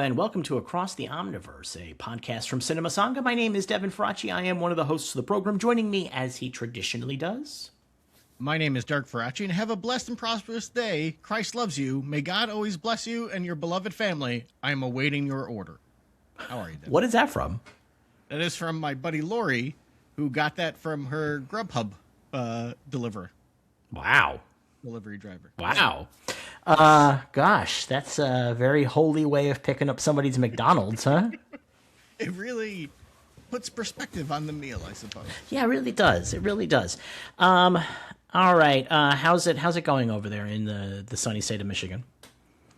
and welcome to Across the Omniverse, a podcast from Cinema Sangha. My name is Devin Faraci. I am one of the hosts of the program. Joining me, as he traditionally does, my name is Dirk Faraci, and have a blessed and prosperous day. Christ loves you. May God always bless you and your beloved family. I am awaiting your order. How are you, Devin? What is that from? That is from my buddy Lori, who got that from her Grubhub Wow. Delivery driver. Wow. Gosh, that's a very holy way of picking up somebody's McDonald's, huh? It really puts perspective on the meal, I suppose. Yeah, it really does. It really does. All right. How's it going over there in the sunny state of Michigan?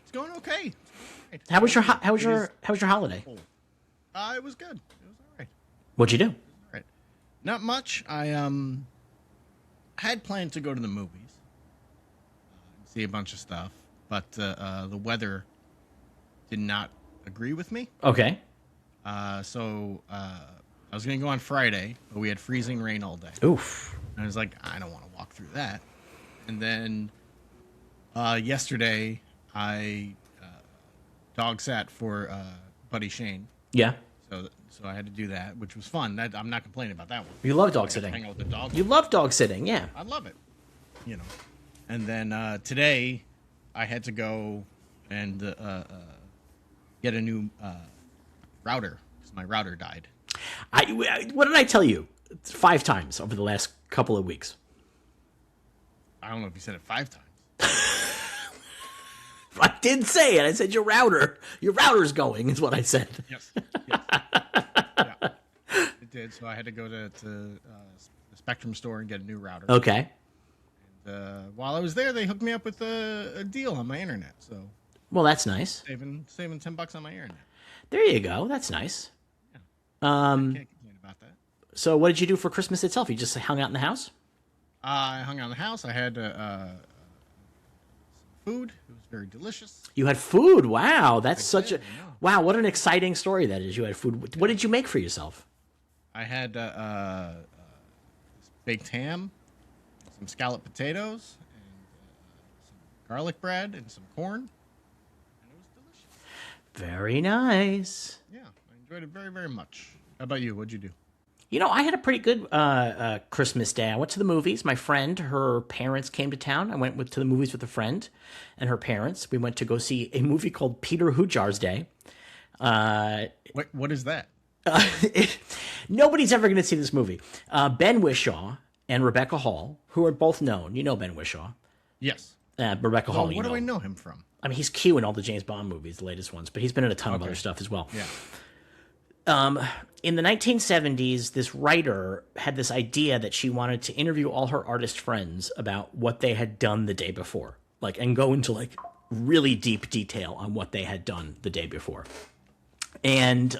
It's going okay. How was your holiday? It was good. It was all right. What'd you do? All right. Not much. I had planned to go to the movies, see a bunch of stuff, but the weather did not agree with me. Okay. So I was going to go on Friday, but we had freezing rain all day. Oof. And I was like, I don't want to walk through that. And then yesterday, I dog sat for Buddy Shane. Yeah. So I had to do that, which was fun. I'm not complaining about that one. You love dog sitting. Hang out with the dog. You love dog sitting, yeah. I love it. And then today, I had to go and get a new router because my router died. What did I tell you? 5 times over the last couple of weeks. I don't know if you said it 5 times. I did say it. I said your router's going is what I said. Yes. Yeah. It did. So I had to go to the Spectrum store and get a new router. Okay. And while I was there, they hooked me up with a deal on my internet. So, well, that's nice. Saving $10 on my internet. There you go. That's nice. Yeah. I can't complain about that. So what did you do for Christmas itself? You just hung out in the house? I hung out in the house. I had some food. It was very delicious. You had food. Wow, that's wow. What an exciting story that is. You had food. What did you make for yourself? I had baked ham, some scalloped potatoes, and some garlic bread and some corn. And it was delicious. Very nice. Yeah, I enjoyed it very, very much. How about you? What'd you do? I had a pretty good Christmas day. I went to the movies. My friend, her parents came to town. I went to the movies with a friend and her parents. We went to go see a movie called Peter Hujar's Day. What is that? Nobody's ever going to see this movie. Ben Whishaw and Rebecca Hall, who are both known. You know Ben Whishaw. Yes. Rebecca Hall, What do I know him from? I mean, he's Q in all the James Bond movies, the latest ones, but he's been in a ton of other stuff as well. Yeah. In the 1970s, this writer had this idea that she wanted to interview all her artist friends about what they had done the day before, and go into really deep detail on what they had done the day before. And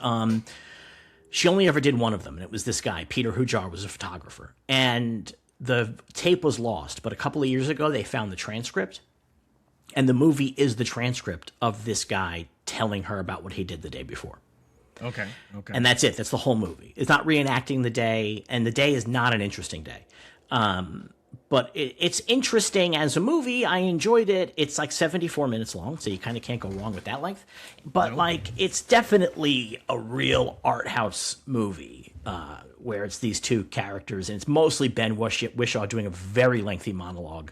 she only ever did one of them, and it was this guy, Peter Hujar, was a photographer. And the tape was lost, but a couple of years ago, they found the transcript, and the movie is the transcript of this guy telling her about what he did the day before. Okay. And that's it. That's the whole movie. It's not reenacting the day, and the day is not an interesting day. But it's interesting as a movie. I enjoyed it. It's 74 minutes long, so you kind of can't go wrong with that length. But it's definitely a real art house movie where it's these two characters, and it's mostly Ben Whishaw doing a very lengthy monologue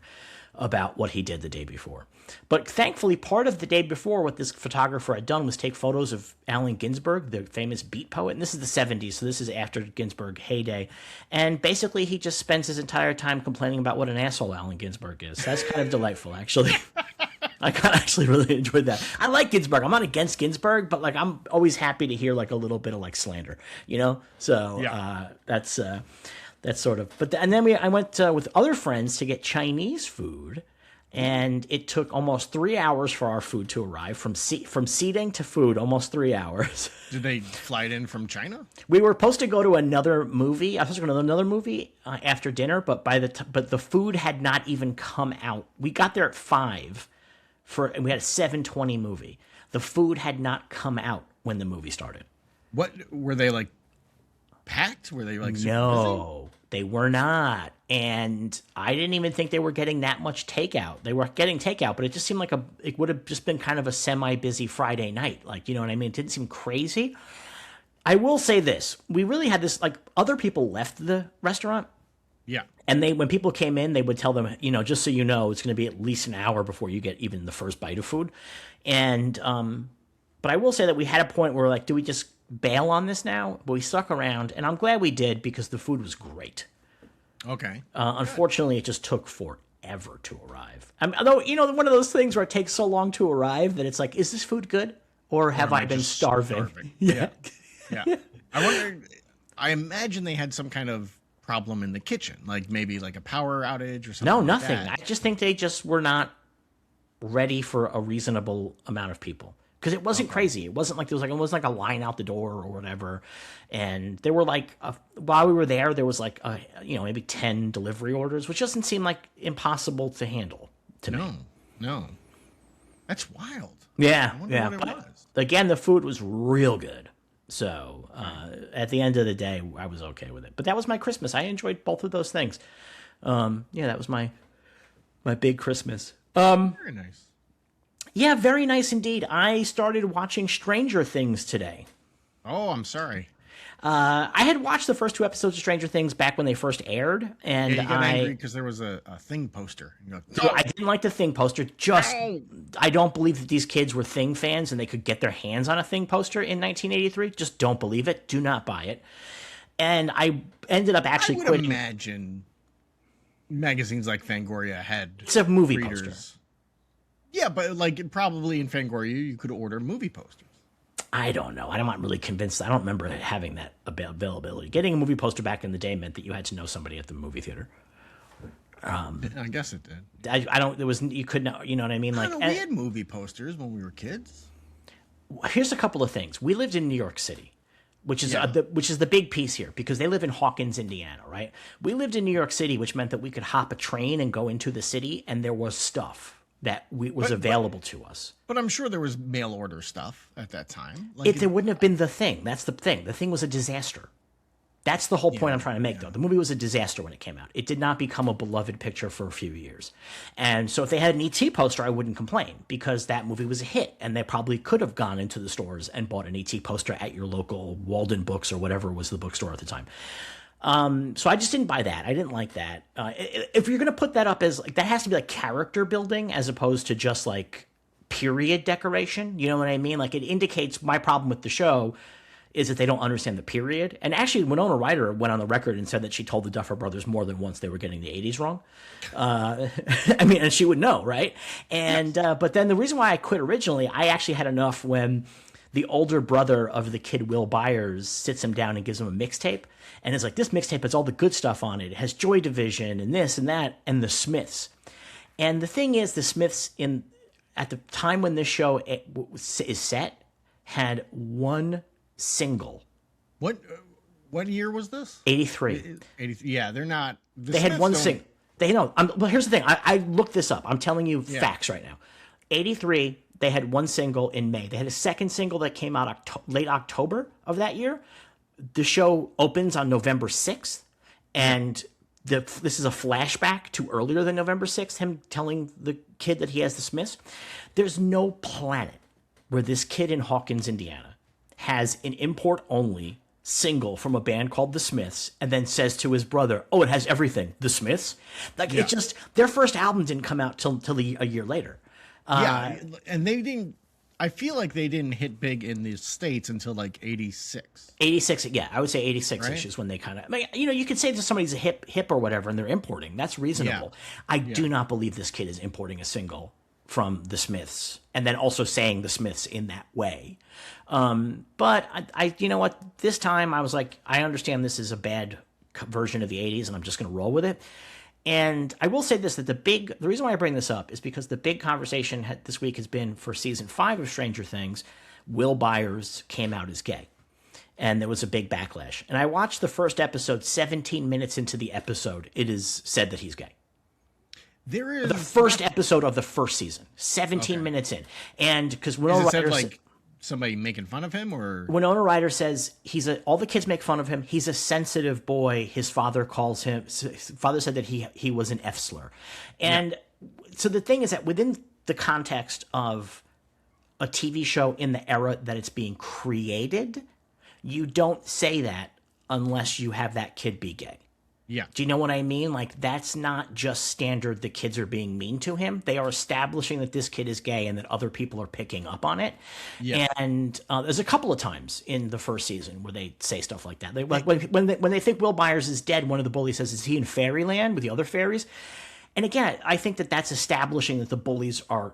about what he did the day before. But thankfully, part of the day before, what this photographer had done was take photos of Allen Ginsberg, the famous beat poet. And this is the 70s, so this is after Ginsberg heyday. And basically, he just spends his entire time complaining about what an asshole Allen Ginsberg is. That's kind of delightful, actually. I actually really enjoyed that. I like Ginsberg. I'm not against Ginsberg, but I'm always happy to hear a little bit of slander, So yeah. That's sort of. But and then I went with other friends to get Chinese food. And it took almost 3 hours for our food to arrive, from seating to food, almost 3 hours. Did they fly it in from China? We were supposed to go to another movie. I was supposed to go to another movie after dinner, but but the food had not even come out. We got there at 5 and we had a 7:20 movie. The food had not come out when the movie started. What were they packed? Were they like super No, they were not. And I didn't even think they were getting that much takeout. They were getting takeout, but it just seemed like it would have just been kind of a semi-busy Friday night. Like, you know what I mean? It didn't seem crazy. I will say this. We really had this, like, other people left the restaurant. Yeah. And when people came in, they would tell them, you know, just so you know, it's going to be at least an hour before you get even the first bite of food. And, but I will say that we had a point where we're like, do we just bail on this now? But we stuck around, and I'm glad we did because the food was great. Okay. Unfortunately, it just took forever to arrive. Although, you know, one of those things where it takes so long to arrive that it's like, is this food good? Or have I been starving? Yeah. Yeah. I imagine they had some kind of problem in the kitchen, like maybe like a power outage or something. No, like nothing. that. I just think they just were not ready for a reasonable amount of people. Because it wasn't crazy. It wasn't like it wasn't like a line out the door or whatever. And there were like while we were there was like maybe 10 delivery orders, which doesn't seem like impossible to handle to me. No, that's wild. Yeah, I wonder yeah. what it But was. again, the food was real good. So at the end of the day, I was okay with it. But that was my Christmas. I enjoyed both of those things. That was my big Christmas. Very nice. Yeah, very nice indeed. I started watching Stranger Things today. Oh, I'm sorry. I had watched the first 2 episodes of Stranger Things back when they first aired, and You got angry because there was a Thing poster. I didn't like the Thing poster. I don't believe that these kids were Thing fans and they could get their hands on a Thing poster in 1983. Just don't believe it. Do not buy it. And I ended up actually I would quitting. imagine magazines like Fangoria had. It's a movie readers. poster. Yeah, but like probably in Fangoria you could order movie posters. I don't know. I'm not really convinced. I don't remember having that availability. Getting a movie poster back in the day meant that you had to know somebody at the movie theater. I guess it did. I don't. There was you couldn't. You know what I mean? Like we had movie posters when we were kids. Here's a couple of things. We lived in New York City, which is the big piece here because they live in Hawkins, Indiana, right? We lived in New York City, which meant that we could hop a train and go into the city, and there was stuff that was available to us. But I'm sure there was mail order stuff at that time. Like There wouldn't have been the Thing. That's the thing. The Thing was a disaster. That's the whole point I'm trying to make, though. The movie was a disaster when it came out. It did not become a beloved picture for a few years. And so if they had an E.T. poster, I wouldn't complain because that movie was a hit. And they probably could have gone into the stores and bought an E.T. poster at your local Walden Books or whatever was the bookstore at the time. So I just didn't buy that. I didn't like that. If you're going to put that up as like, that has to be like character building as opposed to just like period decoration. You know what I mean? Like it indicates my problem with the show is that they don't understand the period. And actually Winona Ryder went on the record and said that she told the Duffer Brothers more than once they were getting the 80s wrong. I mean, and she would know, right? And, but then the reason why I quit originally, I actually had enough when the older brother of the kid, Will Byers, sits him down and gives him a mixtape. And it's like, this mixtape has all the good stuff on it. It has Joy Division and this and that and the Smiths. And the thing is, the Smiths, at the time when this show is set, had one single. What year was this? 83. 80, yeah, they're not. They had one single. They know. Well, here's the thing. I looked this up. I'm telling you facts right now. 83, they had one single in May. They had a second single that came out late October of that year. The show opens on November 6th, and this is a flashback to earlier than November 6th, him telling the kid that he has the Smiths. There's no planet where this kid in Hawkins, Indiana, has an import-only single from a band called The Smiths and then says to his brother, oh, it has everything, The Smiths? Like, it just, their first album didn't come out till a year later. And they didn't, I feel like they didn't hit big in the States until like 86. 86, yeah, I would say 86 Right? is when they kind of, you could say that somebody's a hip or whatever and they're importing. That's reasonable. I do not believe this kid is importing a single from the Smiths and then also saying the Smiths in that way. But I you know what, this time I was like, I understand this is a bad version of the 80s and I'm just going to roll with it. And I will say this, that the reason why I bring this up is because the big conversation this week has been for season 5 of Stranger Things, Will Byers came out as gay. And there was a big backlash. And I watched the first episode. 17 minutes into the episode, it is said that he's gay. There is the first episode of the first season, 17 minutes in. And because Winona Ryder Ryder like somebody making fun of him, or Winona Ryder says all the kids make fun of him. He's a sensitive boy. His father calls him. His father said that he was an F slur, and so the thing is that within the context of a TV show in the era that it's being created, you don't say that unless you have that kid be gay. Yeah. Do you know what I mean? Like, that's not just standard the kids are being mean to him. They are establishing that this kid is gay and that other people are picking up on it. Yeah. And there's a couple of times in the first season where they say stuff like that. They, like when they think Will Byers is dead, one of the bullies says, is he in fairyland with the other fairies? And again, I think that that's establishing that the bullies are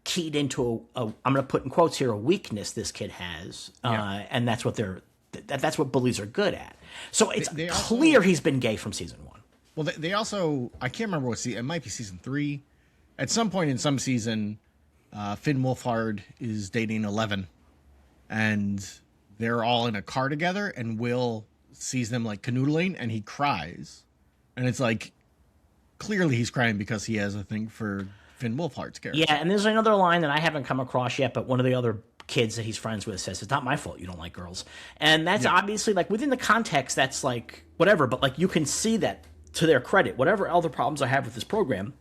keyed into I'm going to put in quotes here, a weakness this kid has. And that's what that's what bullies are good at. So it's clear he's been gay from season 1. Well, they also, I can't remember what season, it might be season 3. At some point in some season, Finn Wolfhard is dating 11, and they're all in a car together, and Will sees them like canoodling, and he cries. And it's like, clearly he's crying because he has a thing for Finn Wolfhard's character. Yeah, and there's another line that I haven't come across yet, but one of the other kids that he's friends with says, it's not my fault you don't like girls. And that's obviously, like, within the context, that's like whatever, but like you can see that, to their credit, whatever other problems I have with this program,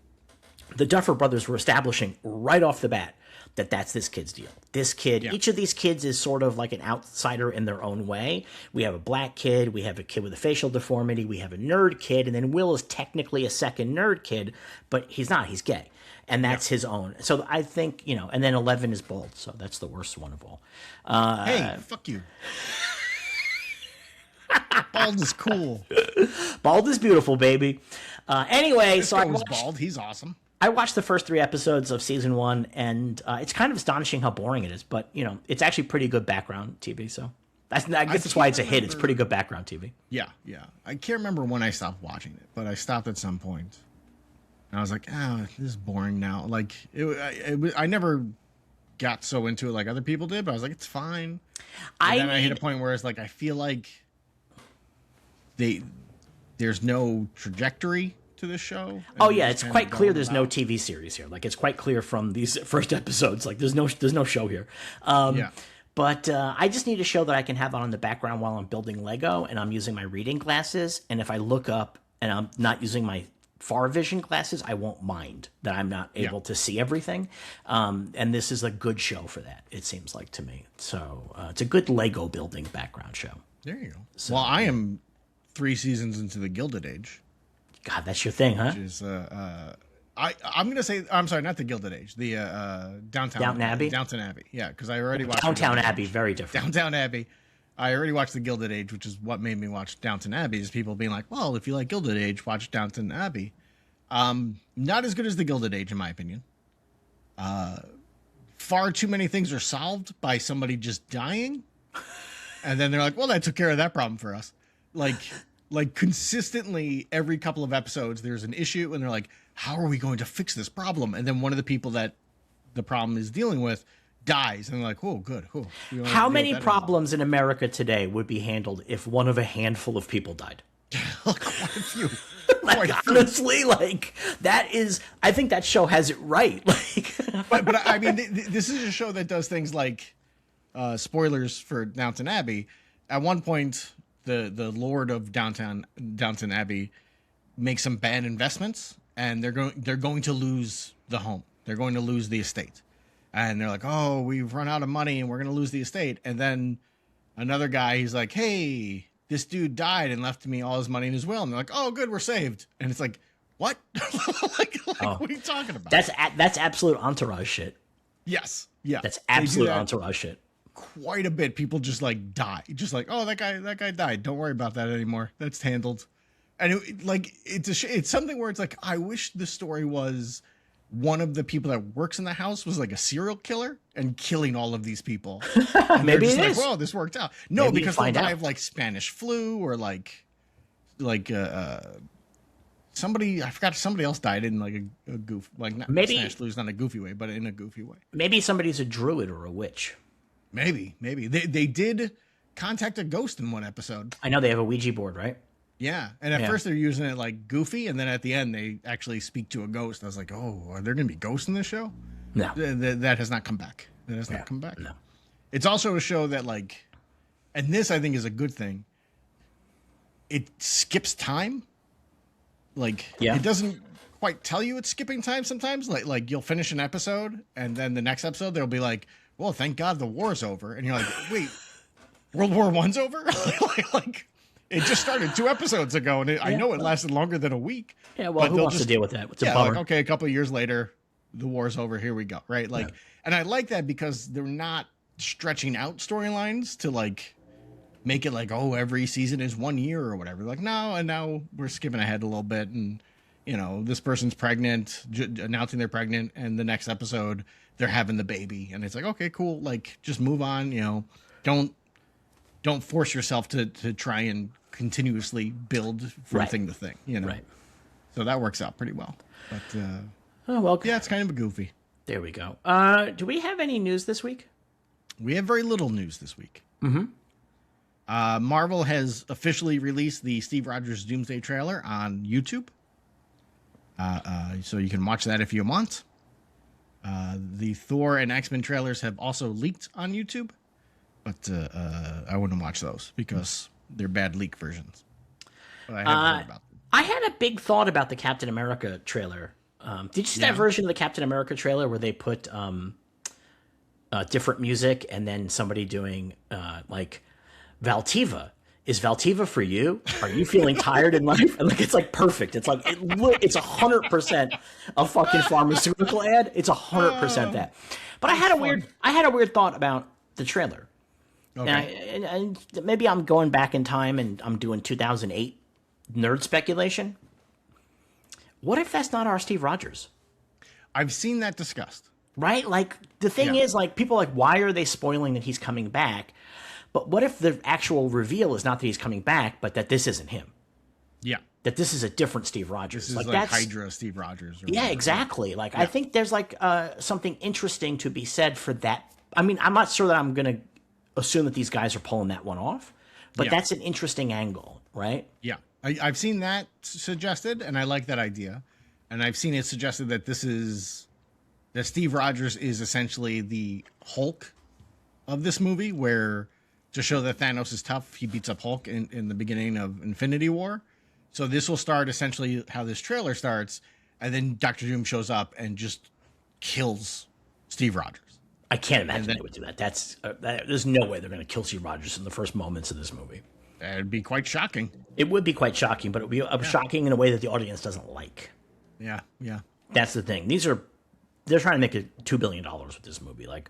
the Duffer Brothers were establishing right off the bat that that's this kid's deal. This kid, each of these kids is sort of like an outsider in their own way. We have a black kid, we have a kid with a facial deformity, we have a nerd kid, and then Will is technically a second nerd kid, but he's not, he's gay. And that's his own. So I think, and then 11 is bald, so that's the worst one of all. Hey, fuck you. Bald is cool. Bald is beautiful, baby. Anyway, this so guy was bald. He's awesome. I watched the first 3 episodes of season 1, and it's kind of astonishing how boring it is. But it's actually pretty good background TV. So I guess that's why it's a hit. It's pretty good background TV. Yeah. I can't remember when I stopped watching it, but I stopped at some point. And I was like, this is boring now. Like, I never got so into it like other people did, but I was like, it's fine. And then I hit a point where it's like, I feel like there's no trajectory to this show. Oh yeah, it's quite clear there's no TV series here. Like, it's quite clear from these first episodes. Like, there's no show here. But I just need a show that I can have on in the background while I'm building Lego and I'm using my reading glasses. And if I look up and I'm not using my far vision glasses, I won't mind that I'm not able to see everything. And this is a good show for that, it seems like to me. So it's a good Lego building background show. There you go. So, well, I am 3 seasons into the Gilded Age. God, that's your thing, huh? Which is, I'm going to say, I'm sorry, not the Gilded Age, the Downton Abbey? Downton Abbey, yeah, because I already watched Downtown Abbey, very different. Downtown Abbey. I already watched the Gilded Age, which is what made me watch Downton Abbey, is people being like, well, if you like Gilded Age, watch Downton Abbey. Not as good as the Gilded Age, in my opinion. Far too many things are solved by somebody just dying. And then they're like, well, that took care of that problem for us. Like consistently every couple of episodes, there's an issue and they're like, how are we going to fix this problem? And then one of the people that the problem is dealing with dies. And they're like, oh, good. Oh, how many problems in America today would be handled if one of a handful of people died? Quite a few. Honestly, like, that is, I think that show has it right. Like, but I mean, this is a show that does things like, spoilers for Downton Abbey. At one point, the Lord of Downton Abbey makes some bad investments, and they're going to lose the home. They're going to lose the estate, and they're like, "Oh, we've run out of money, and we're going to lose the estate." And then another guy, he's like, "Hey, this dude died and left me all his money in his will." And they're like, "Oh, good, we're saved." And it's like, what? like what are you talking about? That's absolute entourage shit. Yes, yeah, that's absolute entourage shit. Quite a bit. People just like die, just like, oh, that guy died. Don't worry about that anymore. That's handled. And it's something where it's like, I wish the story was one of the people that works in the house was like a serial killer and killing all of these people. Maybe it is. Well, this worked out. No, maybe because they'll die of like Spanish flu or like somebody, I forgot, somebody else died in like a goof, like not maybe Spanish flu is not a goofy way, but in a goofy way. Maybe somebody's a druid or a witch. Maybe they did contact a ghost in one episode. I know they have a Ouija board, right? Yeah, and at first they're using it like goofy, and then at the end they actually speak to a ghost. I was like, oh, are there going to be ghosts in this show? No, that has not come back. That has not come back. No. It's also a show that like, and this I think is a good thing. It skips time. Like it doesn't quite tell you it's skipping time sometimes. Like you'll finish an episode and then the next episode they'll be like, well, thank God the war's over. And you're like, wait, World War I's over? like it just started 2 episodes ago, and I know it lasted longer than a week. Yeah, well, who wants to deal with that? It's a bummer. Like, okay, a couple of years later, the war's over. Here we go, right? Like, and I like that because they're not stretching out storylines to like make it like, oh, every season is 1 year or whatever. Like, no, and now we're skipping ahead a little bit, and you know, this person's pregnant, announcing they're pregnant, and the next episode they're having the baby, and it's like, okay, cool, like just move on. You know, don't force yourself to try and continuously build from thing to thing, you know. Right. So that works out pretty well. But yeah, it's kind of a goofy. There we go. Do we have any news this week? We have very little news this week. Marvel has officially released the Steve Rogers Doomsday trailer on YouTube. So you can watch that if you want. The Thor and X-Men trailers have also leaked on YouTube. But I wouldn't watch those because they're bad leak versions. But I haven't heard about them. I had a big thought about the Captain America trailer. Did you see that version of the Captain America trailer where they put different music and then somebody doing like Valtiva? Is Valtiva for you? Are you feeling tired in life? And like it's like perfect. It's like it's 100% a fucking pharmaceutical ad. It's 100% that. But I had a weird thought about the trailer. Okay. And maybe I'm going back in time and I'm doing 2008 nerd speculation. What if that's not our Steve Rogers? I've seen that discussed. Right? Like, the thing is, like, people are like, why are they spoiling that he's coming back? But what if the actual reveal is not that he's coming back, but that this isn't him? Yeah. That this is a different Steve Rogers. This is like Hydra Steve Rogers. Yeah, exactly. Like, I think there's, like, something interesting to be said for that. I mean, I'm not sure that I'm going to assume that these guys are pulling that one off, but that's an interesting angle, right? Yeah. I've seen that suggested, and I like that idea. And I've seen it suggested that that Steve Rogers is essentially the Hulk of this movie, where to show that Thanos is tough, he beats up Hulk in the beginning of Infinity War. So this will start essentially how this trailer starts, and then Doctor Doom shows up and just kills Steve Rogers. I can't imagine they would do that. There's no way they're going to kill Steve Rogers in the first moments of this movie. It'd be quite shocking. It would be quite shocking, but it would be shocking in a way that the audience doesn't like. Yeah, yeah. That's the thing. They're trying to make $2 billion with this movie. Like,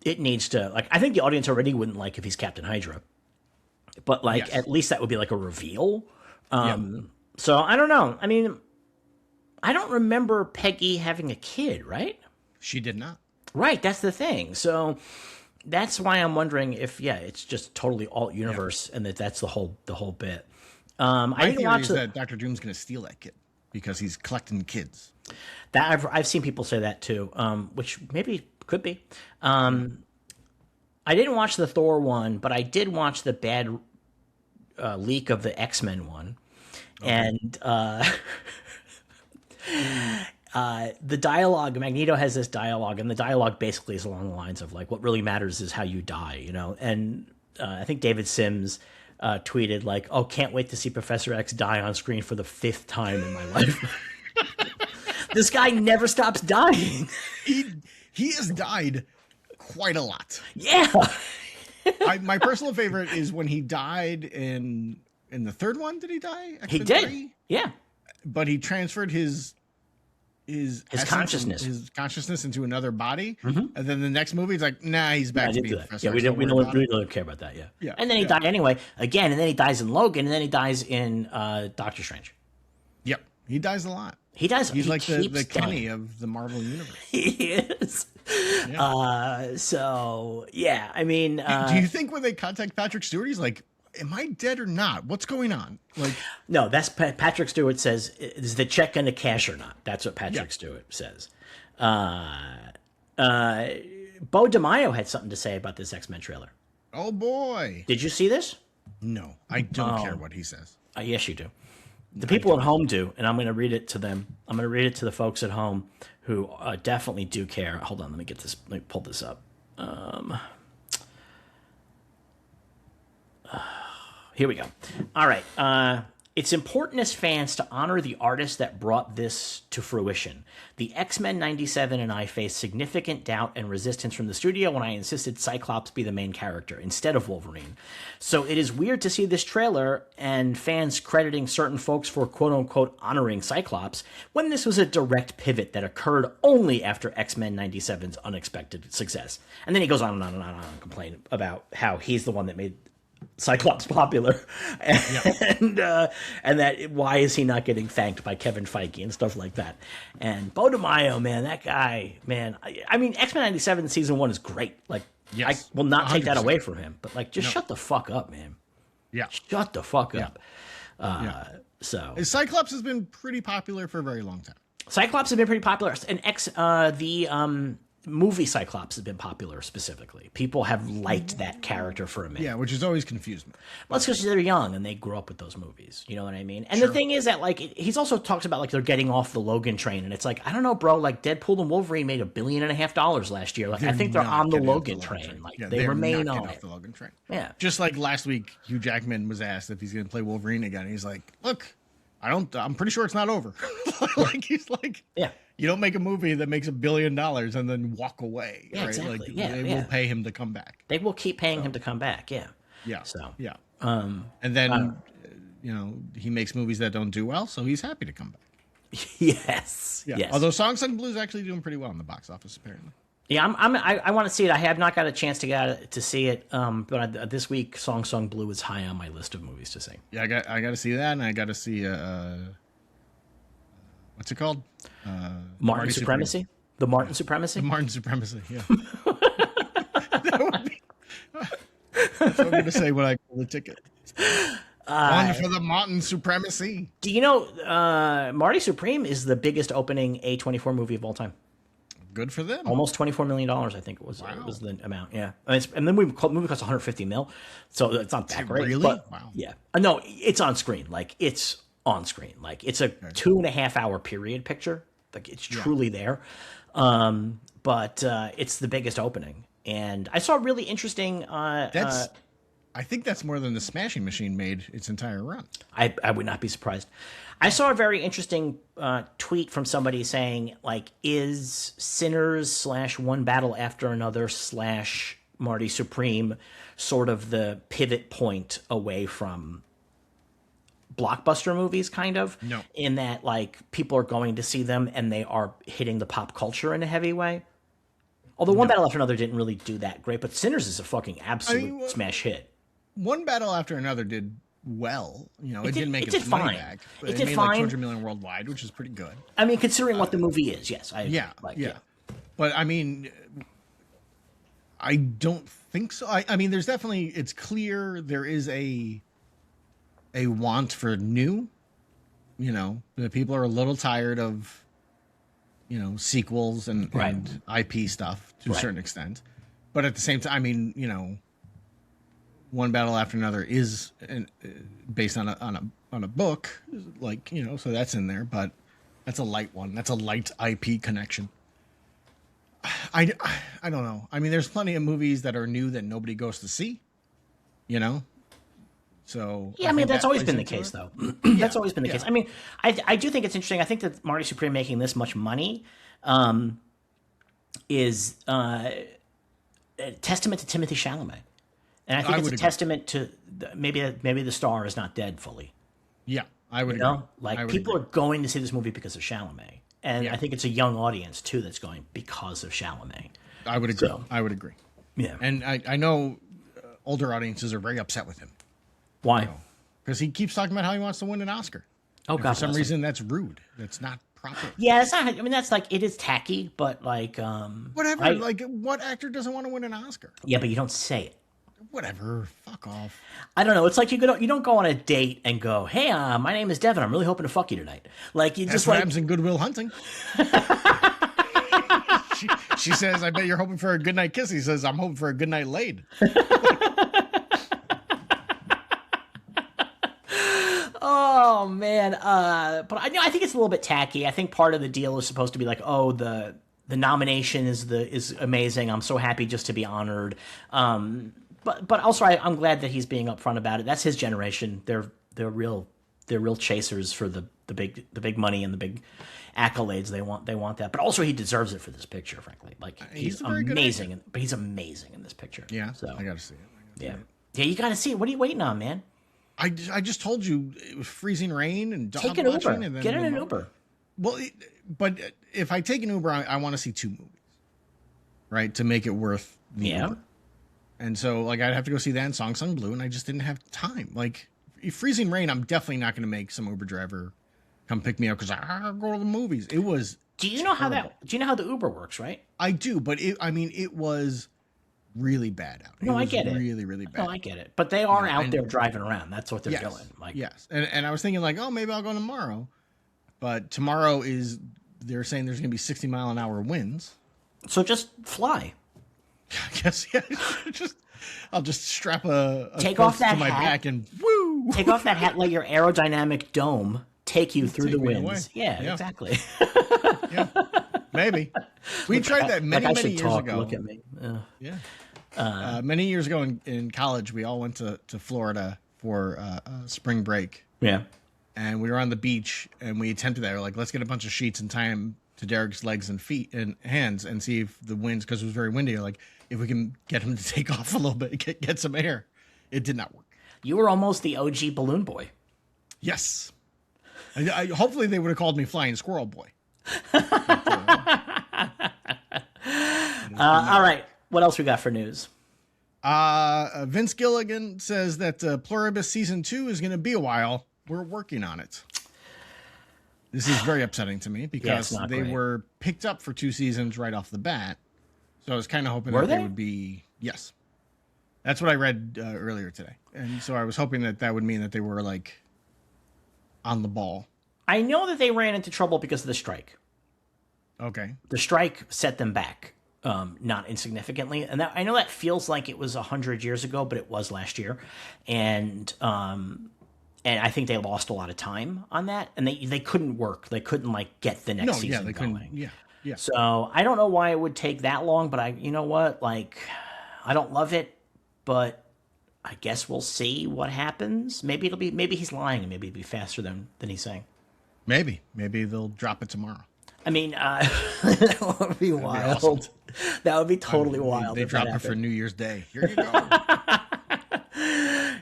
it needs to, like, I think the audience already wouldn't like if he's Captain Hydra, but like, at least that would be like a reveal. So I don't know. I mean, I don't remember Peggy having a kid, right? She did not. Right, that's the thing. So that's why I'm wondering if it's just totally alt universe and that's the whole bit. My theory is that Dr. Doom's going to steal that kid because he's collecting kids. That I've seen people say that too, which maybe could be. I didn't watch the Thor one, but I did watch the bad leak of the X-Men one, and the dialogue, Magneto has this dialogue, and the dialogue basically is along the lines of like, what really matters is how you die, you know? And I think David Sims tweeted like, oh, can't wait to see Professor X die on screen for the 5th time in my life. This guy never stops dying. He has died quite a lot. Yeah. My personal favorite is when he died in the 3rd one. Did he die? He did. 3? Yeah. But he transferred his consciousness, into another body, and then the next movie, he's like, nah, he's back to being Professor X. We don't care about that. Yeah. And then he died anyway, again, and then he dies in Logan, and then he dies in Doctor Strange. Yep, he dies a lot. He does. He's like the Kenny of the Marvel universe. He is. Yeah. So yeah, I mean, do you think when they contact Patrick Stewart, he's like, am I dead or not? What's going on? Like, no, that's Patrick Stewart says, is the check going to cash or not? That's what Patrick Stewart says. Bo DeMaio had something to say about this X-Men trailer. Oh boy. Did you see this? No, I don't care what he says. Yes, you do. The people at home do, and I'm going to read it to them. I'm going to read it to the folks at home who definitely do care. Hold on, let me pull this up. Here we go. All right. It's important as fans to honor the artists that brought this to fruition. The X-Men 97 and I faced significant doubt and resistance from the studio when I insisted Cyclops be the main character instead of Wolverine. So it is weird to see this trailer and fans crediting certain folks for quote-unquote honoring Cyclops when this was a direct pivot that occurred only after X-Men 97's unexpected success. And then he goes on and on and on and on complaining about how he's the one that made Cyclops popular, and that why is he not getting thanked by Kevin Feige and stuff like that. And Bo DeMaio, man, that guy, man. I mean, X-Men 97 season 1 is great. Like, Yes, I will not take that 100%. away from him. But like, just shut the fuck up, man. Yeah. Shut the fuck up. So Cyclops has been pretty popular for a very long time. Cyclops has been pretty popular, and the movie Cyclops has been popular specifically. People have liked that character for a minute. Yeah, which has always confused me. Well, it's because they're young and they grew up with those movies. You know what I mean? And the thing is that, like, he's also talks about, like, they're getting off the Logan train. And it's like, I don't know, bro. Like, Deadpool and Wolverine made $1.5 billion last year. Like, I think they're on the Logan train. Like, they remain on off it. the Logan train. Yeah. Just like last week, Hugh Jackman was asked if he's going to play Wolverine again. He's like, look, I'm pretty sure it's not over. Like, he's like, Yeah. You don't make a movie that makes $1 billion and then walk away. Yeah, right? exactly. Like, Yeah, they yeah. will pay him to come back. They will keep paying him to come back. Yeah. Yeah. So, Yeah. And then, he makes movies that don't do well, so he's happy to come back. yes. Yeah. Yes. Although Song Sung Blue is actually doing pretty well in the box office, apparently. Yeah, I want to see it. I have not got a chance to get to see it. But this week, Song Sung Blue is high on my list of movies to see. Yeah, I got to see that, and I got to see what's it called? Martin Supremacy. The Martin Supremacy. Martin Supremacy. Yeah. That would be, that's what I'm going to say when I call the ticket. One for the Martin Supremacy. Do you know Marty Supreme is the biggest opening A24 movie of all time? Good for them. Almost $24 million, I think it was. Wow. It was the amount. Yeah, and the movie costs 150 mil, so it's not that great. Really? But, Wow. Yeah. No, it's on screen. Like it's on screen. Like it's a 2.5 hour period picture. Like it's truly there. But it's the biggest opening, and I saw a really interesting. I think that's more than the Smashing Machine made its entire run. I would not be surprised. I saw a very interesting tweet from somebody saying, like, is Sinners / One Battle After Another / Marty Supreme sort of the pivot point away from blockbuster movies, kind of? No. In that, like, people are going to see them and they are hitting the pop culture in a heavy way. Although One Battle After Another didn't really do that great, but Sinners is a fucking absolute smash hit. One Battle After Another did well. It didn't make its fine. money back. But It did made fine. like $200 million worldwide, which is pretty good. I mean, considering what the movie is, yes. Yeah. But I mean, I don't think so. I mean, there's definitely, it's clear there is a want for new. The people are a little tired of, sequels and IP stuff to a certain extent. But at the same time, I mean, One Battle After Another is based on a book, like, so that's in there, but that's a light one. That's a light IP connection. I don't know. I mean, there's plenty of movies that are new that nobody goes to see, So yeah, I mean, that's always been the case, though. That's always been the case. I mean, I do think it's interesting. I think that Marty Supreme making this much money is a testament to Timothée Chalamet. And I think it's a testament to maybe the star is not dead fully. Yeah, I would agree. Like, people are going to see this movie because of Chalamet. And I think it's a young audience, too, that's going because of Chalamet. I would agree. I would agree. Yeah. And I know older audiences are very upset with him. Why? Because he keeps talking about how he wants to win an Oscar. Oh, God. For some reason, that's rude. That's not proper. Yeah, it's not. I mean, that's like, it is tacky, but like. Whatever. Like, what actor doesn't want to win an Oscar? Yeah, but you don't say it. Whatever. Fuck off. I don't know. It's like you don't go on a date and go, "Hey, my name is Devin. I'm really hoping to fuck you tonight." Like you just like Rams in Goodwill Hunting. she says, "I bet you're hoping for a good night kiss." He says, "I'm hoping for a good night laid." Oh man, but I think it's a little bit tacky. I think part of the deal is supposed to be like, oh, the nomination is amazing. I'm so happy just to be honored. but also I'm glad that he's being upfront about it. That's his generation. They're real chasers for the big money and the big accolades. They want that. But also he deserves it for this picture, frankly. Like he's amazing, but he's amazing in this picture. Yeah, so I got to see it. Yeah, you got to see it. What are you waiting on, man? I just told you it was freezing rain and take an Uber. And then get in an Uber. Well, but if I take an Uber, I want to see 2 movies, right, to make it worth the Uber. And so, like, I'd have to go see that and Song Sung Blue, and I just didn't have time. Like, freezing rain, I'm definitely not going to make some Uber driver come pick me up because I gotta go to the movies. It was. Do you know how the Uber works, right? I do, but it was really bad out. No, I get it. Really, really bad. No, I get it. But they are out there driving around. That's what they're doing. Like, yes, and I was thinking like, oh, maybe I'll go tomorrow, but tomorrow they're saying there's going to be 60-mile-an-hour winds. So just fly. I guess I'll just strap a take off that to my back and woo. Take off that hat, let your aerodynamic dome take you through the winds. Yeah, exactly. Yeah, maybe. We tried that many years ago. Look at me. Yeah. Many years ago in college, we all went to Florida for spring break. Yeah. And we were on the beach, and we attempted that. We were like, let's get a bunch of sheets and tie them to Derek's legs and feet and hands and see if the winds, because it was very windy, like if we can get him to take off a little bit, get some air. It did not work. You were almost the OG balloon boy. Yes. Hopefully they would have called me Flying Squirrel Boy. All right. What else we got for news? Vince Gilligan says that Pluribus season 2 is going to be a while. We're working on it. This is very upsetting to me because they were picked up for 2 seasons right off the bat. So I was kind of hoping that they would be. Yes. That's what I read earlier today. And so I was hoping that would mean that they were like on the ball. I know that they ran into trouble because of the strike. Okay. The strike set them back, not insignificantly. And I know that feels like it was 100 years ago, but it was last year. And I think they lost a lot of time on that. And they couldn't work. They couldn't like get the next season going. Yeah. So I don't know why it would take that long, but you know what? Like, I don't love it, but I guess we'll see what happens. Maybe he's lying and maybe it'll be faster than he's saying. Maybe they'll drop it tomorrow. I mean, that would be wild. Be awesome. That would be totally wild. They drop it for New Year's Day. Here you go.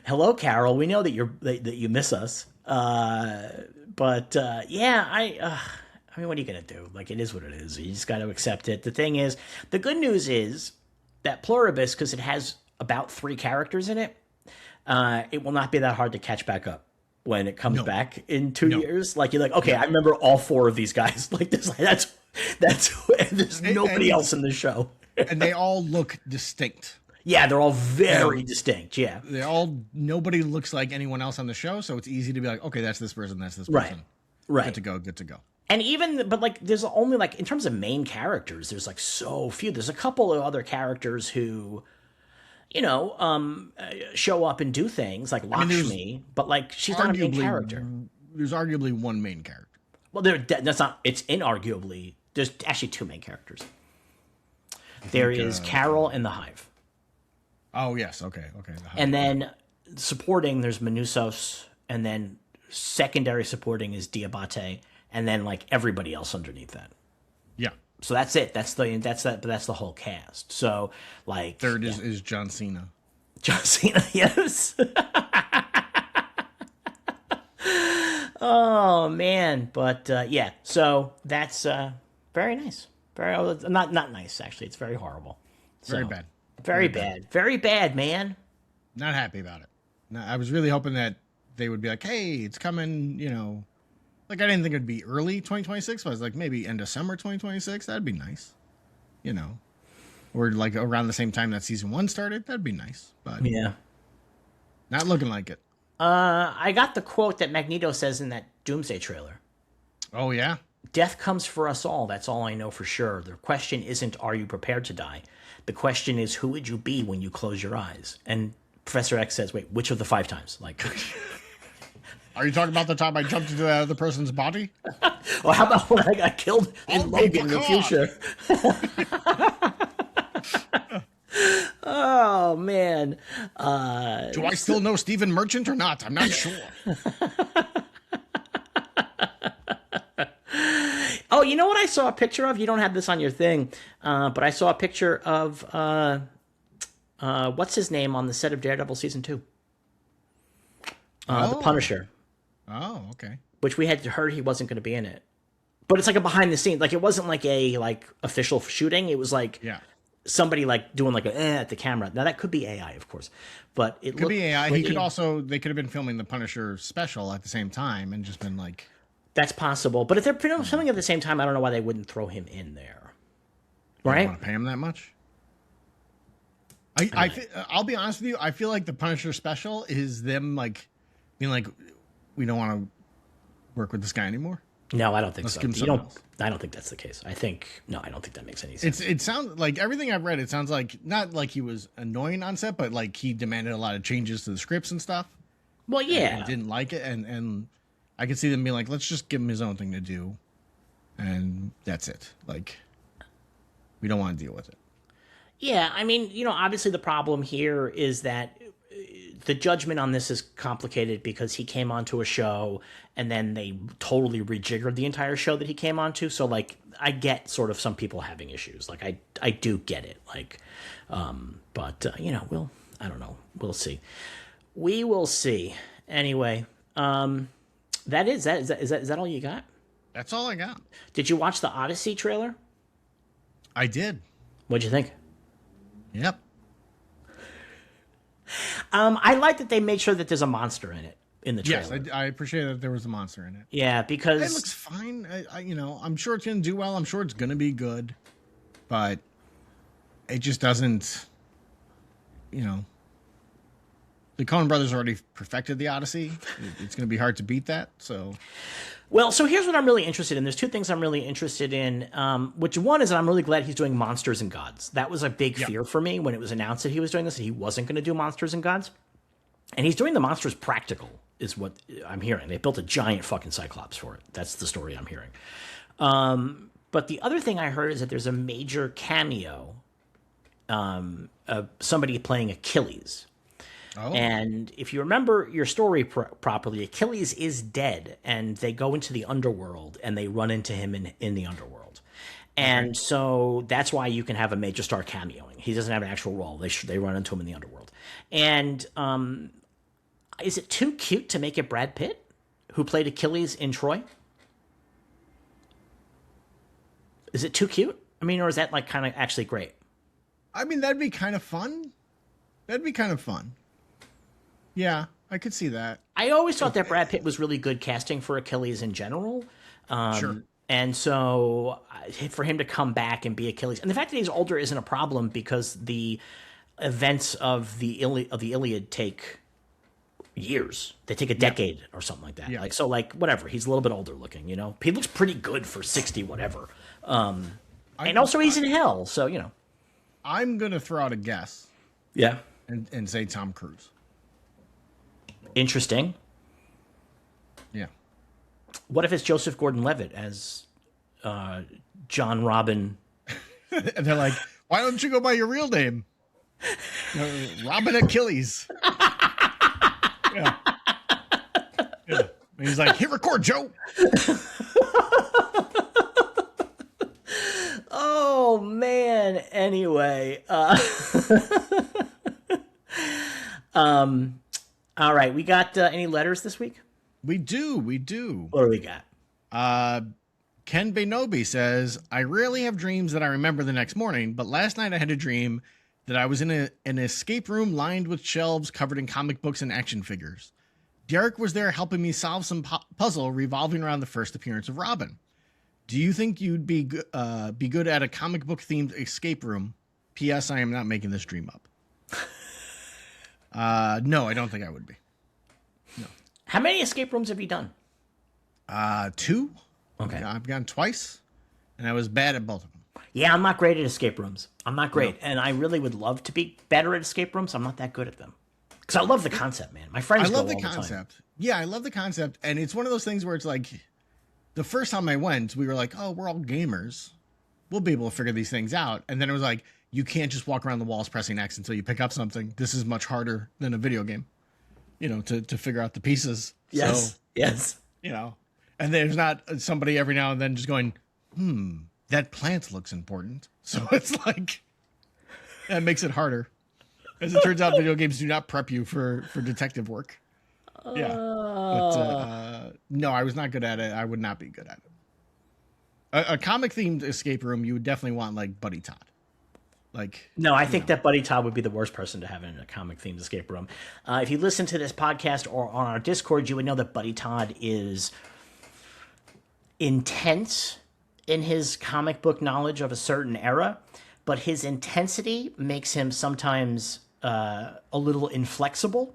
Hello, Carol. We know that you miss us. But yeah, I mean, what are you gonna do? Like, it is what it is. You just got to accept it. The thing is, the good news is that Pluribus, because it has about 3 characters in it, it will not be that hard to catch back up when it comes back in 2 years. Like, you're like, okay, I remember all 4 of these guys. Like, that's there's nobody else in the show. And they all look distinct. Yeah, they're all very distinct. Yeah, nobody looks like anyone else on the show, so it's easy to be like, okay, that's this person, that's this person. Right. Good to go. And but like, there's only like, in terms of main characters, there's like so few. There's a couple of other characters who, show up and do things like Lakshmi, but like, she's not a main character. There's arguably one main character. Well, it's inarguably, there's actually 2 main characters. There is Carol and the Hive. Oh, yes. Okay. And then supporting, there's Manusos, and then secondary supporting is Diabate, and then like everybody else underneath that. Yeah. So that's it. That's the whole cast. So like, third is John Cena. John Cena, yes. Oh man, but yeah. So that's very nice. Very not nice actually. It's very horrible. Very bad. Very bad. Very bad, man. Not happy about it. No, I was really hoping that they would be like, hey, it's coming, Like, I didn't think it would be early 2026, but I was like, maybe end of summer 2026. That'd be nice. Or like around the same time that season 1 started. That'd be nice. But yeah. Not looking like it. I got the quote that Magneto says in that Doomsday trailer. Oh, yeah? Death comes for us all. That's all I know for sure. The question isn't, are you prepared to die? The question is, who would you be when you close your eyes? And Professor X says, wait, which of the 5 times? Like, are you talking about the time I jumped into that other person's body? Well, how about when I got killed in Logan in the future? Oh man. Do I still know Stephen Merchant or not? I'm not sure. Oh, you know what I saw a picture of? You don't have this on your thing, but I saw a picture of what's his name on the set of Daredevil season 2? The Punisher. Oh, okay. Which we had heard he wasn't going to be in it, but it's like a behind the scenes. Like it wasn't like a official shooting. It was like somebody like doing like a at the camera. Now that could be AI, of course, but it could be AI. He could also they could have been filming the Punisher special at the same time and just been like. That's possible, but if they're filming at the same time, I don't know why they wouldn't throw him in there. Right? Want to pay him that much? I'll be honest with you. I feel like the Punisher special is them like being like, we don't want to work with this guy anymore. No, I don't think so. I don't think that's the case. I don't think that makes any sense. It sounds like everything I've read. It sounds like not like he was annoying on set, but like he demanded a lot of changes to the scripts and stuff. Well, yeah, and didn't like it, and I could see them being like, let's just give him his own thing to do, and that's it. Like, we don't want to deal with it. Yeah, I mean, obviously the problem here is that the judgment on this is complicated because he came onto a show and then they totally rejiggered the entire show that he came onto. So, like, I get sort of some people having issues. Like, I do get it. Like, but I don't know. We'll see. We will see. Anyway, is that all you got? That's all I got. Did you watch the Odyssey trailer? I did. What'd you think? Yep. I like that they made sure that there's a monster in it in the trailer. Yes, I appreciate that there was a monster in it. Yeah, because it looks fine. I'm sure it's going to do well. I'm sure it's going to be good, but it just doesn't. The Coen brothers already perfected the Odyssey. It's going to be hard to beat that. So here's what I'm really interested in. There's two things I'm really interested in. Which one is that I'm really glad he's doing Monsters and Gods. That was a big fear for me when it was announced that he was doing this, and he wasn't going to do Monsters and Gods. And he's doing the monsters practical, is what I'm hearing. They built a giant fucking Cyclops for it. That's the story I'm hearing. But the other thing I heard is that there's a major cameo of somebody playing Achilles. Oh. And if you remember your story properly, Achilles is dead, and they go into the underworld, and they run into him in the underworld. And so that's why you can have a major star cameoing. He doesn't have an actual role. They run into him in the underworld. And is it too cute to make it Brad Pitt, who played Achilles in Troy? Is it too cute? I mean, or is that like kind of actually great? I mean, that'd be kind of fun. Yeah, I could see that. I always thought that Brad Pitt was really good casting for Achilles in general. Sure. And so for him to come back and be Achilles, and the fact that he's older isn't a problem because the events of the Iliad take years. They take a decade or something like that. Yeah. Whatever. He's a little bit older looking, He looks pretty good for 60, whatever. And also he's in hell, so, I'm going to throw out a guess. Yeah. And say Tom Cruise. Interesting. Yeah. What if it's Joseph Gordon-Levitt as John Robin? And they're like, why don't you go by your real name? Robin Achilles. Yeah. And he's like, hit record, Joe. Oh, man. Anyway. All right. We got any letters this week? We do. What do we got? Ken Benobi says, I rarely have dreams that I remember the next morning, but last night I had a dream that I was in an escape room lined with shelves covered in comic books and action figures. Derek was there helping me solve some puzzle revolving around the first appearance of Robin. Do you think you'd be good at a comic book themed escape room? P.S. I am not making this dream up. No, I don't think I would be. No. How many escape rooms have you done? 2. Okay. I've gone twice, and I was bad at both of them. Yeah, I'm not great at escape rooms. I'm not great, and I really would love to be better at escape rooms. I'm not that good at them. Because I love the concept, man. My friends go all the time. Yeah, I love the concept, and it's one of those things where it's like, the first time I went, we were like, oh, we're all gamers. We'll be able to figure these things out. And then it was like, you can't just walk around the walls pressing X until you pick up something. This is much harder than a video game, to figure out the pieces. Yes. So, yes. And there's not somebody every now and then just going, that plant looks important. So it's like, that makes it harder. As it turns out, video games do not prep you for detective work. Yeah. But, no, I was not good at it. I would not be good at it. A comic-themed escape room, you would definitely want, like, Buddy Todd. No, I think that Buddy Todd would be the worst person to have in a comic-themed escape room. If you listen to this podcast or on our Discord, you would know that Buddy Todd is intense in his comic book knowledge of a certain era, but his intensity makes him sometimes a little inflexible.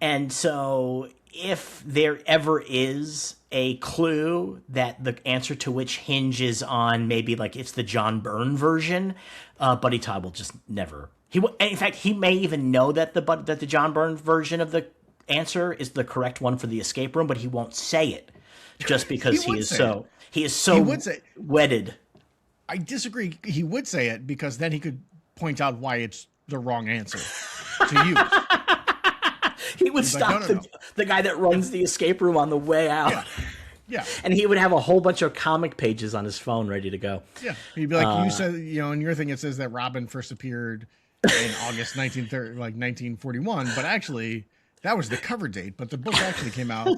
And so if there ever is a clue that the answer to which hinges on maybe like it's the John Byrne version, Buddy Todd will just never. In fact, he may even know that the John Byrne version of the answer is the correct one for the escape room, but he won't say it just because he is so wedded. I disagree. He would say it because then he could point out why it's the wrong answer to you. He would stop the guy that runs the escape room on the way out. Yeah. And he would have a whole bunch of comic pages on his phone ready to go. Yeah. He'd be like, you said, in your thing it says that Robin first appeared in August 1941, but actually that was the cover date, but the book actually came out,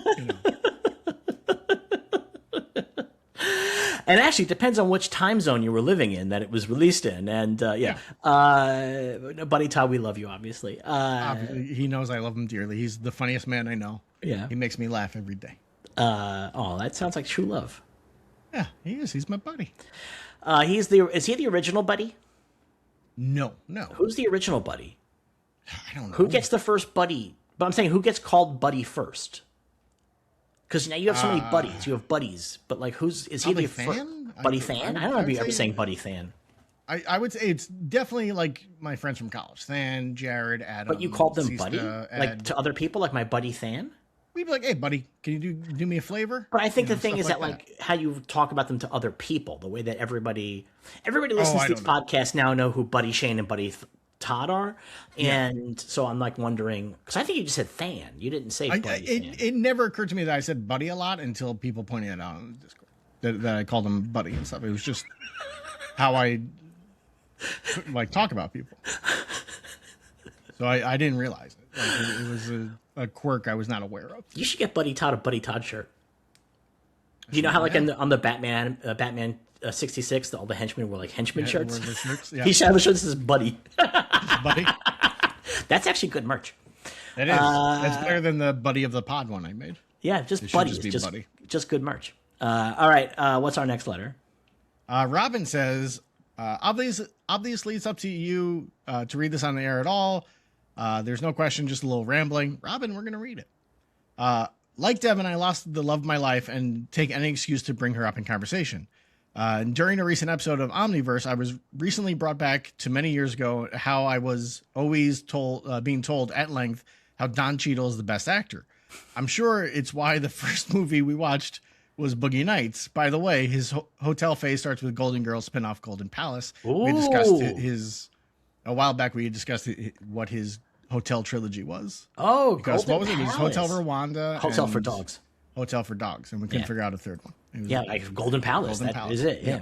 And actually, it depends on which time zone you were living in that it was released in. And Buddy Todd, we love you, obviously. He knows I love him dearly. He's the funniest man I know. Yeah. He makes me laugh every day. That sounds like true love. Yeah, he is. He's my buddy. Is he the original Buddy? No. Who's the original Buddy? I don't know. Who gets the first Buddy? But I'm saying who gets called Buddy first? Because now you have so many buddies. You have buddies, but like, is he the fan? Buddy fan? I don't remember you ever saying Buddy fan. I would say it's definitely like my friends from college, Than, Jared, Adam. But you called them Sista, Buddy, like to other people, like my buddy Than. We'd be like, "Hey, buddy, can you do me a flavor?" But I think the thing is that like how you talk about them to other people, the way that everybody listens to these podcasts now know who Buddy Shane and Buddy Todd are, and so I'm like wondering because I think you just said Than, you didn't say Buddy. It never occurred to me that I said Buddy a lot until people pointed it out on Discord that I called him Buddy and stuff. It was just how I like talk about people, so I didn't realize it. Like, it was a quirk I was not aware of. You should get Buddy Todd a Buddy Todd shirt. Do you know how like on the Batman 66, all the henchmen were like henchman shirts? He should have a shirt that says Buddy. Buddy. That's actually good merch. That is. That's better than the Buddy of the Pod one I made. Yeah, just Buddy. Just good merch. All right. What's our next letter? Robin says, obviously it's up to you to read this on the air at all. There's no question, just a little rambling. Robin, we're going to read it. Like Devin, I lost the love of my life and take any excuse to bring her up in conversation. During a recent episode of Omniverse, I was recently brought back to many years ago how I was always being told at length how Don Cheadle is the best actor. I'm sure it's why the first movie we watched was Boogie Nights. By the way, his hotel phase starts with Golden Girls spinoff Golden Palace. Ooh. We discussed a while back. We discussed what his hotel trilogy was. Oh, because Golden what was it? It was Palace. Hotel Rwanda, Hotel for Dogs. Hotel for Dogs, and we couldn't figure out a third one. Like Golden Palace. That is it. Yeah.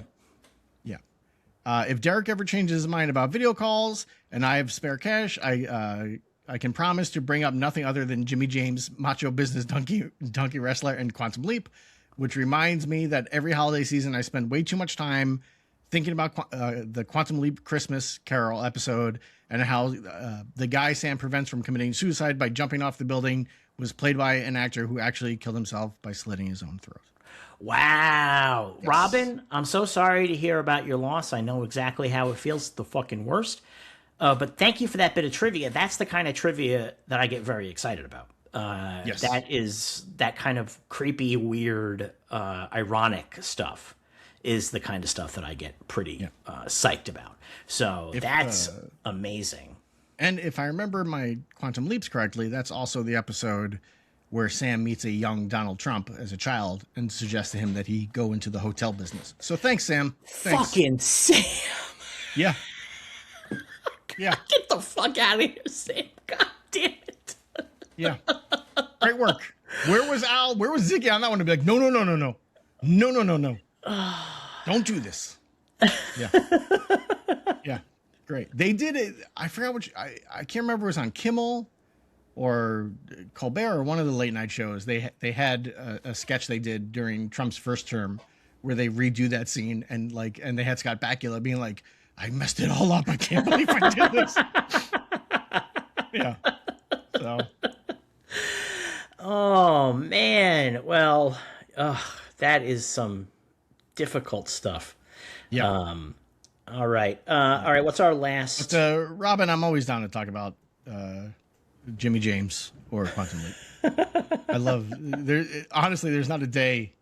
If Derek ever changes his mind about video calls and I have spare cash, I can promise to bring up nothing other than Jimmy James, Macho Business Donkey Wrestler, and Quantum Leap, which reminds me that every holiday season I spend way too much time thinking about the Quantum Leap Christmas Carol episode and how the guy Sam prevents from committing suicide by jumping off the building was played by an actor who actually killed himself by slitting his own throat. Wow. Yes. Robin, I'm so sorry to hear about your loss. I know exactly how it feels, the fucking worst. But thank you for that bit of trivia. That's the kind of trivia that I get very excited about. Yes. That is that kind of creepy, weird, ironic stuff is the kind of stuff that I get pretty psyched about. So that's amazing. And if I remember my Quantum Leaps correctly, that's also the episode where Sam meets a young Donald Trump as a child and suggests to him that he go into the hotel business. So thanks, Sam. Thanks. Fucking Sam. Yeah. Yeah. Get the fuck out of here, Sam. God damn it. Yeah. Great work. Where was Al? Where was Ziggy on that one to be like, no. Don't do this. Yeah. Yeah. Great. They did it. I forgot which, I can't remember if it was on Kimmel or Colbert or one of the late night shows. They had a sketch they did during Trump's first term where they redo that scene and they had Scott Bakula being like, I messed it all up. I can't believe I did this. Yeah. So. Oh, man. Well, that is some difficult stuff. Yeah. All right. What's our last? But, Robin, I'm always down to talk about Jimmy James or Quantum Leap. I love there. Honestly, there's not a day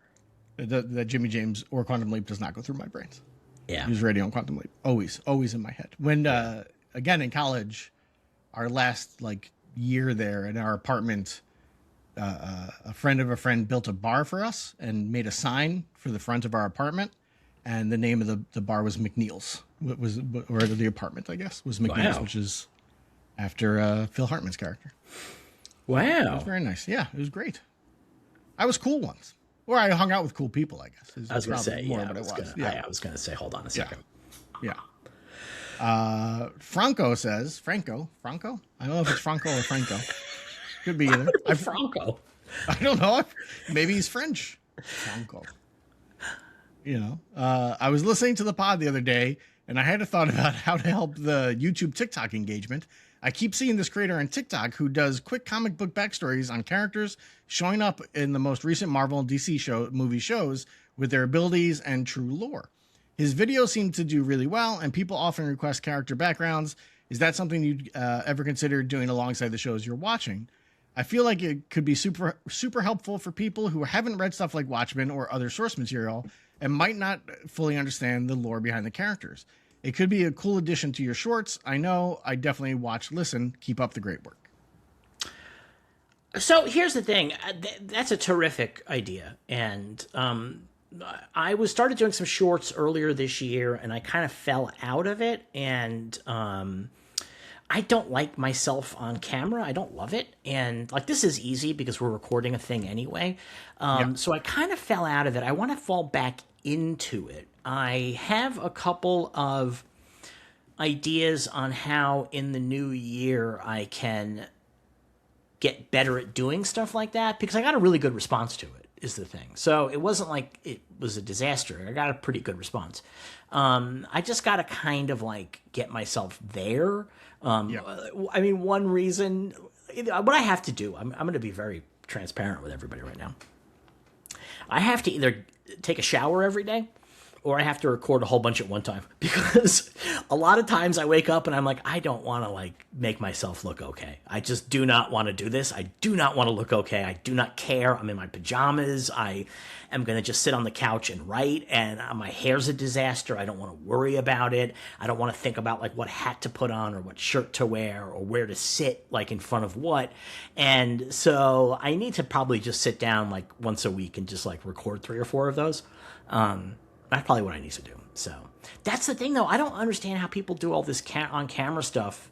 that Jimmy James or Quantum Leap does not go through my brains. Yeah. News Radio and Quantum Leap. Always in my head. When, again, in college, our last year there in our apartment, a friend of a friend built a bar for us and made a sign for the front of our apartment. And the name of the bar was McNeil's, or the apartment, I guess, was McNeil's, which is after Phil Hartman's character. Wow. It was very nice. Yeah, it was great. I was cool once. Or I hung out with cool people, I guess. I was going to say, more, yeah, but I was going to say, hold on a second. Yeah. Franco says, Franco? I don't know if it's Franco or Franco. Could be either. Franco. I don't know. Maybe he's French. Franco. I was listening to the pod the other day, and I had a thought about how to help the YouTube TikTok engagement. I keep seeing this creator on TikTok who does quick comic book backstories on characters showing up in the most recent Marvel and DC movie shows with their abilities and true lore. His videos seem to do really well, and people often request character backgrounds. Is that something you'd ever consider doing alongside the shows you're watching? I feel like it could be super, super helpful for people who haven't read stuff like Watchmen or other source material and might not fully understand the lore behind the characters. It could be a cool addition to your shorts. I know. I definitely listen. Keep up the great work. So here's the thing. That's a terrific idea. And I started doing some shorts earlier this year, and I kind of fell out of it. And I don't like myself on camera. I don't love it. And this is easy because we're recording a thing anyway. So I kind of fell out of it. I want to fall back into it. I have a couple of ideas on how in the new year I can get better at doing stuff like that, because I got a really good response to it, is the thing. So it wasn't like it was a disaster. I got a pretty good response. I just got to kind of get myself there. I mean, one reason, what I have to do, I'm going to be very transparent with everybody right now. I have to either take a shower every day, or I have to record a whole bunch at one time, because a lot of times I wake up and I'm like, I don't want to make myself look okay. I just do not want to do this. I do not want to look okay. I do not care. I'm in my pajamas. I am going to just sit on the couch and write, and my hair's a disaster. I don't want to worry about it. I don't want to think about what hat to put on or what shirt to wear or where to sit in front of what. And so I need to probably just sit down once a week and just record 3 or 4 of those. That's probably what I need to do. So that's the thing, though. I don't understand how people do all this on-camera stuff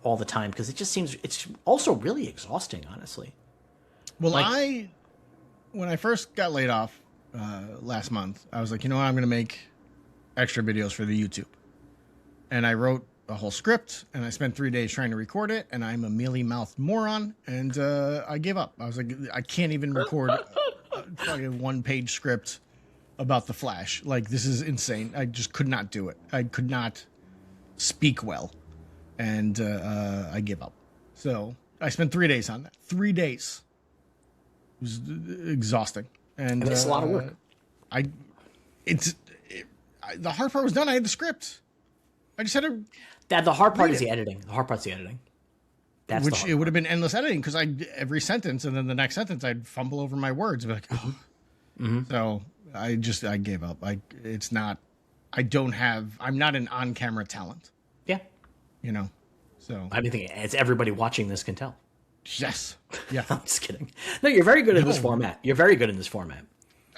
all the time, because it just seems it's also really exhausting, honestly. Well, when I first got laid off last month, I was like, you know what? I'm going to make extra videos for the YouTube. And I wrote a whole script, and I spent 3 days trying to record it, and I'm a mealy-mouthed moron, and I gave up. I was like, I can't even record a 1-page script about the Flash. This is insane. I just could not do it. I could not speak well, and I gave up. So I spent 3 days on that. 3 days. It was exhausting, and it's a lot of work. The hard part was done. I had the script. I just had to. The hard part is the editing. The hard part's the editing. Which it would have been endless editing, because every sentence and then the next sentence I'd fumble over my words. I'd be like, oh. Mm-hmm. So I gave up. I'm not an on-camera talent. Yeah. So I think as everybody watching this can tell. Yes. Yeah. I'm just kidding. No, you're very good in this format. You're very good in this format.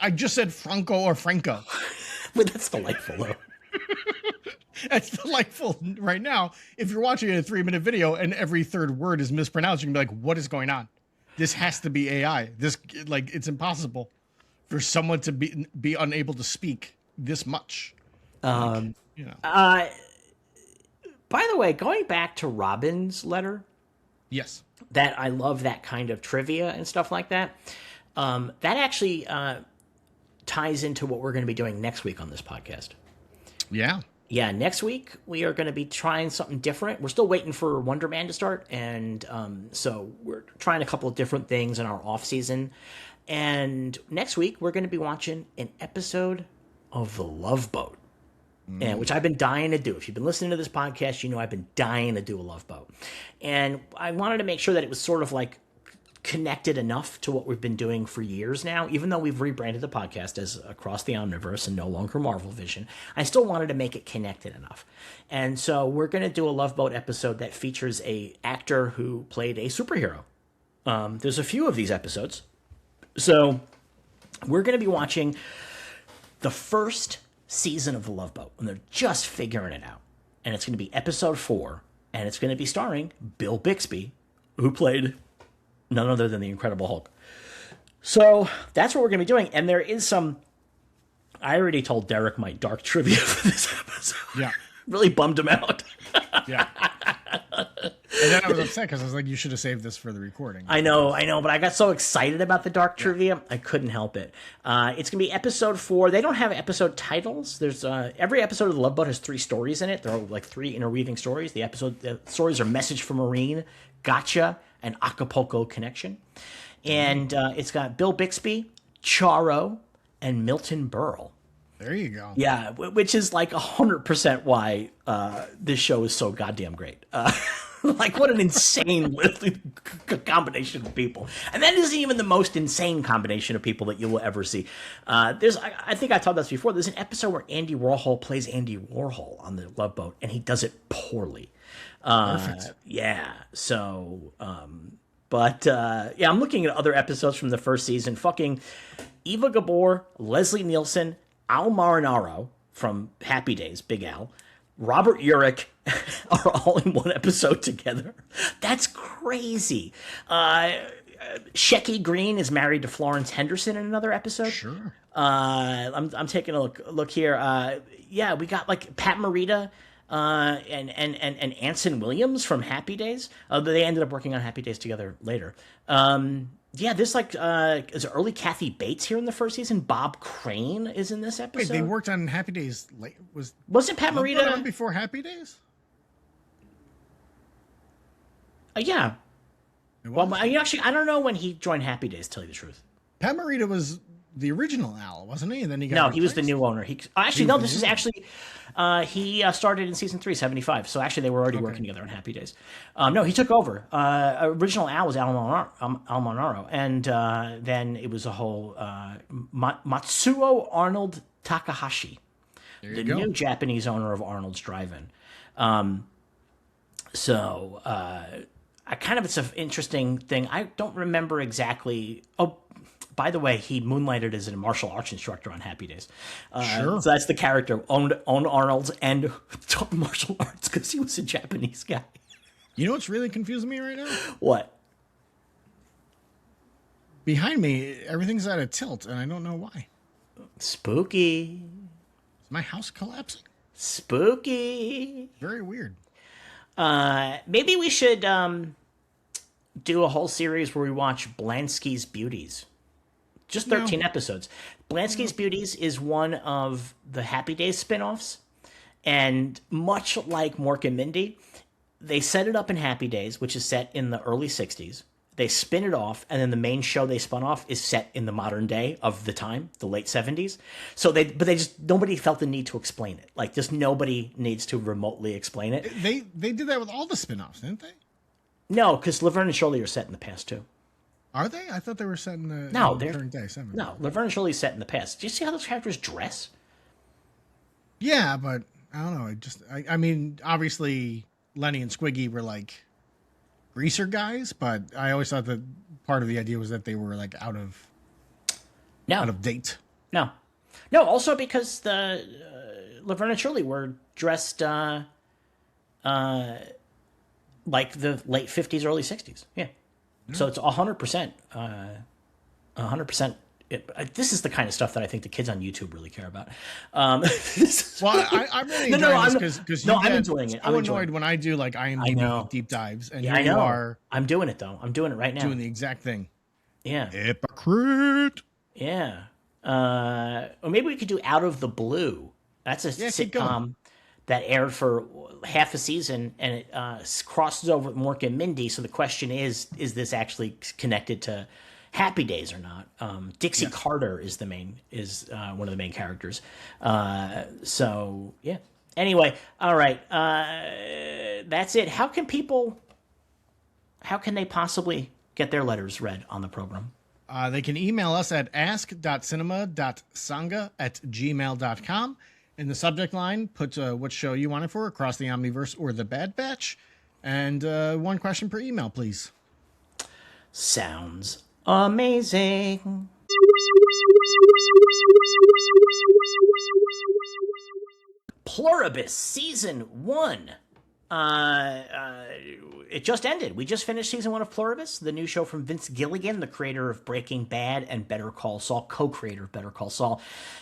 I just said Franco or Franco. But that's delightful, though. That's delightful right now. If you're watching a 3-minute video and every third word is mispronounced, you can be like, what is going on? This has to be AI. This, like, it's impossible for someone to be unable to speak this much. By the way, going back to Robin's letter, Yes. that I love that kind of trivia and stuff like that. That actually ties into what we're going to be doing next week on this podcast. Yeah. Yeah, next week we are going to be trying something different. We're still waiting for Wonder Man to start, and so we're trying a couple of different things in our off season. And next week we're going to be watching an episode of The Love Boat, and which I've been dying to do. If you've been listening to this podcast, you know I've been dying to do a Love Boat, and I wanted to make sure that it was sort of like connected enough to what we've been doing for years now. Even though we've rebranded the podcast as Across the Omniverse and no longer Marvel Vision, I still wanted to make it connected enough. And so we're going to do a Love Boat episode that features a actor who played a superhero. There's a few of these episodes. So we're going to be watching the first season of The Love Boat, and they're just figuring it out. And it's going to be episode 4, and it's going to be starring Bill Bixby, who played none other than the Incredible Hulk. So that's what we're going to be doing. And there is some... I already told Derek my dark trivia for this episode. Yeah. Really bummed him out. Yeah. And then I was upset because I was like, you should have saved this for the recording. I know, but I got so excited about the dark trivia, I couldn't help it. It's going to be episode 4. They don't have episode titles. There's every episode of The Love Boat has 3 stories in it. There are like 3 interweaving stories. The stories are Message from Marine, Gotcha, and Acapulco Connection. And it's got Bill Bixby, Charo, and Milton Berle. There you go. Yeah, which is like 100% why this show is so goddamn great. Like, what an insane combination of people. And that isn't even the most insane combination of people that you will ever see. I think I told this before, there's an episode where Andy Warhol plays Andy Warhol on The Love Boat, and he does it poorly. Perfect. Yeah, so... I'm looking at other episodes from the first season. Fucking Eva Gabor, Leslie Nielsen, Al Marinaro from Happy Days, Big Al, Robert Urich are all in one episode together. That's crazy. Shecky Green is married to Florence Henderson in another episode. Sure. I'm taking a look here. We got like Pat Morita and Anson Williams from Happy Days. They ended up working on Happy Days together later. There's like is early Kathy Bates here in the first season. Bob Crane is in this episode. Wait, they worked on Happy Days late. Wasn't Pat Morita on before Happy Days? Yeah. Well, I don't know when he joined Happy Days, to tell you the truth. Pat Morita was the original Al, wasn't he? And then he he was the new owner. He started in season 3, 75. So actually, they were already working together on Happy Days. He took over. Original Al was Al Monaro, and then it was a whole Matsuo Arnold Takahashi, the new Japanese owner of Arnold's Drive-In. It's an interesting thing. I don't remember exactly. Oh, by the way, he moonlighted as a martial arts instructor on Happy Days. Sure. So that's the character, owned Arnold's and taught martial arts because he was a Japanese guy. You know what's really confusing me right now? What? Behind me, everything's at a tilt, and I don't know why. Spooky. Is my house collapsing? Spooky. Very weird. Maybe we should do a whole series where we watch Blansky's Beauties. Just 13 episodes. Blansky's Beauties is one of the Happy Days spin-offs. And much like Mork and Mindy, they set it up in Happy Days, which is set in the early 60s. They spin it off, and then the main show they spun off is set in the modern day of the time, the late 70s. So nobody felt the need to explain it. Like, just nobody needs to remotely explain it. They did that with all the spin-offs, didn't they? No, because Laverne and Shirley are set in the past, too. Are they? I thought they were set in the current day. No, Laverne and Shirley's set in the past. Do you see how those characters dress? Yeah, but I don't know. I mean, obviously, Lenny and Squiggy were like greaser guys, but I always thought that part of the idea was that they were like out of date. No. Also because the Laverne and Shirley were dressed like the late 50s, early 60s. Yeah. So it's 100%. 100%. This is the kind of stuff that I think the kids on YouTube really care about. Well, I'm really enjoying this because I'm enjoying it. I'm annoyed when I do like IMDb deep dives, and here you are. I'm doing it though. I'm doing it right now. Doing the exact thing. Yeah. Hypocrite. Yeah. Or maybe we could do Out of the Blue. That's a sitcom that aired for half a season, and it crosses over with Mork and Mindy. So the question is this actually connected to Happy Days or not? Dixie Carter is one of the main characters. So yeah. Anyway, all right. That's it. How can they possibly get their letters read on the program? They can email us at ask.cinema.sangha@gmail.com. In the subject line, put what show you want it for, Across the Omniverse or The Bad Batch. And one question per email, please. Sounds amazing. Pluribus Season 1. It just ended. We just finished Season 1 of Pluribus, the new show from Vince Gilligan, the creator of Breaking Bad and Better Call Saul, co-creator of Better Call Saul,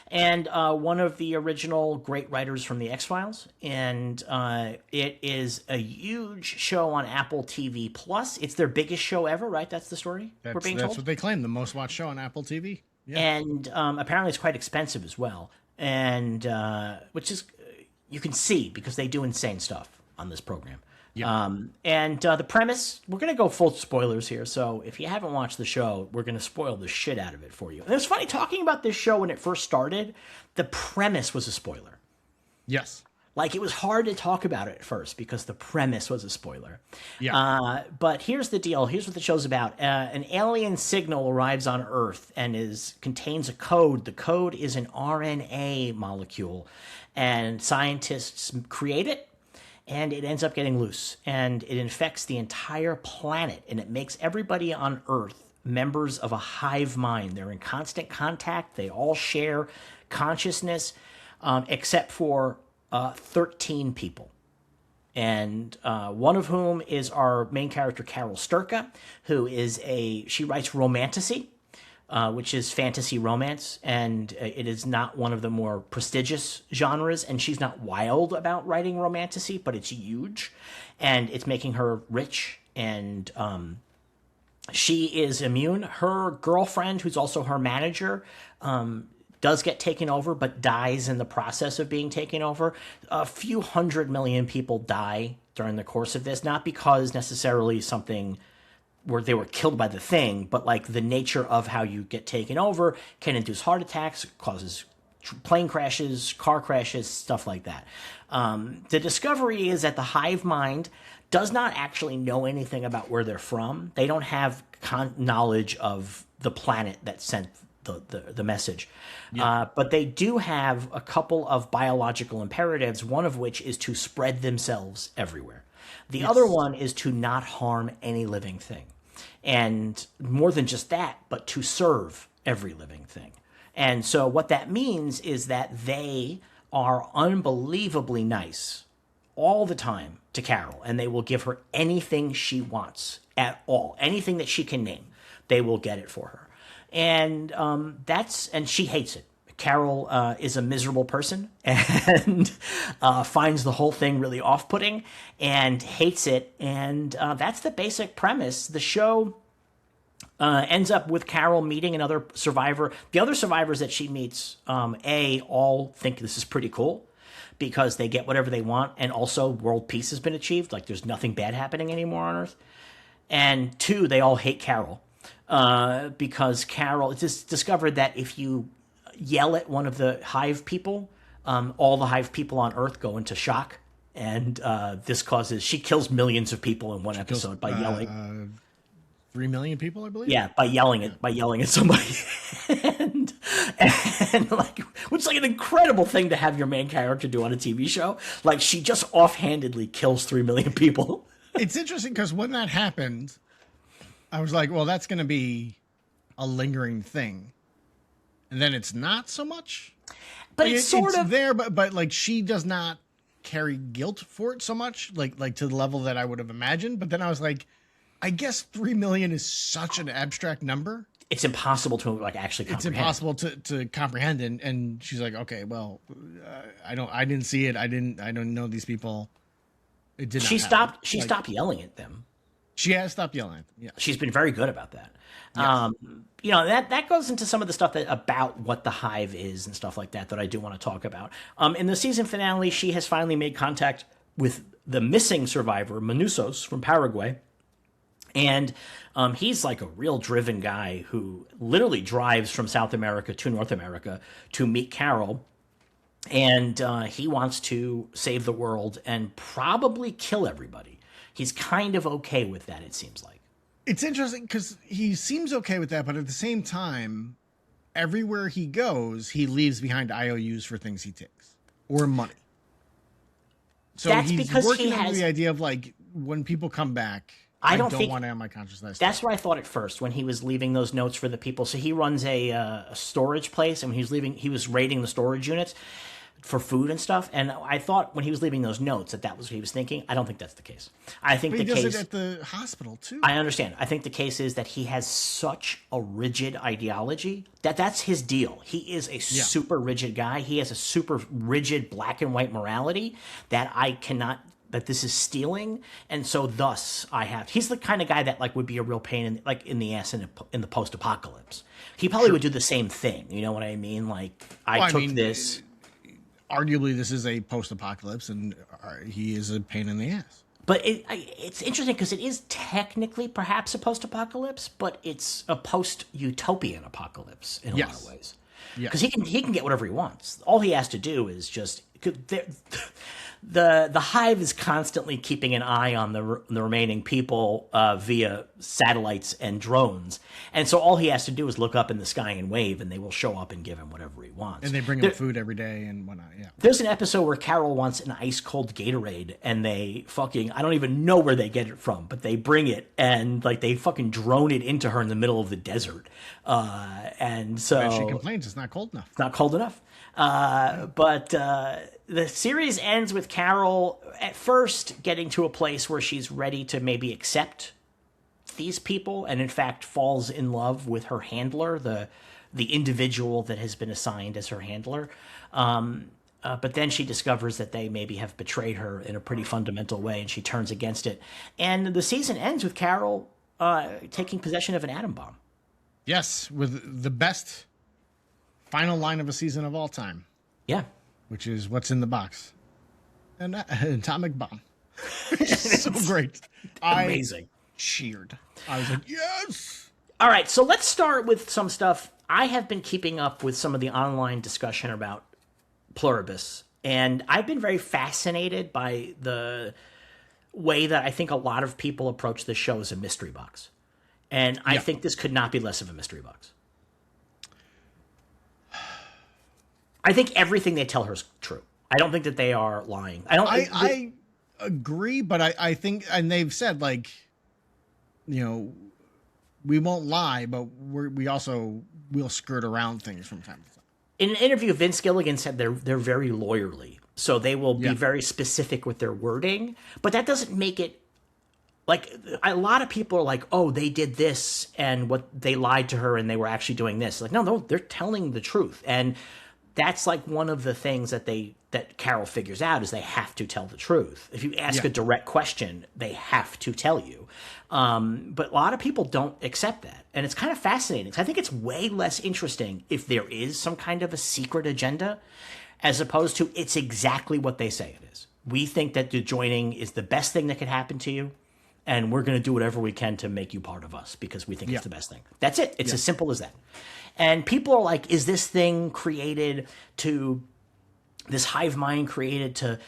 and one of the original great writers from The X-Files. And it is a huge show on Apple TV+. It's their biggest show ever, right? That's the story we're being told? That's what they claim, the most watched show on Apple TV. Yeah. And apparently it's quite expensive as well. And which is, you can see, because they do insane stuff on this program. Yeah. And the premise, we're going to go full spoilers here. So if you haven't watched the show, we're going to spoil the shit out of it for you. And it's funny, talking about this show when it first started, the premise was a spoiler. Yes. Like, it was hard to talk about it at first because the premise was a spoiler. Yeah. But here's the deal. Here's what the show's about. An alien signal arrives on Earth and contains a code. The code is an RNA molecule, and scientists create it. And it ends up getting loose, and it infects the entire planet, and it makes everybody on Earth members of a hive mind. They're in constant contact. They all share consciousness, except for 13 people. And one of whom is our main character, Carol Sturka, who she writes romantasy, which is fantasy romance, and it is not one of the more prestigious genres, and she's not wild about writing romantasy, but it's huge, and it's making her rich, and she is immune. Her girlfriend, who's also her manager, does get taken over, but dies in the process of being taken over. A few 100 million people die during the course of this, not because necessarily something where they were killed by the thing, but like the nature of how you get taken over can induce heart attacks, causes plane crashes, car crashes, stuff like that. The discovery is that the hive mind does not actually know anything about where they're from. They don't have knowledge of the planet that sent the message. Yeah. But they do have a couple of biological imperatives, one of which is to spread themselves everywhere. The other one is to not harm any living thing. And more than just that, but to serve every living thing. And so what that means is that they are unbelievably nice all the time to Carol, and they will give her anything she wants at all. Anything that she can name, they will get it for her. And and she hates it. Carol is a miserable person and finds the whole thing really off-putting and hates it. And that's the basic premise. The show ends up with Carol meeting another survivor. The other survivors that she meets, all think this is pretty cool because they get whatever they want. And also world peace has been achieved. Like, there's nothing bad happening anymore on Earth. And 2, they all hate Carol because Carol, it's just discovered that if you yell at one of the hive people, all the hive people on Earth go into shock, and she kills millions of people in one episode by yelling. 3 million people, I believe. Yeah, by yelling at somebody, and like, which is like an incredible thing to have your main character do on a TV show. Like, she just offhandedly kills 3 million people. It's interesting because when that happened, I was like, well, that's going to be a lingering thing. And then it's not so much. But like it's sort of there, but like she does not carry guilt for it so much, like to the level that I would have imagined. But then I was like, I guess 3 million is such an abstract number. It's impossible to like actually comprehend. It's impossible to comprehend. And she's like, okay, well, I didn't see it. I don't know these people. It did not happen. She stopped yelling at them. She has stopped yelling at them. Yeah. She's been very good about that. Yes. That goes into some of the stuff about what the Hive is and stuff like that I do want to talk about. In the season finale, she has finally made contact with the missing survivor, Manusos from Paraguay. And he's like a real driven guy who literally drives from South America to North America to meet Carol. And he wants to save the world and probably kill everybody. He's kind of okay with that, it seems like. It's interesting because he seems okay with that, but at the same time, everywhere he goes, he leaves behind IOUs for things he takes or money. So that's he's because working on the idea of like when people come back, I don't want to have my consciousness. That's what I thought at first when he was leaving those notes for the people. So he runs a storage place, and when he was raiding the storage units for food and stuff. And I thought when he was leaving those notes that was what he was thinking. I don't think that's the case. I think he does it at the hospital too. I understand. I think the case is that he has such a rigid ideology that's his deal. He is a super rigid guy. He has a super rigid black and white morality that that this is stealing. And so thus he's the kind of guy that like would be a real pain in the ass in the post-apocalypse. He probably would do the same thing. You know what I mean? Like this. Arguably, this is a post-apocalypse, and he is a pain in the ass. But it's interesting because it is technically perhaps a post-apocalypse, but it's a post-utopian apocalypse in a lot of ways. Because he can get whatever he wants. All he has to do is just the Hive is constantly keeping an eye on the remaining people via satellites and drones, and so all he has to do is look up in the sky and wave, and they will show up and give him whatever he wants. And they bring him food every day and whatnot. Yeah. There's an episode where Carol wants an ice cold Gatorade, and they I don't even know where they get it from, but they bring it, and like they fucking drone it into her in the middle of the desert, and so and she complains it's not cold enough. It's not cold enough. But the series ends with Carol at first getting to a place where she's ready to maybe accept these people, and in fact falls in love with her handler, the individual that has been assigned as her handler. But then she discovers that they maybe have betrayed her in a pretty fundamental way, and she turns against it. And the season ends with Carol taking possession of an atom bomb. Yes, with the best final line of a season of all time. Yeah. Which is what's in the box. An atomic bomb. So great. Amazing. I cheered. I was like, yes! All right, so let's start with some stuff. I have been keeping up with some of the online discussion about Pluribus, and I've been very fascinated by the way that I think a lot of people approach this show as a mystery box. And I think this could not be less of a mystery box. I think everything they tell her is true. I don't think that they are lying. I agree, but I think, and they've said, like, you know, we won't lie, but we'll skirt around things from time to time. In an interview, Vince Gilligan said they're very lawyerly, so they will be very specific with their wording, but that doesn't make it like a lot of people are like, oh, they did this and what they lied to her and they were actually doing this. Like, no, they're telling the truth. And that's like one of the things that Carol figures out is they have to tell the truth. If you ask a direct question, they have to tell you. But a lot of people don't accept that. And it's kind of fascinating. I think it's way less interesting if there is some kind of a secret agenda as opposed to it's exactly what they say it is. We think that the joining is the best thing that could happen to you, and we're going to do whatever we can to make you part of us because we think it's the best thing. That's it. It's as simple as that. And people are like, is this thing this hive mind created to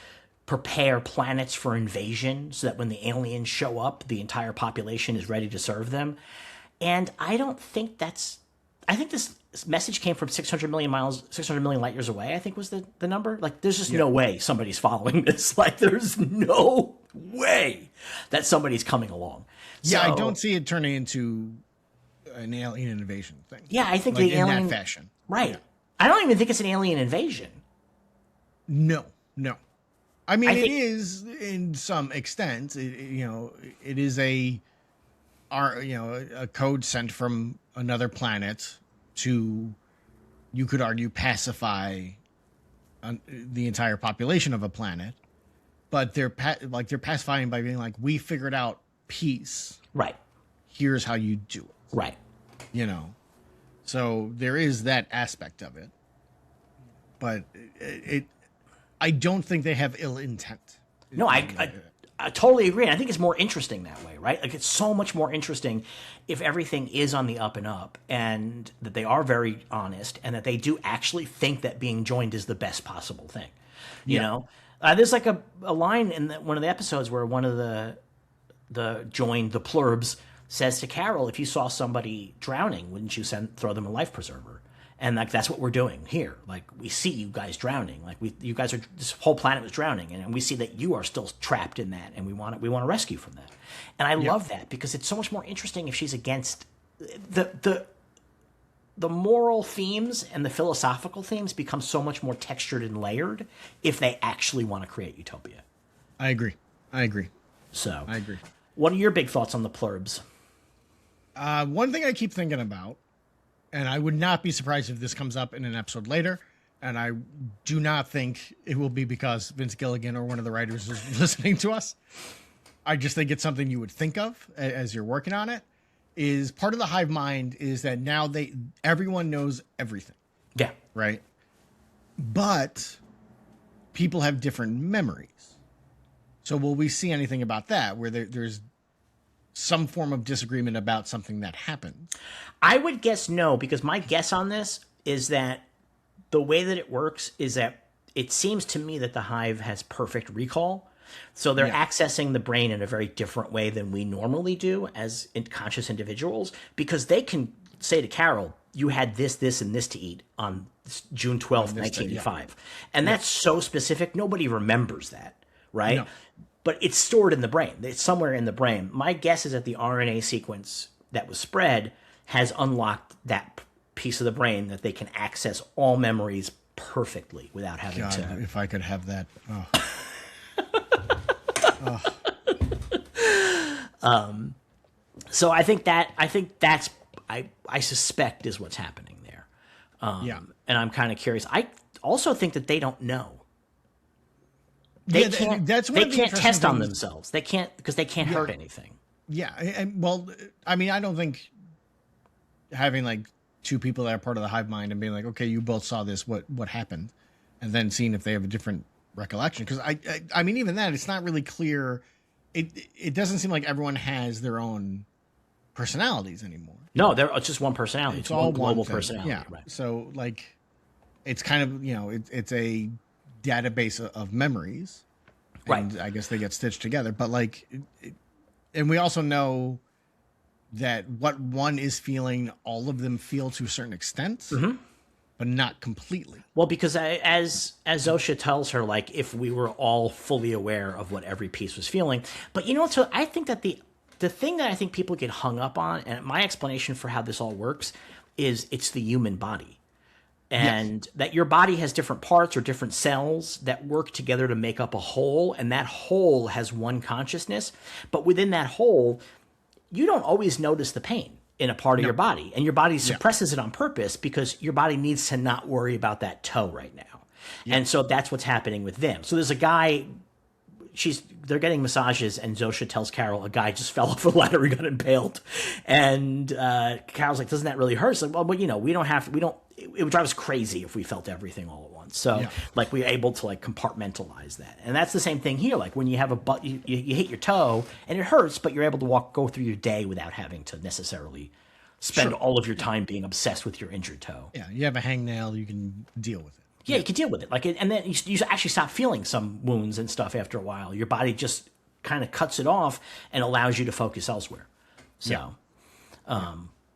prepare planets for invasion so that when the aliens show up, the entire population is ready to serve them? And I don't think I think this message came from 600 million light years away, I think was the number. Like, there's just no way somebody's following this. Like, there's no way that somebody's coming along. Yeah, I don't see it turning into an alien invasion thing. Yeah, I think like the alien in that fashion. Right. Yeah. I don't even think it's an alien invasion. No. I mean, I it think is in some extent. It is a code sent from another planet to, you could argue, pacify the entire population of a planet. But they're pacifying by being like, we figured out peace. right, Here's how you do it. right. So there is that aspect of it. But I don't think they have ill intent. No, I totally agree. And I think it's more interesting that way, right? Like, it's so much more interesting if everything is on the up and up, and that they are very honest, and that they do actually think that being joined is the best possible thing. You know, there's like a line in one of the episodes where one of the plurbs says to Carol, if you saw somebody drowning, wouldn't you throw them a life preserver? And like, that's what we're doing here. Like, we see you guys drowning. Like, you guys this whole planet was drowning, and we see that you are still trapped in that, and we want to rescue from that. And I love that, because it's so much more interesting if she's against the moral themes, and the philosophical themes become so much more textured and layered if they actually want to create utopia. I agree. So I agree. What are your big thoughts on the plurbs? One thing I keep thinking about, and I would not be surprised if this comes up in an episode later, and I do not think it will be because Vince Gilligan or one of the writers is listening to us. I just think it's something you would think of as you're working on it. Is part of the hive mind is that now everyone knows everything. Yeah. Right? But people have different memories. So will we see anything about that, where there's some form of disagreement about something that happened? I would guess no, because my guess on this is that the way that it works is that it seems to me that the hive has perfect recall. So they're accessing the brain in a very different way than we normally do as conscious individuals, because they can say to Carol, you had this, this, and this to eat on June 12th, 1985. And that's so specific, nobody remembers that, right? No. But it's stored in the brain. It's somewhere in the brain. My guess is that the RNA sequence that was spread has unlocked that piece of the brain that they can access all memories perfectly without having to. If I could have that. Oh. So I suspect is what's happening there. And I'm kind of curious. I also think that they don't know. They can't test on themselves. They can't, because they can't hurt anything. Yeah. Well, I mean, I don't think having like two people that are part of the hive mind and being like, okay, you both saw this, what happened? And then seeing if they have a different recollection. Because I mean, even that, it's not really clear. It doesn't seem like everyone has their own personalities anymore. No, it's just one personality. It's all one global personality. Yeah. Right. So like, it's kind of, it's a database of memories. And right. I guess they get stitched together. But like, and we also know that what one is feeling, all of them feel to a certain extent, but not completely. Well, because as Zosha tells her, like, if we were all fully aware of what every piece was feeling. But so I think that the thing that I think people get hung up on, and my explanation for how this all works, is it's the human body. And that your body has different parts or different cells that work together to make up a whole, and that whole has one consciousness. But within that whole, you don't always notice the pain in a part of your body, and your body suppresses it on purpose because your body needs to not worry about that toe right now. And so that's what's happening with them. So there's a guy, they're getting massages, and Zosha tells Carol a guy just fell off a ladder, he got impaled. And Carol's like, doesn't that really hurt? It's like, well, it would drive us crazy if we felt everything all at once. So like, we're able to like compartmentalize that. And that's the same thing here. Like when you have you hit your toe and it hurts, but you're able to go through your day without having to necessarily spend all of your time being obsessed with your injured toe. Yeah. You have a hangnail, you can deal with it. Yeah, you can deal with it. Like, and then you actually stop feeling some wounds and stuff after a while. Your body just kind of cuts it off and allows you to focus elsewhere. So,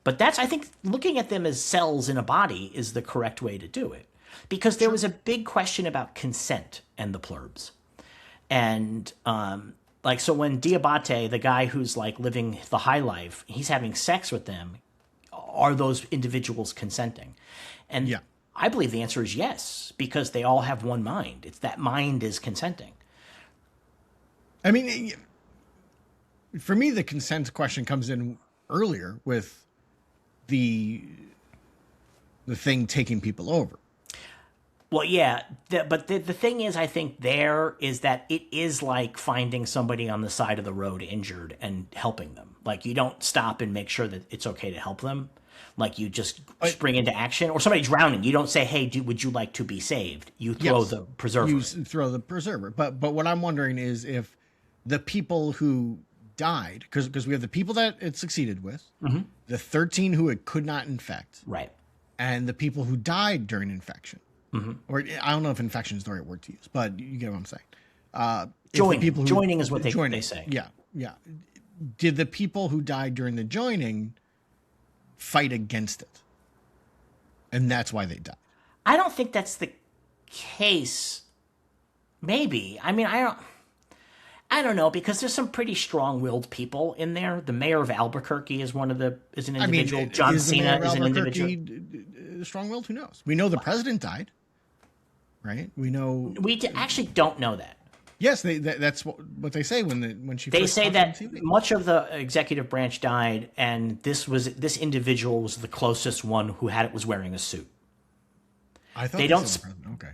but I think looking at them as cells in a body is the correct way to do it, because there was a big question about consent and the plurbs. And so when Diabate, the guy who's like living the high life, he's having sex with them, are those individuals consenting? And I believe the answer is yes, because they all have one mind. It's that mind is consenting. I mean, for me, the consent question comes in earlier with the thing taking people over. Well, yeah, but the thing is, I think there is that it is like finding somebody on the side of the road injured and helping them. Like you don't stop and make sure that it's okay to help them. Like you just spring into action, or somebody drowning. You don't say, "Hey, would you like to be saved?" You throw the preserver. You throw the preserver. But what I'm wondering is if the people who died, because we have the people that it succeeded with, the 13 who it could not infect, Right. and the people who died during infection. Or I don't know if infection is the right word to use, but you get what I'm saying. Joining is what they say. Yeah, yeah. Did the people who died during the joining fight against it, and that's why they died? I don't think that's the case. Maybe. I mean, I don't know, because there's some pretty strong-willed people in there. The mayor of Albuquerque is an individual. John Cena is an individual. Strong-willed? Who knows? We know the president died, right? We know. We actually don't know that. Yes, that's what they say when she. They first say talked that on TV. much of the executive branch died, and this individual was the closest one who was wearing a suit. I thought they they don't. said the president. Okay.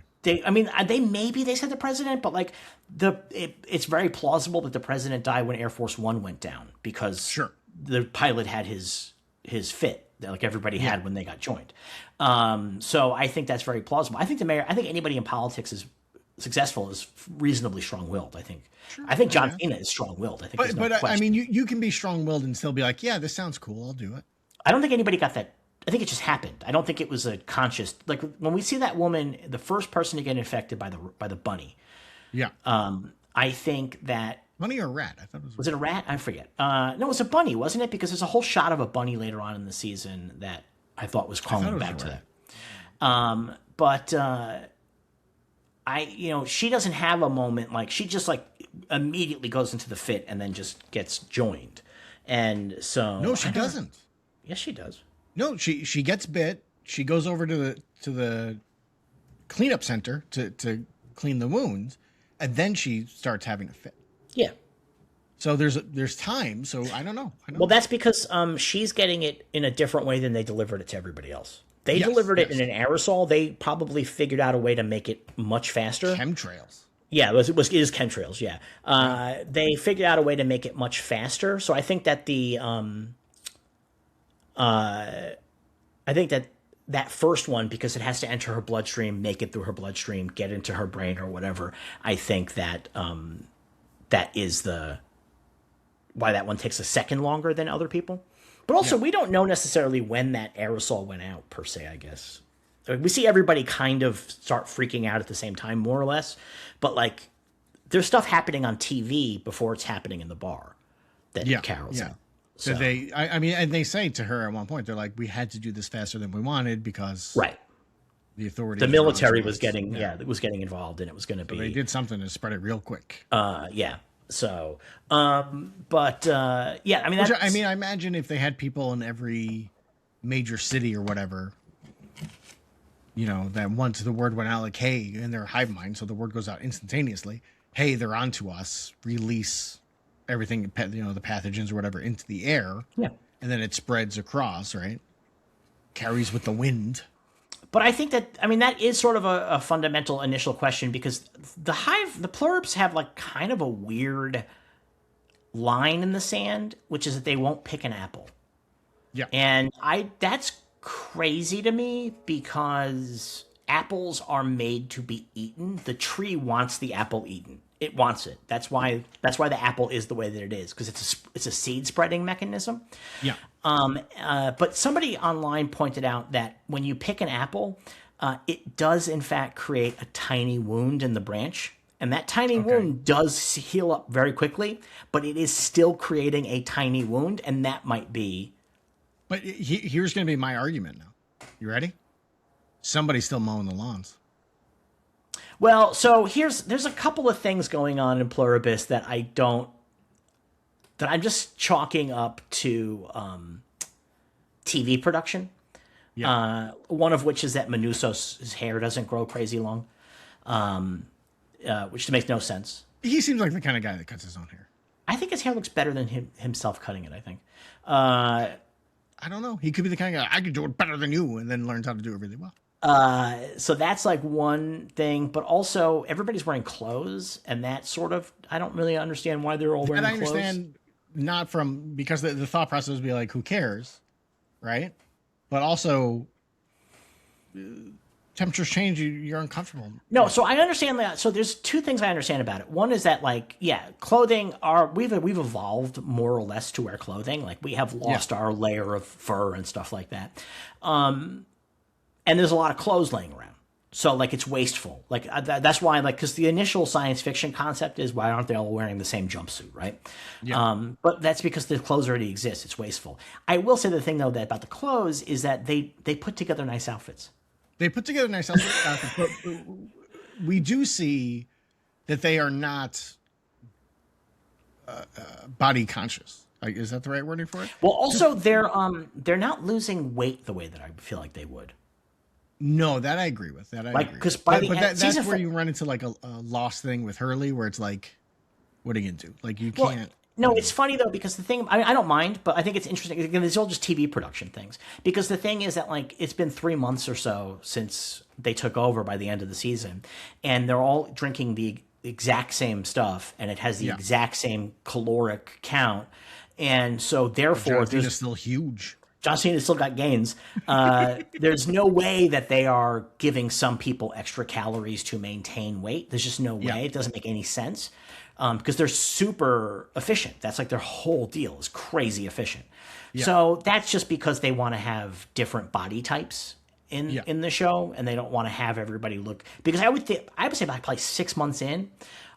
They said the president, but like it's very plausible that the president died when Air Force One went down, because the pilot had his fit that like everybody had when they got joined. So I think that's very plausible. I think the mayor. I think anybody in politics is successful is reasonably strong-willed. I think John Cena is strong-willed. I think, there's no question. I mean, you can be strong-willed and still be like, yeah, this sounds cool. I'll do it. I don't think anybody got that. I think it just happened. I don't think it was a conscious. Like when we see that woman, the first person to get infected by the bunny. Yeah. I think that bunny or rat? I thought was it a rat? I forget. No, it was a bunny, wasn't it? Because there's a whole shot of a bunny later on in the season that I thought was calling back to that. But she doesn't have a moment like she just like immediately goes into the fit and then just gets joined, and so no, she doesn't. Yes, she does. No, she gets bit. She goes over to the cleanup center to clean the wounds, and then she starts having a fit. Yeah. So there's time. So I don't know. Well, that's because she's getting it in a different way than they delivered it to everybody else. They delivered it in an aerosol. They probably figured out a way to make it much faster. Chemtrails. Yeah, it is chemtrails. Yeah, they figured out a way to make it much faster. So I think that that first one, because it has to enter her bloodstream, make it through her bloodstream, get into her brain or whatever. I think that that is why that one takes a second longer than other people. But also, we don't know necessarily when that aerosol went out, per se, I guess. We see everybody kind of start freaking out at the same time, more or less. But, like, there's stuff happening on TV before it's happening in the bar that Carol's in. So and they say to her at one point, they're like, we had to do this faster than we wanted because the authorities. The military was getting, was getting involved, and it was going to be. They did something to spread it real quick. So, I mean, I imagine if they had people in every major city or whatever, that once the word went out, like, hey, in their hive mind, so the word goes out instantaneously, hey, they're onto us, release everything, the pathogens or whatever into the air. Yeah. And then it spreads across, right? Carries with the wind. But I think that is sort of a fundamental initial question, because the pluribs have like kind of a weird line in the sand, which is that they won't pick an apple. Yeah. And that's crazy to me, because apples are made to be eaten. The tree wants the apple eaten. It wants it. That's why the apple is the way that it is, because it's a seed spreading mechanism. Yeah. But somebody online pointed out that when you pick an apple, it does in fact create a tiny wound in the branch, and that tiny wound does heal up very quickly, but it is still creating a tiny wound, and that might be. But here's going to be my argument now. You ready? Somebody's still mowing the lawns. Well, so there's a couple of things going on in Pluribus that I'm just chalking up to TV production. Yeah. One of which is that Manusos's hair doesn't grow crazy long, which makes no sense. He seems like the kind of guy that cuts his own hair. I think his hair looks better than himself cutting it, I think. I don't know. He could be the kind of guy, I could do it better than you, and then learns how to do it really well. So that's like one thing, but also everybody's wearing clothes, and that sort of, I don't really understand why they're all wearing clothes. And I understand not from, because the thought process would be like, who cares, right? But also, temperatures change, you're uncomfortable. No, so I understand that. So there's two things I understand about it. One is that, like, yeah, clothing we've evolved more or less to wear clothing. Like, we have lost our layer of fur and stuff like that. And there's a lot of clothes laying around. So, like, it's wasteful. Like, that's why, like, because the initial science fiction concept is, why aren't they all wearing the same jumpsuit, right? Yeah. But that's because the clothes already exist. It's wasteful. I will say the thing, though, that about the clothes is that they put together nice outfits. They put together nice outfits, but we do see that they are not body conscious. Is that the right wording for it? Well, also, they're not losing weight the way that I feel like they would. No, that I agree with. That I agree. Because that's where you run into like a lost thing with Hurley, where it's like, what are you gonna do? Like, you can't. No, it's funny though, because the thing, I don't mind, but I think it's interesting. Again, these are all just TV production things. Because the thing is that, like, it's been 3 months or so since they took over by the end of the season, and they're all drinking the exact same stuff, and it has the exact same caloric count, and so therefore, John Cena's still huge. John Cena's still got gains. There's no way that they are giving some people extra calories to maintain weight. There's just no way. Yeah. It doesn't make any sense. Because they're super efficient. That's like their whole deal is crazy efficient. Yeah. So that's just because they want to have different body types in the show, and they don't want to have everybody look. Because I would say about probably 6 months in,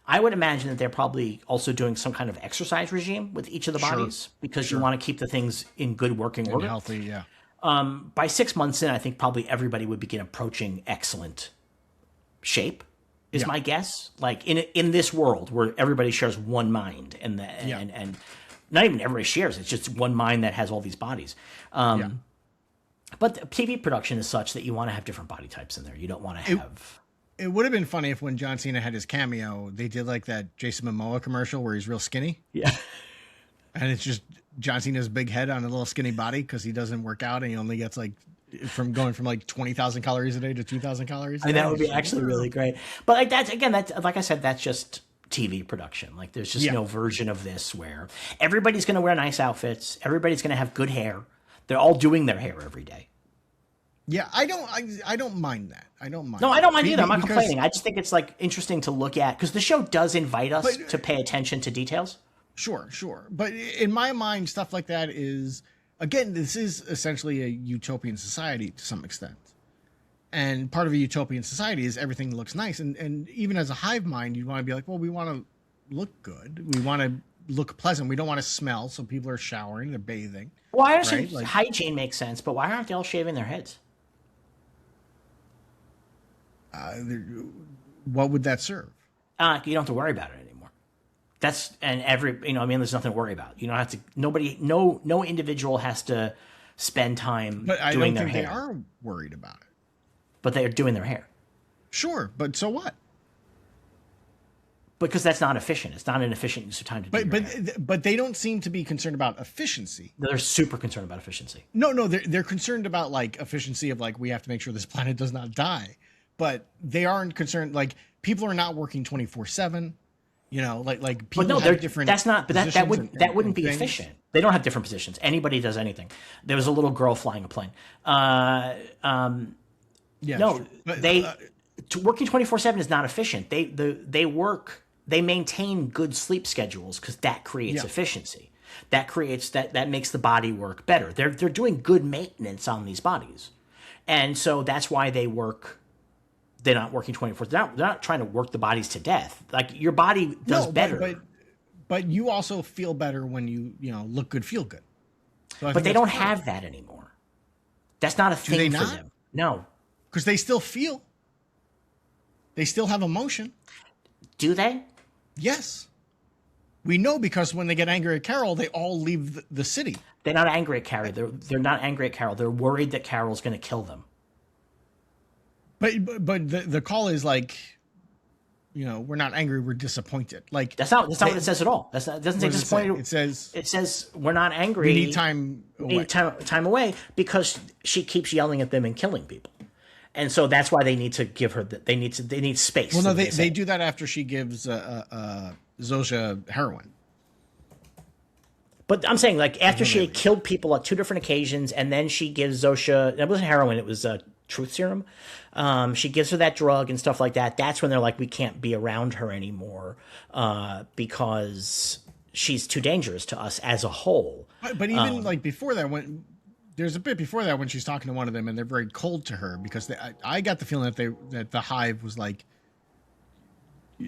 I would imagine that they're probably also doing some kind of exercise regime with each of the bodies, because you want to keep the things in good working order, healthy. Yeah. By 6 months in, I think probably everybody would begin approaching excellent shape. Is my guess, like in this world where everybody shares one mind, and not even everybody shares, it's just one mind that has all these bodies. But the TV production is such that you want to have different body types in there. You don't want to have. It would have been funny if when John Cena had his cameo, they did like that Jason Momoa commercial where he's real skinny. Yeah, and it's just John Cena's big head on a little skinny body because he doesn't work out and he only gets like. From going from like 20,000 calories a day to 2,000 calories a day. And that would be actually really great. But like that's like I said, that's just TV production. Like, there's just no version of this where everybody's going to wear nice outfits. Everybody's going to have good hair. They're all doing their hair every day. Yeah, I don't mind that. I don't mind. No, I don't mind either. I'm not complaining. I just think it's like interesting to look at, because the show does invite us to pay attention to details. Sure. But in my mind, stuff like that is, again, this is essentially a utopian society to some extent. And part of a utopian society is everything looks nice. And even as a hive mind, you want to be like, well, we want to look good. We want to look pleasant. We don't want to smell. So people are showering, they're bathing. Well, I understand hygiene makes sense, but why aren't they all shaving their heads? What would that serve? You don't have to worry about it anymore. There's nothing to worry about. You don't have to. No individual has to spend time doing their hair. But I don't think they are worried about it. But they are doing their hair. Sure, but so what? Because that's not efficient. It's not an efficient use of time to do your hair. But they don't seem to be concerned about efficiency. They're super concerned about efficiency. No, they're concerned about like efficiency of like, we have to make sure this planet does not die. But they aren't concerned, like, people are not working 24/7. You know, like people have different. That's not. But that wouldn't be efficient. They don't have different positions. Anybody does anything. There was a little girl flying a plane. Working 24/7 is not efficient. They maintain good sleep schedules because that creates efficiency. That makes the body work better. They're doing good maintenance on these bodies, and so that's why they work. They're not working 24. They're not trying to work the bodies to death. Like, your body does better. But you also feel better when you look good, feel good. So but they don't have that anymore. That's not a thing for them. No. Because they still feel. They still have emotion. Do they? Yes. We know, because when they get angry at Carol, they all leave the city. They're not angry at Carol. They're not angry at Carol. They're worried that Carol's going to kill them. But the call is like, we're not angry, we're disappointed. Like That's not what it says at all. It doesn't say disappointed. It says we're not angry. We need time away. We need time away because she keeps yelling at them and killing people. And so that's why they need to give her they need space. Well, no, they do that after she gives Zosha heroin. But I'm saying, like, after she had killed people on 2 different occasions, and then she gives Zosha, it wasn't heroin, it was truth serum. She gives her that drug and stuff like that. That's when they're like, we can't be around her anymore because she's too dangerous to us as a whole. But even like before that, there's a bit before that when she's talking to one of them and they're very cold to her because I got the feeling that the Hive was like,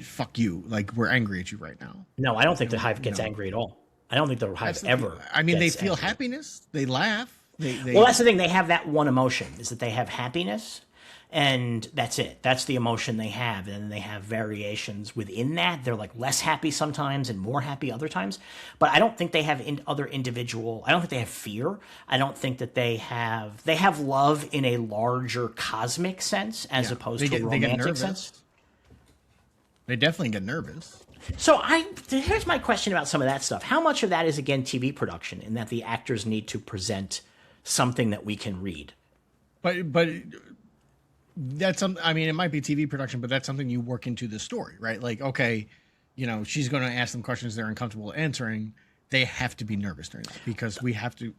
fuck you, like we're angry at you right now. No, I don't think the Hive gets angry at all. I don't think the Hive ever. I mean, they feel happiness. They laugh. Well, that's the thing. They have that one emotion is that they have happiness, and that's it. That's the emotion they have, and then they have variations within that. They're like less happy sometimes and more happy other times. But I don't think they have other individual. I don't think they have fear. I don't think that they have love in a larger cosmic sense as opposed to a romantic sense. They definitely get nervous. So here's my question about some of that stuff. How much of that is, again, TV production in that the actors need to present something that we can read? But that's I mean, it might be TV production, but that's something you work into the story, right? Like, okay, she's going to ask them questions they're uncomfortable answering. They have to be nervous during that because we have to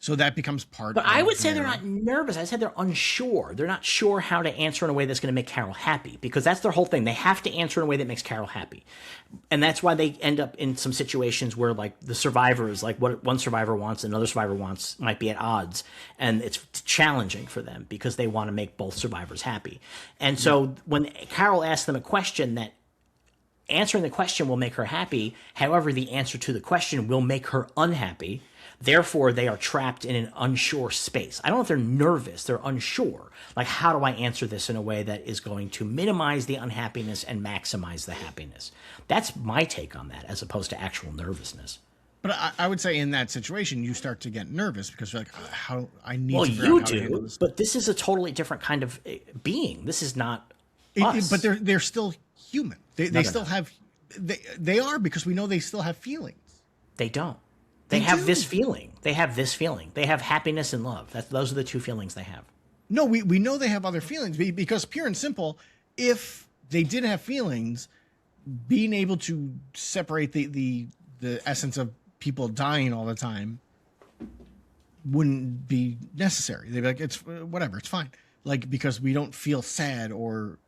so that becomes part But I would say they're not nervous. I said they're unsure. They're not sure how to answer in a way that's going to make Carol happy because that's their whole thing. They have to answer in a way that makes Carol happy. And that's why they end up in some situations where like the survivors, like what one survivor wants and another survivor wants might be at odds. And it's challenging for them because they want to make both survivors happy. And so when Carol asks them a question that answering the question will make her happy, however, the answer to the question will make her unhappy. Therefore, they are trapped in an unsure space. I don't know if they're nervous, they're unsure. Like, how do I answer this in a way that is going to minimize the unhappiness and maximize the happiness? That's my take on that, as opposed to actual nervousness. But I would say in that situation, you start to get nervous because you're like, how I need to figure out how to handle this. this. But this is a totally different kind of being. This is not us. But they're still human. They still have, they are because we know they still have feelings. They don't. They have this feeling. They have this feeling. They have happiness and love. Those are the 2 feelings they have. No, we know they have other feelings because pure and simple, if they didn't have feelings, being able to separate the essence of people dying all the time wouldn't be necessary. They'd be like, it's whatever, it's fine. Like, because we don't feel sad or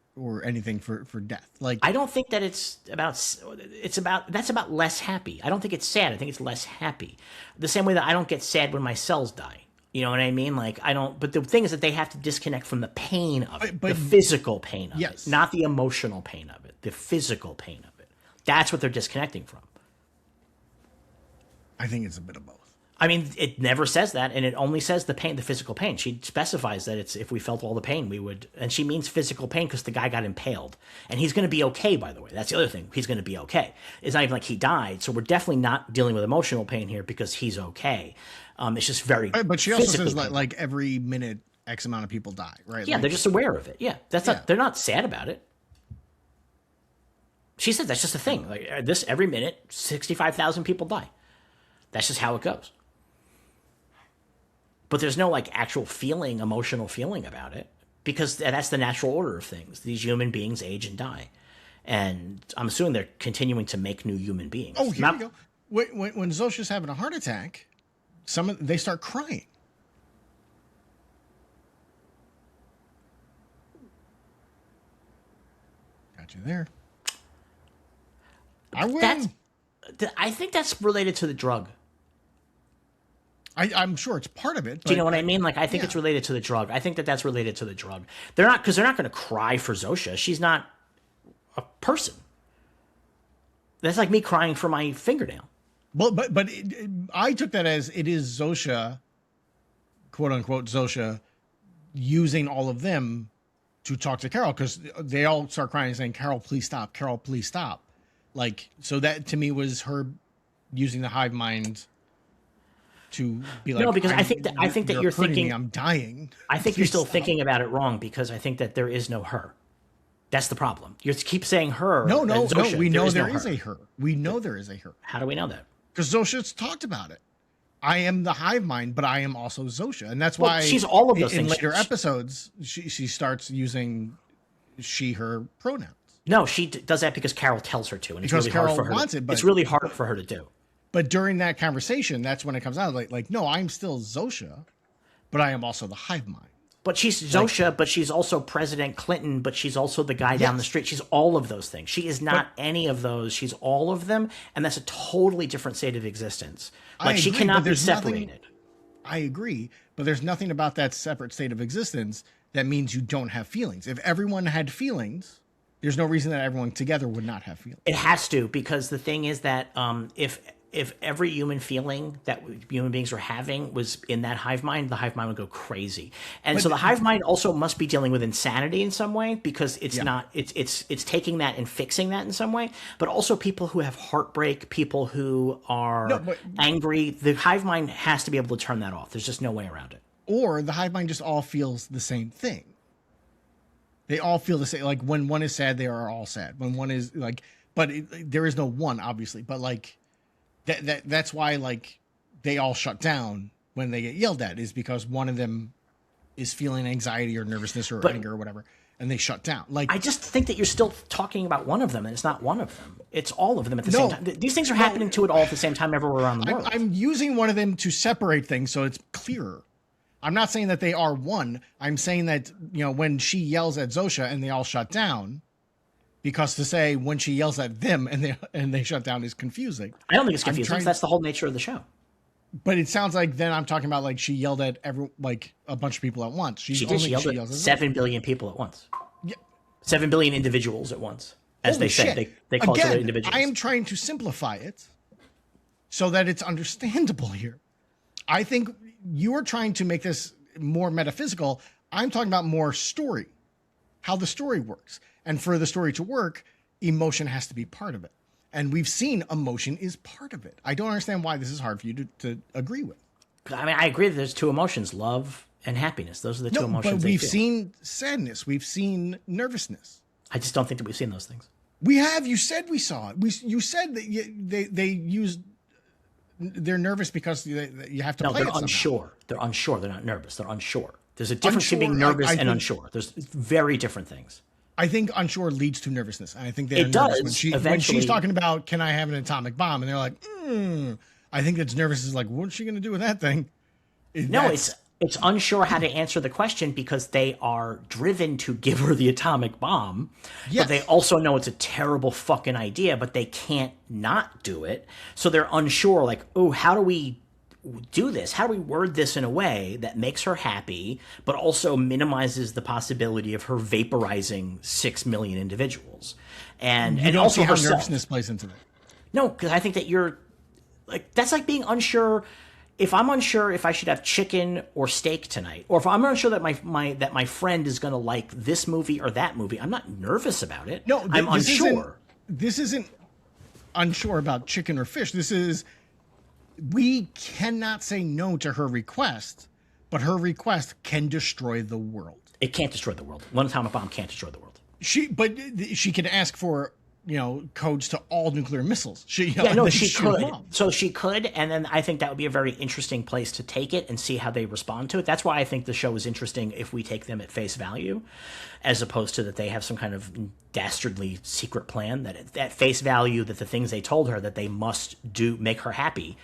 anything for death. Like, I don't think that that's about less happy. I don't think it's sad. I think it's less happy. The same way that I don't get sad when my cells die. You know what I mean? Like, I don't, but the thing is that they have to disconnect from the pain of it, the physical pain of it, not the emotional pain of it, the physical pain of it. That's what they're disconnecting from. I think it's a bit of both. I mean, it never says that, and it only says the pain, the physical pain. She specifies that it's if we felt all the pain, we would, and she means physical pain because the guy got impaled, and he's going to be okay. By the way, that's the other thing. He's going to be okay. It's not even like he died, so we're definitely not dealing with emotional pain here because he's okay. It's just very. But she also says like every minute, X amount of people die, right? Yeah, like, they're just aware of it. Yeah, that's not. They're not sad about it. She said that's just a thing. Like every minute, 65,000 people die. That's just how it goes. But there's no like actual feeling, emotional feeling about it because that's the natural order of things. These human beings age and die. And I'm assuming they're continuing to make new human beings. Oh, here we go. When Zosha's having a heart attack, they start crying. Got you there. I win. I think that's related to the drug. I'm sure it's part of it. Do you know what I mean? Like, I think it's related to the drug. I think that's related to the drug. They're not going to cry for Zosha. She's not a person. That's like me crying for my fingernail. Well, but I took that as it is Zosha, quote unquote Zosha, using all of them to talk to Carol because they all start crying and saying, "Carol, please stop. Carol, please stop." Like, so that to me was her using the hive mind to be like, no, because I think that you're thinking I'm dying. I think you're still thinking about it wrong because I think that there is no her. That's the problem. You keep saying her. No. Zosha. We know there no is a her. We know there is a her. How do we know that? Because Zosha's talked about it. I am the hive mind, but I am also Zosha, and that's why she's all of those in things. later episodes she starts using she her pronouns. No, she does that because Carol tells her to, and because it's really Carol hard for her. Wants it, but it's really hard for her to do. But during that conversation, that's when it comes out like no, I'm still Zosha, but I am also the hive mind. But she's Zosha, but she's also President Clinton, but she's also the guy down the street. She's all of those things. She is not any of those. She's all of them, and that's a totally different state of existence. Like, she cannot be separated. I agree, but there's nothing about that separate state of existence that means you don't have feelings. If everyone had feelings, there's no reason that everyone together would not have feelings. It has to, because the thing is that if every human feeling that human beings are having was in that hive mind, the hive mind would go crazy. And so the hive mind also must be dealing with insanity in some way, because it's not it's taking that and fixing that in some way. But also people who have heartbreak, people who are angry, the hive mind has to be able to turn that off. There's just no way around it. Or the hive mind just all feels the same thing. They all feel the same. Like when one is sad, they are all sad. When one is like, but there is no one, obviously. But like that's why like they all shut down when they get yelled at, is because one of them is feeling anxiety or nervousness or anger or whatever, and they shut down. Like, I just think that you're still talking about one of them, and it's not one of them. It's all of them at the same time. These things are happening to it all at the same time everywhere around the world. I'm using one of them to separate things so it's clearer. I'm not saying that they are one. I'm saying that, when she yells at Zosha and they all shut down, because to say when she yells at them and they shut down is confusing. I don't think it's confusing. That's the whole nature of the show. But it sounds like then I'm talking about like she yelled at a bunch of people at once. She yelled at 7 billion people at once. Yeah. 7 billion individuals at once, as they say. They call each other individuals. I am trying to simplify it so that it's understandable here. I think you are trying to make this more metaphysical. I'm talking about more story, how the story works. And for the story to work, emotion has to be part of it. And we've seen emotion is part of it. I don't understand why this is hard for you to agree with. I mean, I agree that there's two emotions, love and happiness. Those are the two emotions. But we've seen sadness. We've seen nervousness. I just don't think that we've seen those things. We have. You said we saw it. You said that they used. They're nervous because you have to play it somehow. Unsure. They're unsure. They're not nervous. They're unsure. There's a difference between being nervous and unsure. There's very different things. I think unsure leads to nervousness. And I think they're nervous when she's talking about, can I have an atomic bomb? And they're like, I think that's nervous is like, what's she going to do with that thing? It's unsure how to answer the question because they are driven to give her the atomic bomb. Yes. But they also know it's a terrible fucking idea, but they can't not do it. So they're unsure, like, oh, how do we do this? How do we word this in a way that makes her happy, but also minimizes the possibility of her vaporizing 6 million individuals? And you don't also see how herself. Nervousness plays into that. No, because I think that you're like, that's like being unsure. If I'm unsure if I should have chicken or steak tonight, or if I'm unsure that my friend is going to like this movie or that movie, I'm not nervous about it. No, I'm unsure. This isn't unsure about chicken or fish. This is, we cannot say no to her request, but her request can destroy the world. It can't destroy the world. One atomic bomb can't destroy the world. She can ask for, codes to all nuclear missiles. She could. So she could, and then I think that would be a very interesting place to take it and see how they respond to it. That's why I think the show is interesting if we take them at face value, as opposed to that they have some kind of dastardly secret plan that at face value that the things they told her that they must do make her happy.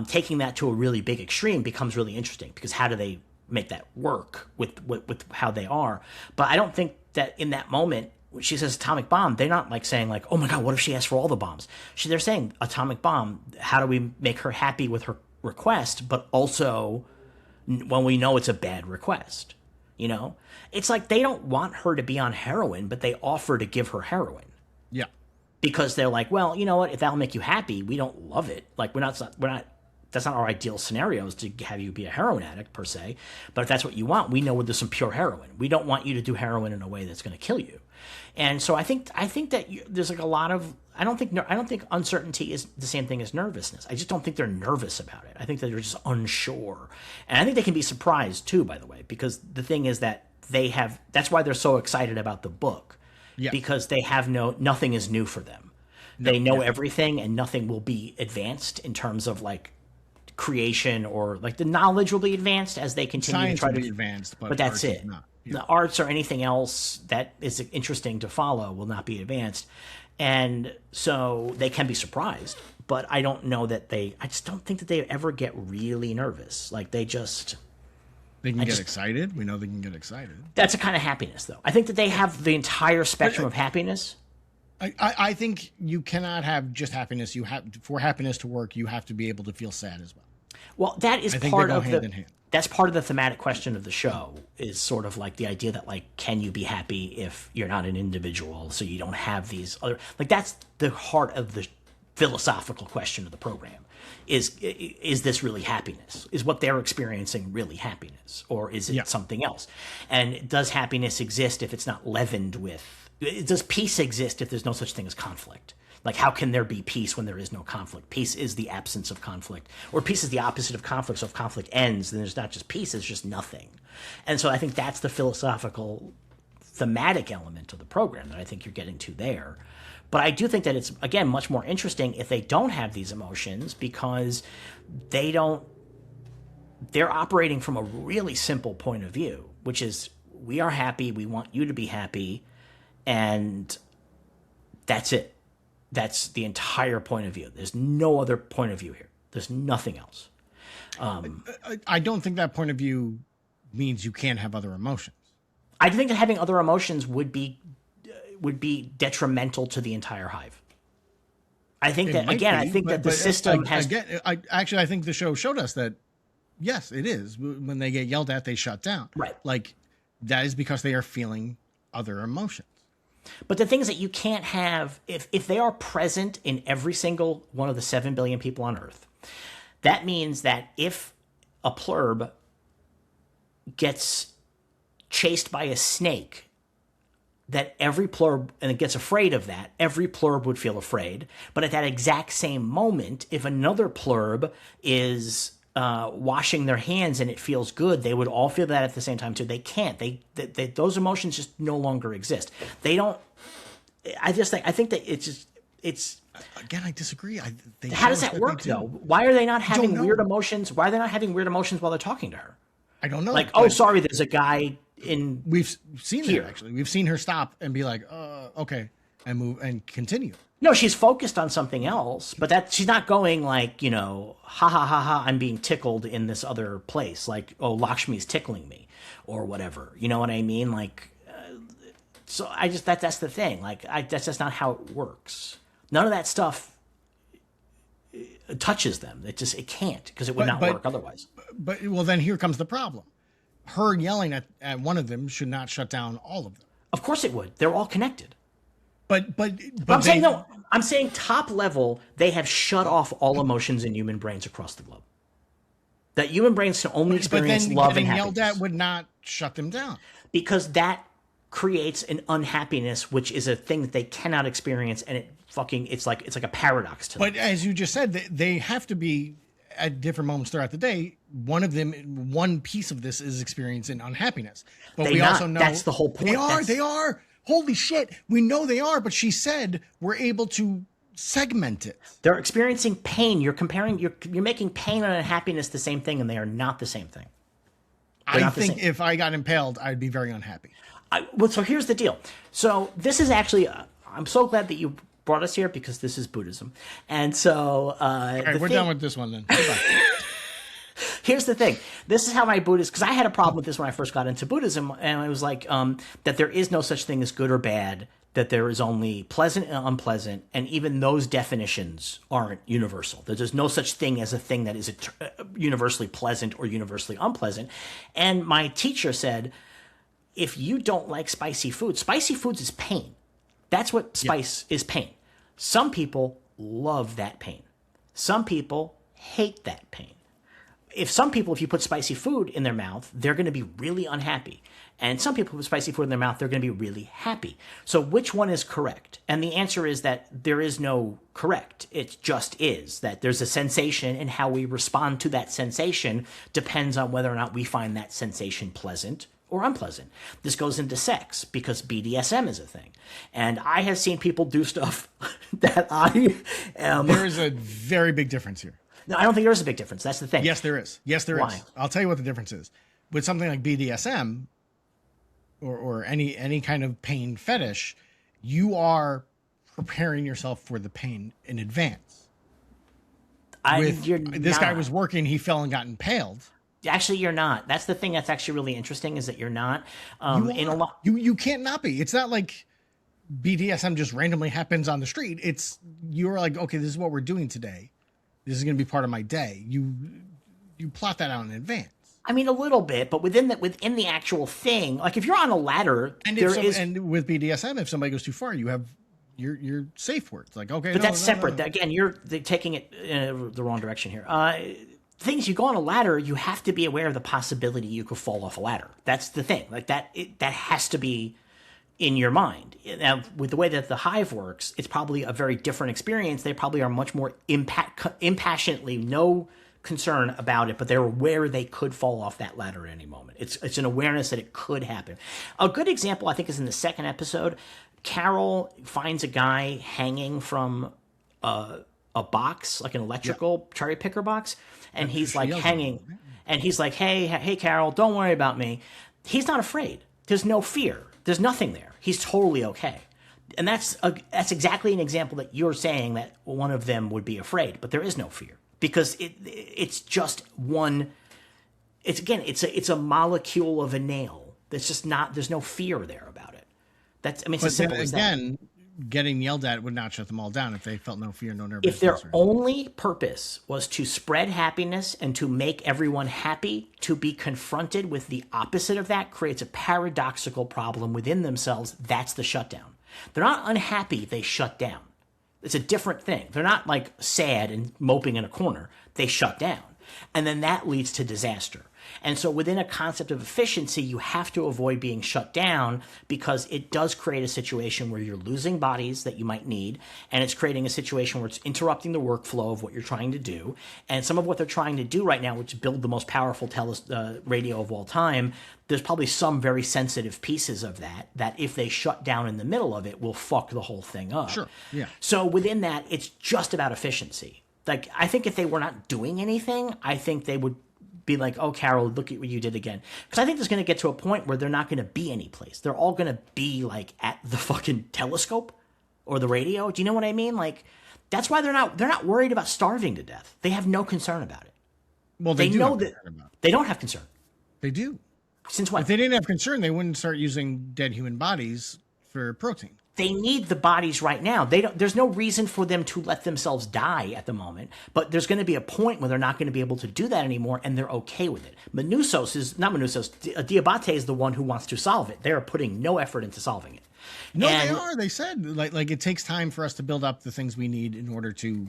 Taking that to a really big extreme becomes really interesting because how do they make that work with how they are? But I don't think that in that moment, when she says atomic bomb, they're not like saying like, oh my God, what if she asks for all the bombs? They're saying atomic bomb. How do we make her happy with her request, but also when we know it's a bad request? It's like they don't want her to be on heroin, but they offer to give her heroin. Yeah. Because they're like, well, you know what? If that'll make you happy, we don't love it. Like we're not. That's not our ideal scenarios to have you be a heroin addict per se. But if that's what you want, we know there's some pure heroin. We don't want you to do heroin in a way that's going to kill you. And so I think that there's like a lot of. I don't think uncertainty is the same thing as nervousness. I just don't think they're nervous about it. I think that they're just unsure, and I think they can be surprised too. By the way, because the thing is that they have. That's why they're so excited about the book. Yeah. because they have nothing is new for them. They know everything, and nothing will be advanced in terms of like creation, or like the knowledge will be advanced as they continue Science to try will to be advanced, but that's art is it. not. Yeah. The arts or anything else that is interesting to follow will not be advanced. And so they can be surprised, but I don't know that I just don't think that they ever get really nervous. Like they can get excited. We know they can get excited. That's a kind of happiness, though. I think that they have the entire spectrum of happiness. I think you cannot have just happiness. For happiness to work, you have to be able to feel sad as well. Well, that is I think part they go of hand in hand. That's part of the thematic question of the show, is sort of like the idea that like, can you be happy if you're not an individual? So you don't have these other, like that's the heart of the philosophical question of the program. Is this really happiness? Is what they're experiencing really happiness, or is it something else? And does happiness exist if it's not leavened with? Does peace exist if there's no such thing as conflict? Like, how can there be peace when there is no conflict? Peace is the absence of conflict, or peace is the opposite of conflict. So if conflict ends, then there's not just peace; it's just nothing. And so I think that's the philosophical, thematic element of the program that I think you're getting to there. But I do think that it's, again, much more interesting if they don't have these emotions, because they're operating from a really simple point of view, which is, we are happy, we want you to be happy, and that's it. That's the entire point of view. There's no other point of view here. There's nothing else. I don't think that point of view means you can't have other emotions. I think that having other emotions would be detrimental to the entire hive. I think that, again, I think that the system has... I think the show showed us that, yes, it is. When they get yelled at, they shut down. Right. Like, that is because they are feeling other emotions. But the thing is that you can't have, if they are present in every single one of the 7 billion people on Earth, that means that if a plurb gets chased by a snake, that every plurb, and it gets afraid of that, every plurb would feel afraid. But at that exact same moment, if another plurb is washing their hands and it feels good, they would all feel that at the same time too. They can't. Those emotions just no longer exist. They don't. I think that it's. Again, I disagree. How does that work though? Why are they not having weird emotions? Why are they not having weird emotions while they're talking to her? I don't know. Like, oh, sorry, there's a guy in. We've seen here. Her actually. We've seen her stop and be like, okay, and move and continue. No, she's focused on something else, but she's not going like, ha ha ha ha, I'm being tickled in this other place. Like, oh, Lakshmi's tickling me or whatever. You know what I mean? Like, so I just, that's the thing. Like, that's just not how it works. None of that stuff touches them. It can't, because it would not work otherwise. But, well, then here comes the problem. Her yelling at one of them should not shut down all of them. Of course it would. They're all connected. But I'm saying top level, they have shut off all emotions in human brains across the globe. That human brains can only experience love and happiness. Yelled at would not shut them down. Because that creates an unhappiness, which is a thing that they cannot experience, and it's like a paradox to them. But as you just said, they have to be at different moments throughout the day. One piece of this is experiencing unhappiness. But we also know that's the whole point. They are. Holy shit, we know they are, but she said we're able to segment it. They're experiencing pain. You're making pain and unhappiness the same thing, and they are not the same thing. I think if I got impaled, I'd be very unhappy. So here's the deal. So this is actually, I'm so glad that you brought us here, because this is Buddhism. And so... all right, we're done with this one then. Goodbye. Here's the thing. This is how my Buddhist, because I had a problem with this when I first got into Buddhism, and I was like, that there is no such thing as good or bad, that there is only pleasant and unpleasant, and even those definitions aren't universal. That there's no such thing as a thing that is universally pleasant or universally unpleasant. And my teacher said, if you don't like spicy foods is pain. That's what spice is, pain. Some people love that pain. Some people hate that pain. If you put spicy food in their mouth, they're going to be really unhappy. And some people put spicy food in their mouth, they're going to be really happy. So which one is correct? And the answer is that there is no correct. It just is that there's a sensation, and how we respond to that sensation depends on whether or not we find that sensation pleasant or unpleasant. This goes into sex because BDSM is a thing. And I have seen people do stuff that I am... There is a very big difference here. No, I don't think there is a big difference. That's the thing. Yes, there is. Yes, there Why? is. I'll tell you what the difference is. With something like BDSM or any kind of pain fetish, you are preparing yourself for the pain in advance. This guy was working, he fell and got impaled. Actually, you're not. That's the thing that's actually really interesting is that you're not. You can't not be. It's not like BDSM just randomly happens on the street. You're like, okay, this is what we're doing today. This is going to be part of my day. You plot that out in advance. I mean, a little bit, but within the actual thing, like if you're on a ladder, and with BDSM, if somebody goes too far, you have your safe words. Like, okay, but that's separate. Again, you're taking it the wrong direction here. Things you go on a ladder, you have to be aware of the possibility you could fall off a ladder. That's the thing. Like that has to be in your mind. Now, with the way that the hive works, it's probably a very different experience. They probably are much more impassionately no concern about it, but they're aware they could fall off that ladder at any moment. It's an awareness that it could happen. A good example, I think, is in the second episode. Carol finds a guy hanging from a box, like an electrical cherry picker box, and he's like hanging, and he's like, hey, Carol, don't worry about me. He's not afraid. There's no fear. There's nothing there. He's totally okay. And that's exactly an example that you're saying that one of them would be afraid, but there is no fear. Because it's just one. It's a molecule of a nail. There's just not. There's no fear there about it. It's as simple as that. Again, getting yelled at would not shut them all down if they felt no fear, no nervousness. If their only purpose was to spread happiness and to make everyone happy, to be confronted with the opposite of that creates a paradoxical problem within themselves. That's the shutdown. They're not unhappy. They shut down. It's a different thing. They're not like sad and moping in a corner. They shut down. And then that leads to disaster. And so within a concept of efficiency, you have to avoid being shut down because it does create a situation where you're losing bodies that you might need. And it's creating a situation where it's interrupting the workflow of what you're trying to do. And some of what they're trying to do right now, which is build the most powerful radio of all time, there's probably some very sensitive pieces of that if they shut down in the middle of it, will fuck the whole thing up. Sure, yeah. So within that, it's just about efficiency. Like, I think if they were not doing anything, I think they would be like, oh, Carol, look at what you did again. Because I think there's going to get to a point where they're not going to be any place. They're all going to be, like, at the fucking telescope or the radio. Do you know what I mean? Like, that's why they're not worried about starving to death. They have no concern about it. Well, they know that they don't have concern. They do. Since when? If they didn't have concern, they wouldn't start using dead human bodies for protein. They need the bodies right now. There's no reason for them to let themselves die at the moment, but there's going to be a point where they're not going to be able to do that anymore, and they're okay with it. Diabate is the one who wants to solve it. They're putting no effort into solving it. No, they are. They said like it takes time for us to build up the things we need in order to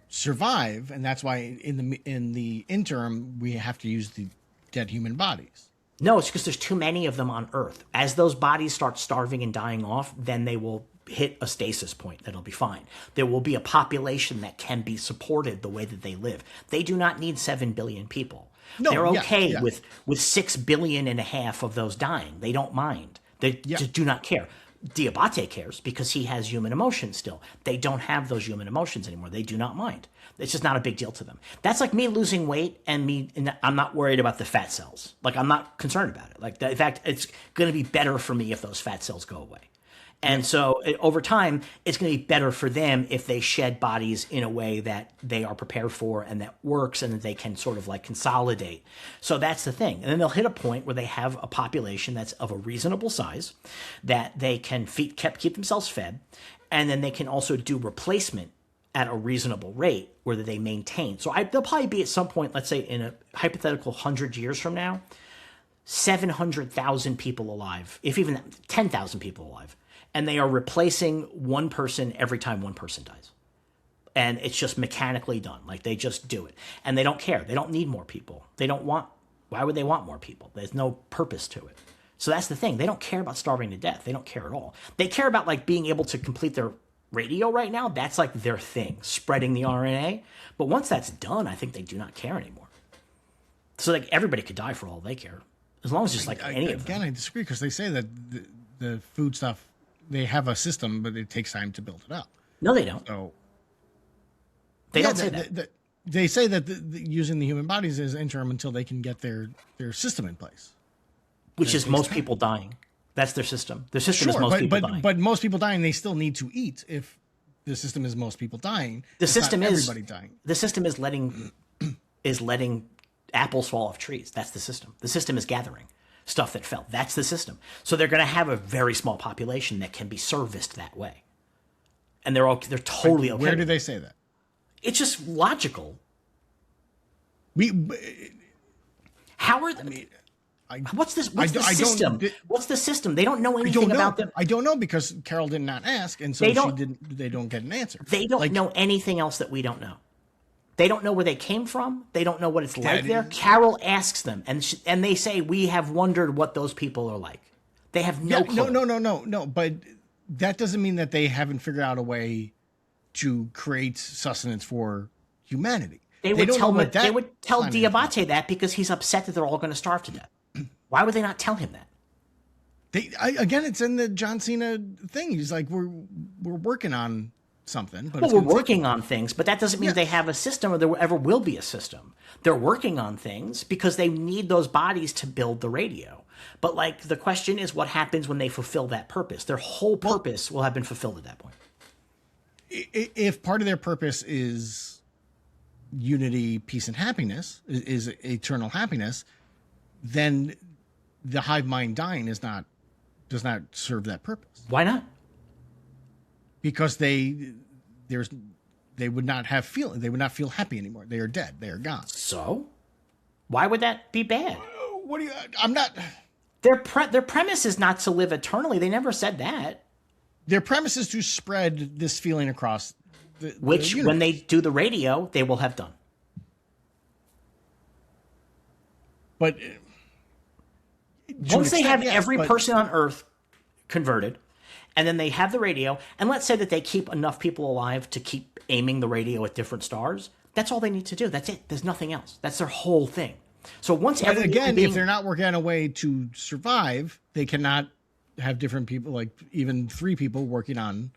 survive, and that's why in the interim we have to use the dead human bodies. No, it's because there's too many of them on Earth. As those bodies start starving and dying off, then they will hit a stasis point. That'll be fine. There will be a population that can be supported the way that they live. They do not need 7 billion people. No, they're okay with 6 billion and a half of those dying. They don't mind. They just do not care. Diabate cares because he has human emotions still. They don't have those human emotions anymore. They do not mind. It's just not a big deal to them. That's like me losing weight and I'm not worried about the fat cells. Like, I'm not concerned about it. Like, in fact, it's going to be better for me if those fat cells go away. And so over time, it's going to be better for them if they shed bodies in a way that they are prepared for and that works and that they can sort of like consolidate. So that's the thing. And then they'll hit a point where they have a population that's of a reasonable size, that they can keep themselves fed, and then they can also do replacement at a reasonable rate where they maintain. So they'll probably be at some point, let's say in a hypothetical 100 years from now, 700,000 people alive, if even 10,000 people alive. And they are replacing one person every time one person dies. And it's just mechanically done. Like, they just do it. And they don't care. They don't need more people. Why would they want more people? There's no purpose to it. So that's the thing. They don't care about starving to death. They don't care at all. They care about, like, being able to complete their radio right now. That's, like, their thing, spreading the RNA. But once that's done, I think they do not care anymore. So, like, everybody could die for all they care. As long as it's like any of them. Again, I disagree because they say that the food stuff, they have a system, but it takes time to build it up. No, they don't. So They don't say that. They say that using the human bodies is interim until they can get their system in place. Which is most people dying. That's their system. Their system is most people dying. But most people dying, they still need to eat. If the system is most people dying, the system is everybody dying. The system is letting apples fall off trees. That's the system. The system is gathering stuff that fell. That's the system. So they're going to have a very small population that can be serviced that way, and they're totally okay. Where do they say that? It's just logical. How are they? What's this? What's the system? What's the system? They don't know anything about them. I don't know because Carol did not ask, and so they don't get an answer. They don't know anything else that we don't know. They don't know where they came from. They don't know what it's like there. Carol asks them, and they say, "We have wondered what those people are like." They have no clue. No. But that doesn't mean that they haven't figured out a way to create sustenance for humanity. They would tell Diabate that because he's upset that they're all going to starve to death. Why would they not tell him that? Again, it's in the John Cena thing. He's like, we're working on something. But we're working on things, but that doesn't mean they have a system or there ever will be a system. They're working on things because they need those bodies to build the radio. But like the question is, what happens when they fulfill that purpose? Their whole purpose will have been fulfilled at that point. If part of their purpose is unity, peace, and happiness, is eternal happiness, then the hive mind dying does not serve that purpose. Why not? Because they would not have feeling. They would not feel happy anymore. They are dead. They are gone. So, why would that be bad? What do you? I'm not. Their premise is not to live eternally. They never said that. Their premise is to spread this feeling across the universe. When they do the radio, they will have done. But once they have every person on Earth converted, and then they have the radio, and let's say that they keep enough people alive to keep aiming the radio at different stars, that's all they need to do. That's it. There's nothing else. That's their whole thing. So once if they're not working on a way to survive, they cannot have different people, like even 3 people working on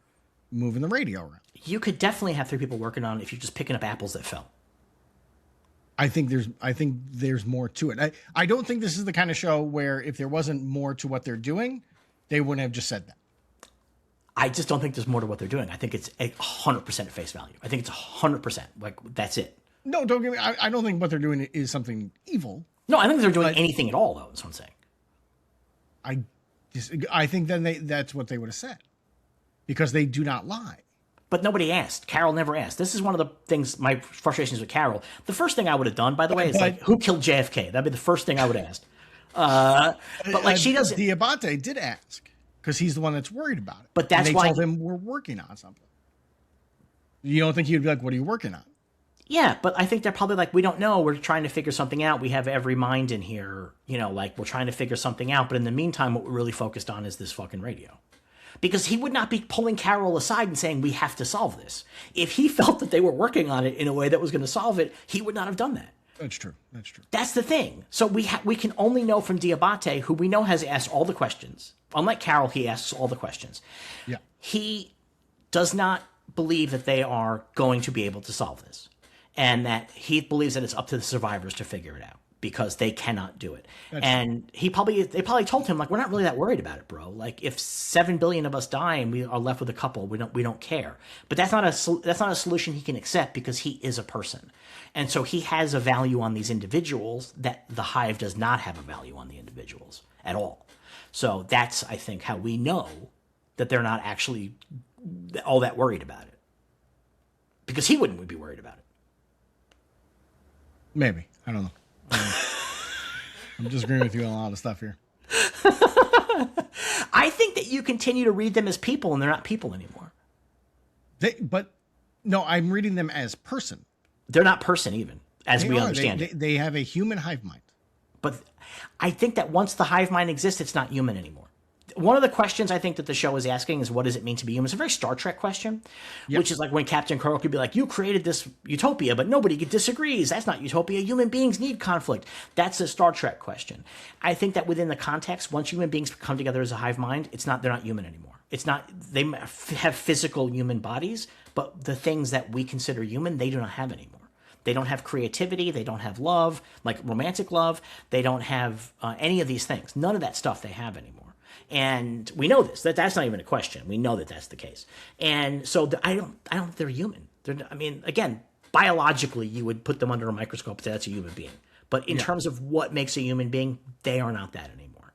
moving the radio around. You could definitely have 3 people working on it if you're just picking up apples that fell. I think there's more to it. I don't think this is the kind of show where if there wasn't more to what they're doing, they wouldn't have just said that. I just don't think there's more to what they're doing. I think it's 100% at face value. I think it's 100%. Like, that's it. No, don't get me. I don't think what they're doing is something evil. No, I don't think they're doing anything at all, though, is what I'm saying. I think then that's what they would have said. Because they do not lie. But nobody asked. Carol never asked. This is one of the things, my frustrations with Carol. The first thing I would have done, by the way, is like, who killed JFK? That'd be the first thing I would have asked. But like, she doesn't. Diabate did ask. Because he's the one that's worried about it. But that's why they told him we're working on something. You don't think he'd be like, what are you working on? Yeah, but I think they're probably like, we don't know. We're trying to figure something out. We have every mind in here. You know, like, we're trying to figure something out. But in the meantime, what we're really focused on is this fucking radio. Because he would not be pulling Carol aside and saying, we have to solve this. If he felt that they were working on it in a way that was going to solve it, he would not have done that. That's true. That's the thing. So we can only know from Diabate, who we know has asked all the questions. Unlike Carol, he asks all the questions. Yeah. He does not believe that they are going to be able to solve this. And that he believes that it's up to the survivors to figure it out because they cannot do it. And they probably told him, like, we're not really that worried about it, bro. Like, if 7 billion of us die and we are left with a couple, we don't care. But that's not a solution he can accept because he is a person. And so he has a value on these individuals that the hive does not have a value on the individuals at all. So that's, I think, how we know that they're not actually all that worried about it. Because he wouldn't be worried about it. Maybe. I don't know. I'm disagreeing with you on a lot of stuff here. I think that you continue to read them as people and they're not people anymore. No, I'm reading them as person. They're not person even, as we understand it. They have a human hive mind. But I think that once the hive mind exists, it's not human anymore. one of the questions I think that the show is asking is, what does it mean to be human? It's a very Star Trek question, which is like when Captain Kirk could be like, you created this utopia, but nobody disagrees. That's not utopia. Human beings need conflict. That's a Star Trek question. I think that within the context, once human beings come together as a hive mind, they're not human anymore. It's not, they have physical human bodies, but the things that we consider human, they do not have anymore. They don't have creativity. They don't have love, like romantic love. They don't have any of these things. None of that stuff they have anymore. And we know this. That's not even a question. We know that that's the case. And so I don't think they're human. Again, biologically, you would put them under a microscope and say that's a human being. But in terms of what makes a human being, they are not that anymore.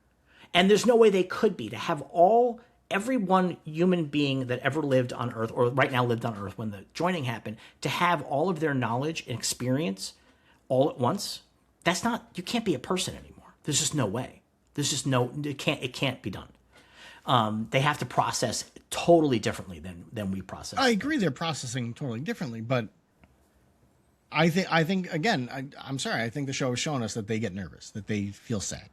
And there's no way they could be. To have every one human being that ever lived on Earth, or right now lived on Earth when the joining happened, to have all of their knowledge and experience all at once, you can't be a person anymore. There's just no way. It can't be done. They have to process totally differently than we process. I agree they're processing totally differently, but I think again, I'm sorry, I think the show has shown us that they get nervous, that they feel sad.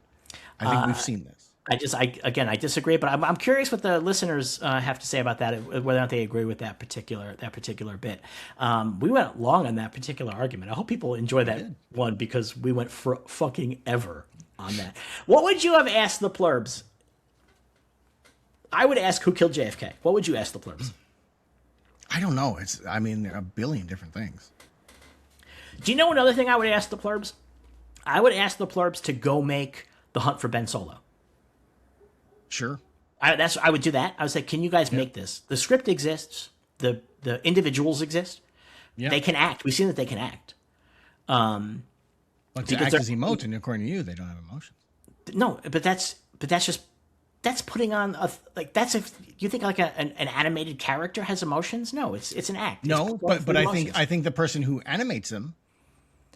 I think we've seen this. I disagree, but I'm curious what the listeners have to say about that, whether or not they agree with that particular bit. We went long on that particular argument. I hope people enjoy that one because we went for fucking ever on that. What would you have asked the Plurbs? I would ask who killed JFK. What would you ask the Plurbs? I don't know. There are a billion different things. Do you know another thing I would ask the Plurbs? I would ask the Plurbs to go make The Hunt for Ben Solo. Sure. I would do that. I would say, can you guys make this? The script exists. The individuals exist. Yeah. They can act. We've seen that they can act. But to act as emotion, according to you, they don't have emotions. No, but that's putting on if you think like an animated character has emotions. No, it's an act. No, but I think the person who animates them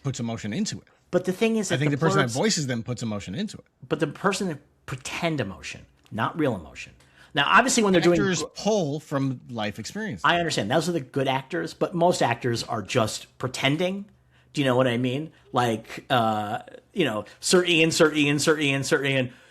puts emotion into it. But the thing is, I think the person that voices them puts emotion into it. But the person that pretend emotion, not real emotion. Now, obviously, when they're actors pull from life experience. I understand those are the good actors, but most actors are just pretending. Do you know what I mean? Like, Sir Ian,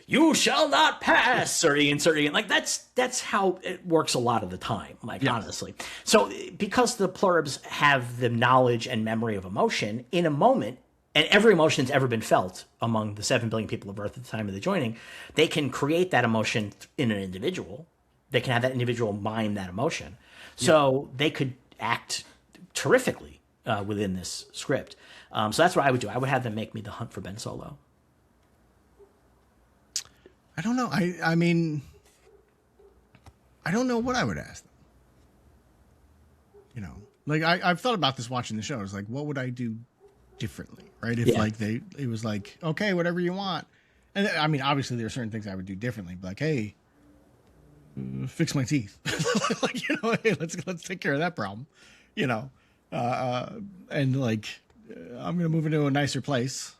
you shall not pass, Sir Ian. Like that's how it works a lot of the time. Like honestly, so because the Pluribs have the knowledge and memory of emotion in a moment. And every emotion that's ever been felt among the 7 billion people of Earth at the time of the joining, they can create that emotion in an individual. They can have that individual mime that emotion. So they could act terrifically within this script. So that's what I would do. I would have them make me The Hunt for Ben Solo. I don't know. I don't know what I would ask them. Like I've thought about this watching the show. It's like, what would I do differently, right? If it was like, okay, whatever you want. And obviously there are certain things I would do differently, like, hey, fix my teeth. Hey, let's take care of that problem, and like, I'm going to move into a nicer place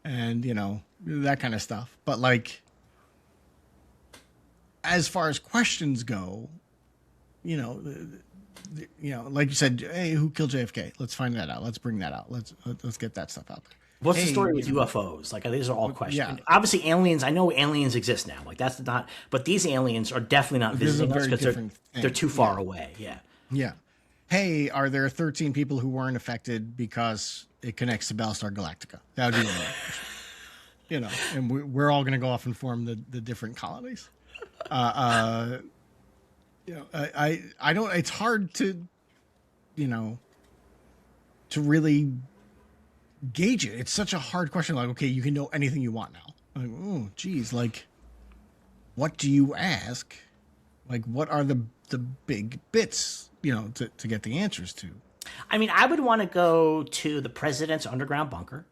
and, that kind of stuff. But like, as far as questions go, like you said, hey, who killed JFK? Let's find that out. Let's bring that out. Let's get that stuff out there. What's the story with UFOs? Like, these are all questions. Yeah. Obviously, aliens. I know aliens exist now. Like, that's not. But these aliens are definitely not visiting us because they're too far away. Yeah. Yeah. Hey, are there 13 people who weren't affected because it connects to Battlestar Galactica? That would be one. And we're all going to go off and form the different colonies. I don't. It's hard to really gauge it. It's such a hard question. Like, okay, you can know anything you want now. Like, oh, geez, like, what do you ask? Like, what are the big bits, to get the answers to? I would want to go to the president's underground bunker.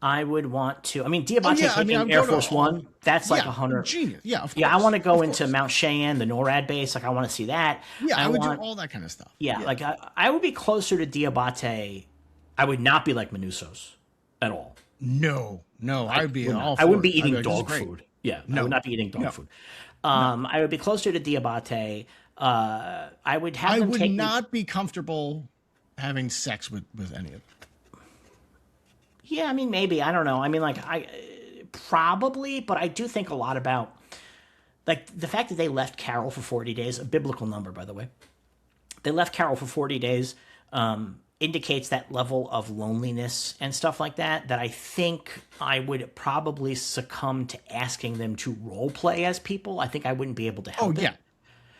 I would want to. Diabate taking Air Force One. That's like 100. Genius. Yeah, of course. Yeah, I want to go into Mount Cheyenne, the NORAD base. Like, I want to see that. Yeah, I would do all that kind of stuff. Yeah, like I would be closer to Diabate. I would not be like Manusos at all. No, I would be all. I wouldn't be eating dog food. Yeah, I would not be eating dog food. I would be closer to Diabate. I would have. I would not be comfortable having sex with any of them. Yeah, maybe. I don't know. I probably, but I do think a lot about like the fact that they left Carol for 40 days, a biblical number, by the way. They left Carol for 40 days, indicates that level of loneliness and stuff like that, that I think I would probably succumb to asking them to role play as people. I think I wouldn't be able to help it.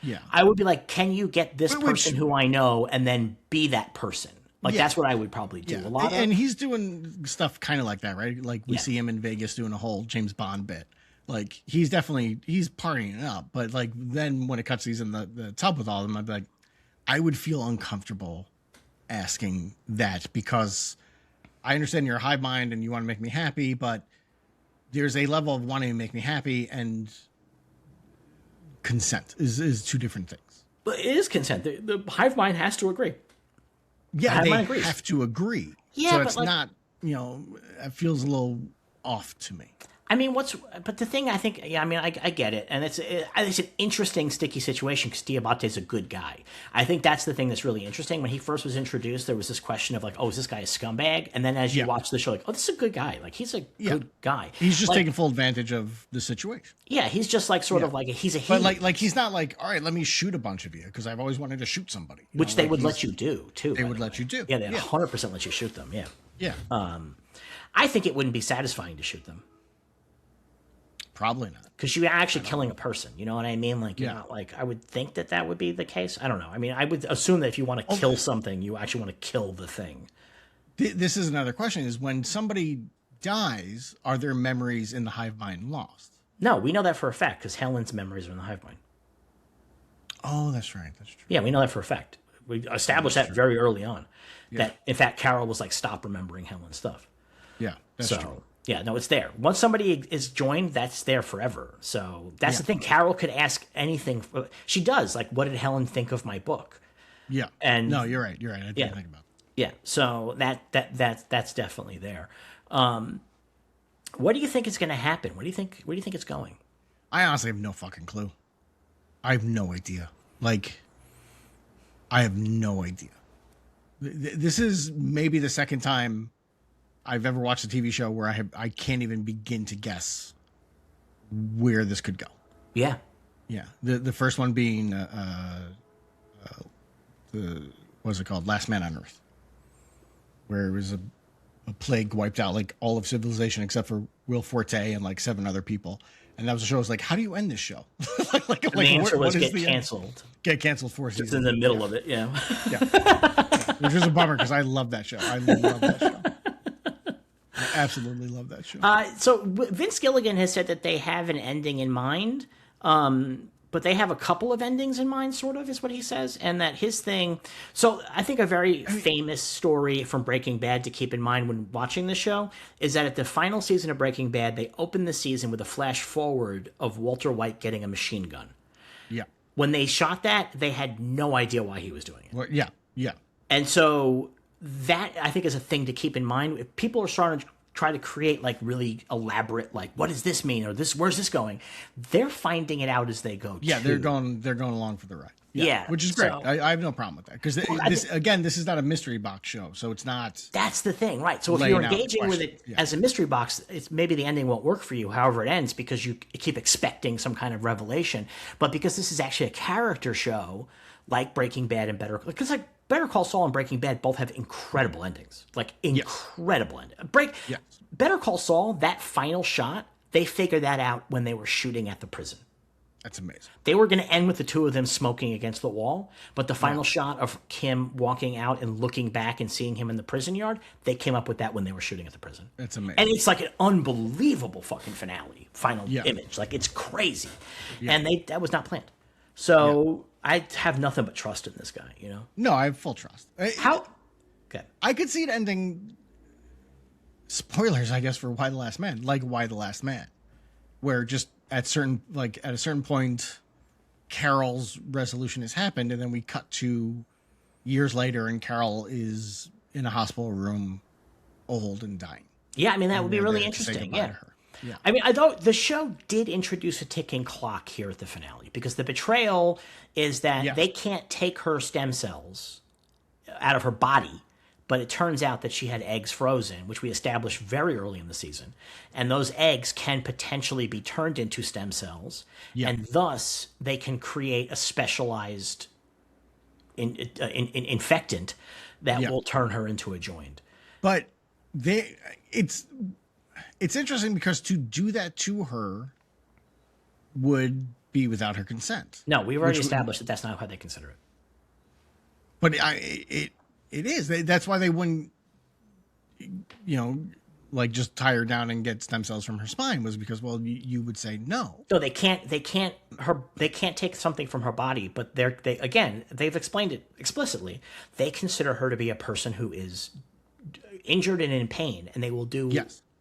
Yeah. I would be like, can you get this person who I know and then be that person? Like, that's what I would probably do. A lot and he's doing stuff kind of like that, right? Like, we see him in Vegas doing a whole James Bond bit. Like, he's partying it up. But, like, then when it cuts, he's in the tub with all of them, I'd be like, I would feel uncomfortable asking that, because I understand you're a hive mind and you want to make me happy, but there's a level of wanting to make me happy, and consent is two different things. But it is consent. The hive mind has to agree. Yeah, they have to agree. Yeah, so but it's not, it feels a little off to me. I mean, but the thing I think, I get it. And it's an interesting, sticky situation because Diabate's a good guy. I think that's the thing that's really interesting. When he first was introduced, there was this question of like, oh, is this guy a scumbag? And then as you watch the show, like, oh, this is a good guy. Like, he's a good guy. He's just taking full advantage of the situation. Yeah, he's just like sort of like, he's a But like he's not like, all right, let me shoot a bunch of you because I've always wanted to shoot somebody. Which they would let you do, too. They would let you do. Yeah, they'd 100% let you shoot them, yeah. Yeah. I think it wouldn't be satisfying to shoot them. Probably not. Because you're actually killing a person. You know what I mean? Like, you're not like, I would think that would be the case. I don't know. I mean, I would assume that if you want to kill something, you actually want to kill the thing. This is another question, is when somebody dies, are their memories in the hive mind lost? No, we know that for a fact because Helen's memories are in the hive mind. Oh, that's right. That's true. Yeah, we know that for a fact. We established that very early on. Yeah. That, in fact, Carol was like, stop remembering Helen's stuff. Yeah, that's true. Yeah, no, it's there. Once somebody is joined, that's there forever. So that's the thing. Carol could ask anything. She does. Like, what did Helen think of my book? Yeah. And no, you're right. You're right. I didn't think about that. Yeah. So that's definitely there. What do you think is going to happen? Where do you think it's going? I honestly have no fucking clue. I have no idea. Like, I have no idea. This is maybe the second time I've ever watched a TV show where I can't even begin to guess where this could go. Yeah. Yeah. The first one being what's it called? Last Man on Earth, where it was a plague wiped out like all of civilization except for Will Forte and like 7 other people. And that was a show. I was like, how do you end this show? The answer was get canceled. Get canceled 4 seasons. It's in the middle of it, yeah. Which was a bummer because I love that show. I love that show. I absolutely love that show. So Vince Gilligan has said that they have an ending in mind, but they have a couple of endings in mind, sort of, is what he says. And that his thing... So I think a very famous story from Breaking Bad to keep in mind when watching the show is that at the final season of Breaking Bad, they opened the season with a flash forward of Walter White getting a machine gun. Yeah. When they shot that, they had no idea why he was doing it. Well, yeah. And so that, I think, is a thing to keep in mind. If people are starting to try to create like really elaborate, like, what does this mean, or where's this going? They're finding it out as they go. Yeah, they're going along for the ride. Yeah, which is great. So, I have no problem with that because this is not a mystery box show, so it's not. That's the thing, right? So if you're engaging with it as a mystery box, it's maybe the ending won't work for you, however it ends, because you keep expecting some kind of revelation. But because this is actually a character show, like Breaking Bad and because like Better Call Saul and Breaking Bad both have incredible endings, like incredible endings. Better Call Saul, that final shot, they figured that out when they were shooting at the prison. That's amazing. They were going to end with the two of them smoking against the wall, but the final shot of Kim walking out and looking back and seeing him in the prison yard, they came up with that when they were shooting at the prison. That's amazing. And it's like an unbelievable fucking final image. Like, it's crazy. Yeah. And that was not planned. So I have nothing but trust in this guy, you know? No, I have full trust. How? Okay. I could see it ending, spoilers, I guess, for Why the Last Man, like Why the Last Man, where just at a certain point, Carol's resolution has happened, and then we cut to years later, and Carol is in a hospital room, old and dying. Yeah, I mean, that would be really interesting. Yeah. Yeah. I mean, although the show did introduce a ticking clock here at the finale, because the betrayal is that they can't take her stem cells out of her body, but it turns out that she had eggs frozen, which we established very early in the season. And those eggs can potentially be turned into stem cells, and thus they can create a specialized infectant that will turn her into a joined. But it's interesting because to do that to her would be without her consent. No, we've already established that that's not how they consider it. But it is. That's why they wouldn't, like just tie her down and get stem cells from her spine, was because, well, you would say no. No, they can't take something from her body, but they've explained it explicitly. They consider her to be a person who is injured and in pain, and they will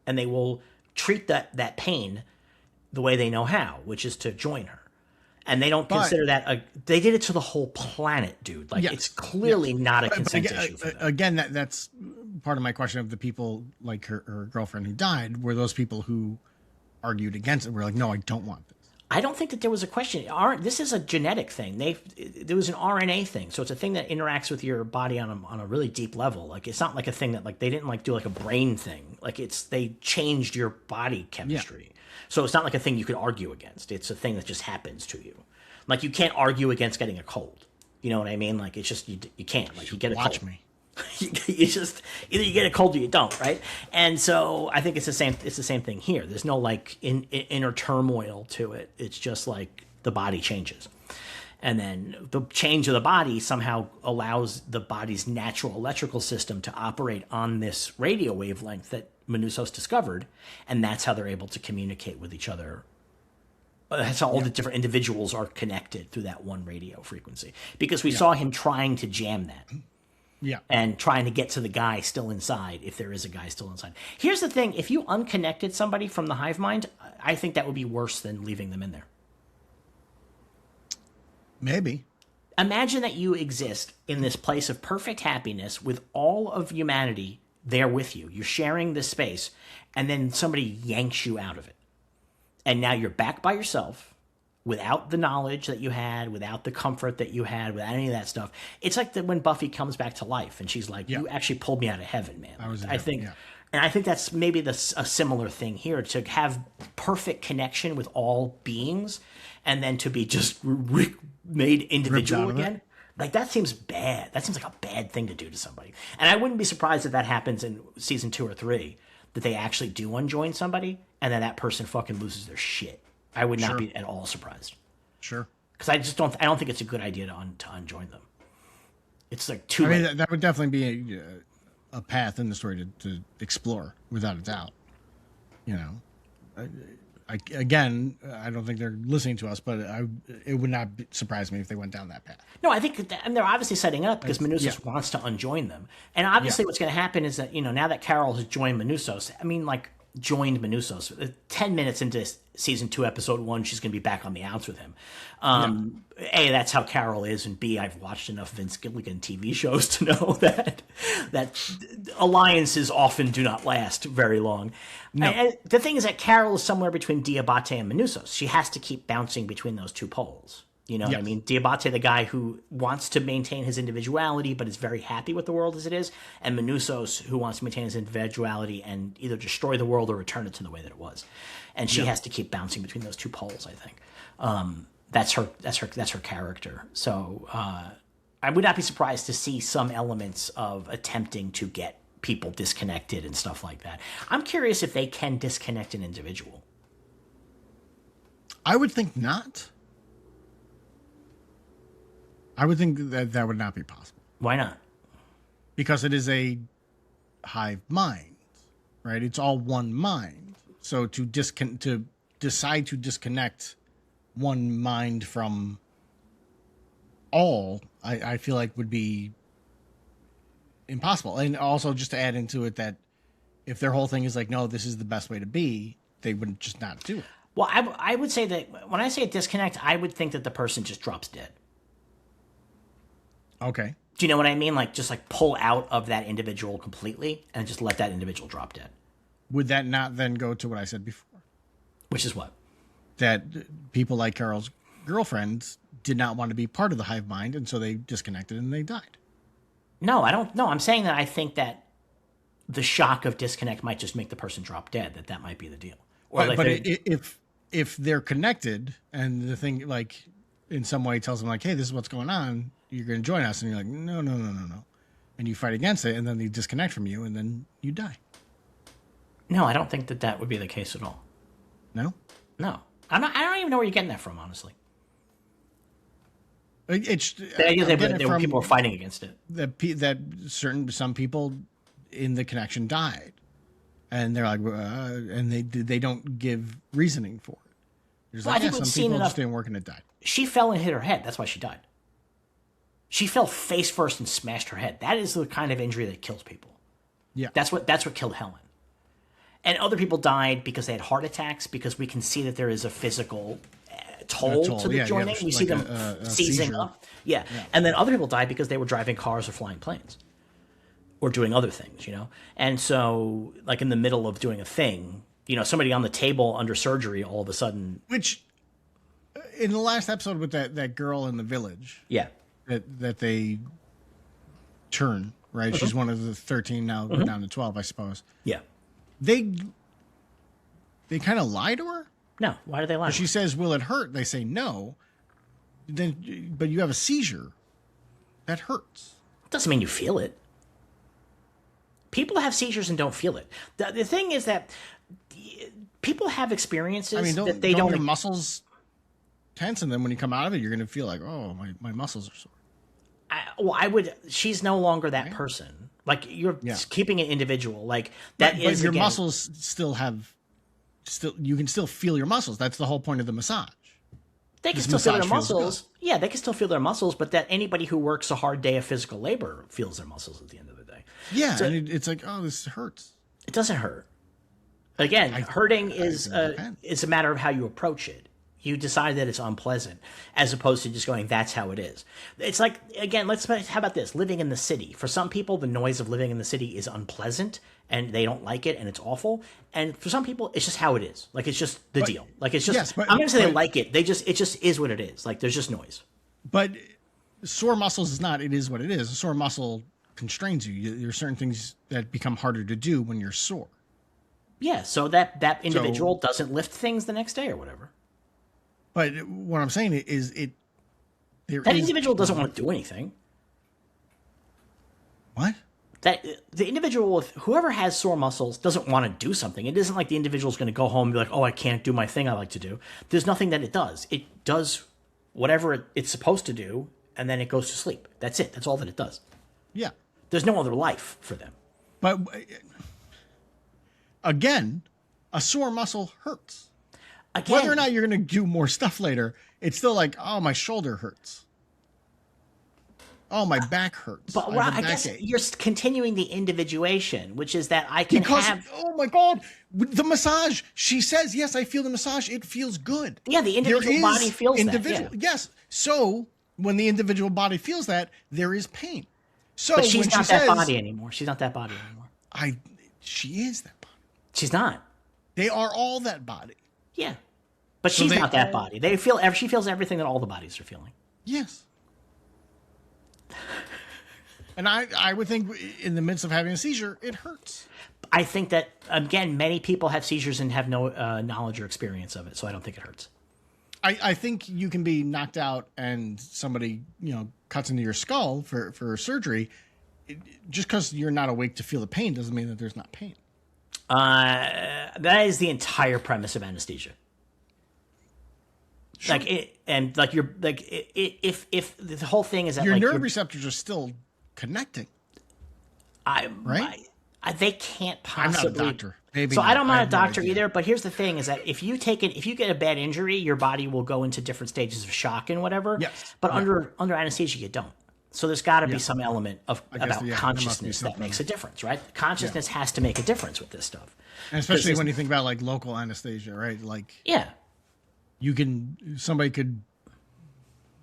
and they will treat that pain the way they know how, which is to join her. And they don't consider that they did it to the whole planet, dude. Like it's clearly not a consent issue for them. Again, that's part of my question of the people like her girlfriend who died, were those people who argued against it. Were like, no, I don't want this. I don't think that there was a question. This is a genetic thing. There was an RNA thing, so it's a thing that interacts with your body on a really deep level. Like it's not like a thing that like they didn't like do like a brain thing. Like they changed your body chemistry. Yeah. So it's not like a thing you could argue against. It's a thing that just happens to you. Like you can't argue against getting a cold. You know what I mean? Like it's just you can't. Like you get a cold. Watch me. You just either you get a cold or you don't, right? And so I think it's the same thing here. There's no like inner turmoil to it. It's just like the body changes. And then the change of the body somehow allows the body's natural electrical system to operate on this radio wavelength that Manusos discovered, and that's how they're able to communicate with each other. That's how all the different individuals are connected through that one radio frequency. Because we saw him trying to jam that. Yeah. And trying to get to the guy still inside, if there is a guy still inside. Here's the thing. If you unconnected somebody from the hive mind, I think that would be worse than leaving them in there. Maybe. Imagine that you exist in this place of perfect happiness with all of humanity there with you. You're sharing this space, and then somebody yanks you out of it. And now you're back by yourself without the knowledge that you had, without the comfort that you had, without any of that stuff. It's like when Buffy comes back to life and she's like, you actually pulled me out of heaven, man. I think that's maybe a similar thing here, to have perfect connection with all beings and then to be just made individual again. Like that seems bad. That seems like a bad thing to do to somebody. And I wouldn't be surprised if that happens in season 2 or 3, that they actually do unjoin somebody and then that person fucking loses their shit. I would not be at all surprised. Sure. Because I don't think it's a good idea to unjoin them. It's like too late. That would definitely be a path in the story to explore, without a doubt. Again, I don't think they're listening to us, but it would not surprise me if they went down that path. No, I think and they're obviously setting it up because Manusos wants to unjoin them. And obviously what's going to happen is that, now that Carol has joined Manusos, joined Manusos, 10 minutes into season 2, episode 1, she's going to be back on the outs with him. A, that's how Carol is, and B, I've watched enough Vince Gilligan TV shows to know that alliances often do not last very long. No. And the thing is that Carol is somewhere between Diabate and Manusos. She has to keep bouncing between those two poles. You know what I mean? Diabate, the guy who wants to maintain his individuality but is very happy with the world as it is, and Manusos, who wants to maintain his individuality and either destroy the world or return it to the way that it was. And she has to keep bouncing between those two poles, I think. That's her character. So I would not be surprised to see some elements of attempting to get people disconnected and stuff like that. I'm curious if they can disconnect an individual. I would think not. I would think that would not be possible. Why not? Because it is a hive mind, right? It's all one mind. So to decide to disconnect one mind from all, I feel like would be impossible. And also just to add into it that if their whole thing is like, no, this is the best way to be, they would just not do it. Well, I would say that when I say disconnect, I would think that the person just drops dead. Okay. Do you know what I mean? Like, just like pull out of that individual completely and just let that individual drop dead. Would that not then go to what I said before? Which is what? That people like Carol's girlfriends did not want to be part of the hive mind, and so they disconnected and they died. No, I don't. No, I'm saying that I think that the shock of disconnect might just make the person drop dead. That might be the deal. Or But, like but if they're connected and the thing like in some way tells them like, hey, this is what's going on, you're going to join us, and you're like, no, no, no, no, no, and you fight against it, and then they disconnect from you, and then you die. no, I don't think that would be the case at all. No, No, I don't even know where you're getting that from, honestly. it's The idea that people are fighting against it. that some people in the connection died, and they're like, and they don't give reasoning for it. There's Well, like, I think some we've seen people enough. just didn't work and it died. She fell and hit her head. That's why she died. She fell face first and smashed her head. That is the kind of injury that kills people. Yeah, That's what killed Helen. And other people died because they had heart attacks, because we can see that there is a physical toll to the joining. We see them seizing up. Yeah. And then other people died because they were driving cars or flying planes or doing other things, And so, like in the middle of doing a thing, somebody on the table under surgery all of a sudden. which in the last episode with that girl in the village, Yeah. that they turn, right? She's one of the 13 now, go down to 12, I suppose. Yeah. They kind of lie to her. No. Why do they lie? She says, "Will it hurt?" They say no. Then, but you have a seizure. That hurts. Doesn't mean you feel it. People have seizures and don't feel it. The thing is that people have experiences I mean, that they don't. Your muscles tense, and then when you come out of it, you're going to feel like, "Oh, my muscles are sore." She's no longer that person. Like you're keeping an individual. Like that but is your again, muscles you can still feel your muscles. That's the whole point of the massage. They can still feel their muscles. Yeah, they can still feel their muscles, but that anybody who works a hard day of physical labor feels their muscles at the end of the day. Yeah, So, and it's like, oh, this hurts. it doesn't hurt. Again, hurting is a matter of how you approach it. You decide that it's unpleasant, as opposed to just going, that's how it is. It's like, again, how about this? Living in the city. For some people, the noise of living in the city is unpleasant, and they don't like it, and it's awful. And for some people, it's just how it is. Like, it's just the deal. Like, it's just, yes, I'm going to say they like it. It just is what it is. Like, there's just noise. But sore muscles is not, it is what it is. A sore muscle constrains you. There are certain things that become harder to do when you're sore. Yeah, so that individual doesn't lift things the next day or whatever. But what I'm saying is that individual doesn't want to do anything. What? That the individual with whoever has sore muscles doesn't want to do something. It isn't like the individual's going to go home and be like, oh, I can't do my thing I like to do. There's nothing that it does. It does whatever it's supposed to do, and then it goes to sleep. That's it. That's all that it does. Yeah. There's no other life for them. But again, a sore muscle hurts. Again, Whether or not you're going to do more stuff later, it's still like, oh, my shoulder hurts. Oh, my back hurts. But I guess you're continuing the individuation, which is that I can have. Oh my God, the massage. She says, "Yes, I feel the massage. It feels good." Yeah, the individual body feels that. Yeah. Yes. So when the individual body feels that, there is pain. So but she's when not she that says, body anymore. She's not that body anymore. She is that body. She's not. They are all that body. Yeah, but she's not that body. She feels everything that all the bodies are feeling. Yes. And I would think in the midst of having a seizure, it hurts. I think that, again, many people have seizures and have no knowledge or experience of it, so I don't think it hurts. I think you can be knocked out and somebody, cuts into your skull for surgery. Just because you're not awake to feel the pain doesn't mean that there's not pain. That is the entire premise of anesthesia. Sure. If the whole thing is that your nerve receptors are still connecting, right? They can't possibly. I'm not a doctor. Maybe so not. I'm not a doctor either. But here's the thing: is that if you get a bad injury, your body will go into different stages of shock and whatever. Yes. But under anesthesia, you don't. So there's got to be some element about consciousness that makes a difference, right? Consciousness has to make a difference with this stuff. And especially when you think about like local anesthesia, right? Like somebody could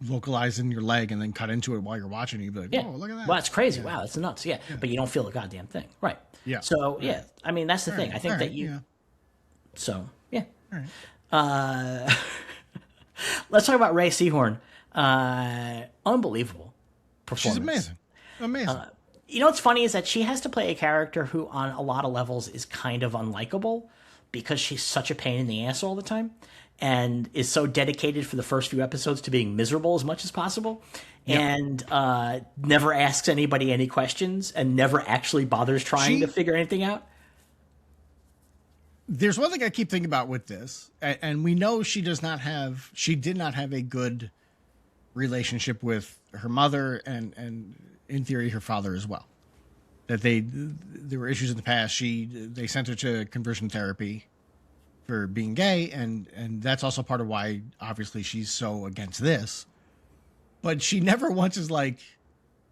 localize in your leg and then cut into it while you're watching it. You'd be like, oh, look at that. Well, that's crazy. Wow, that's nuts. Yeah. But you don't feel a goddamn thing. Right. Yeah. So, I mean, that's the thing. I think that you... Yeah. So, yeah. All right. Let's talk about Ray Seahorn. Unbelievable performance. She's amazing. You know what's funny is that she has to play a character who, on a lot of levels, is kind of unlikable because she's such a pain in the ass all the time and is so dedicated for the first few episodes to being miserable as much as possible. Yep. And never asks anybody any questions and never actually bothers trying to figure anything out. There's one thing I keep thinking about with this, and we know she did not have a good relationship with her mother and in theory her father as well. That there were issues in the past. They sent her to conversion therapy for being gay, and that's also part of why obviously she's so against this. But she never once is like,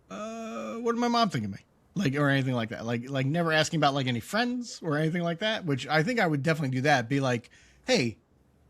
what did my mom think of me? Like, or anything like that. Like never asking about like any friends or anything like that, which I think I would definitely do that. Be like, hey,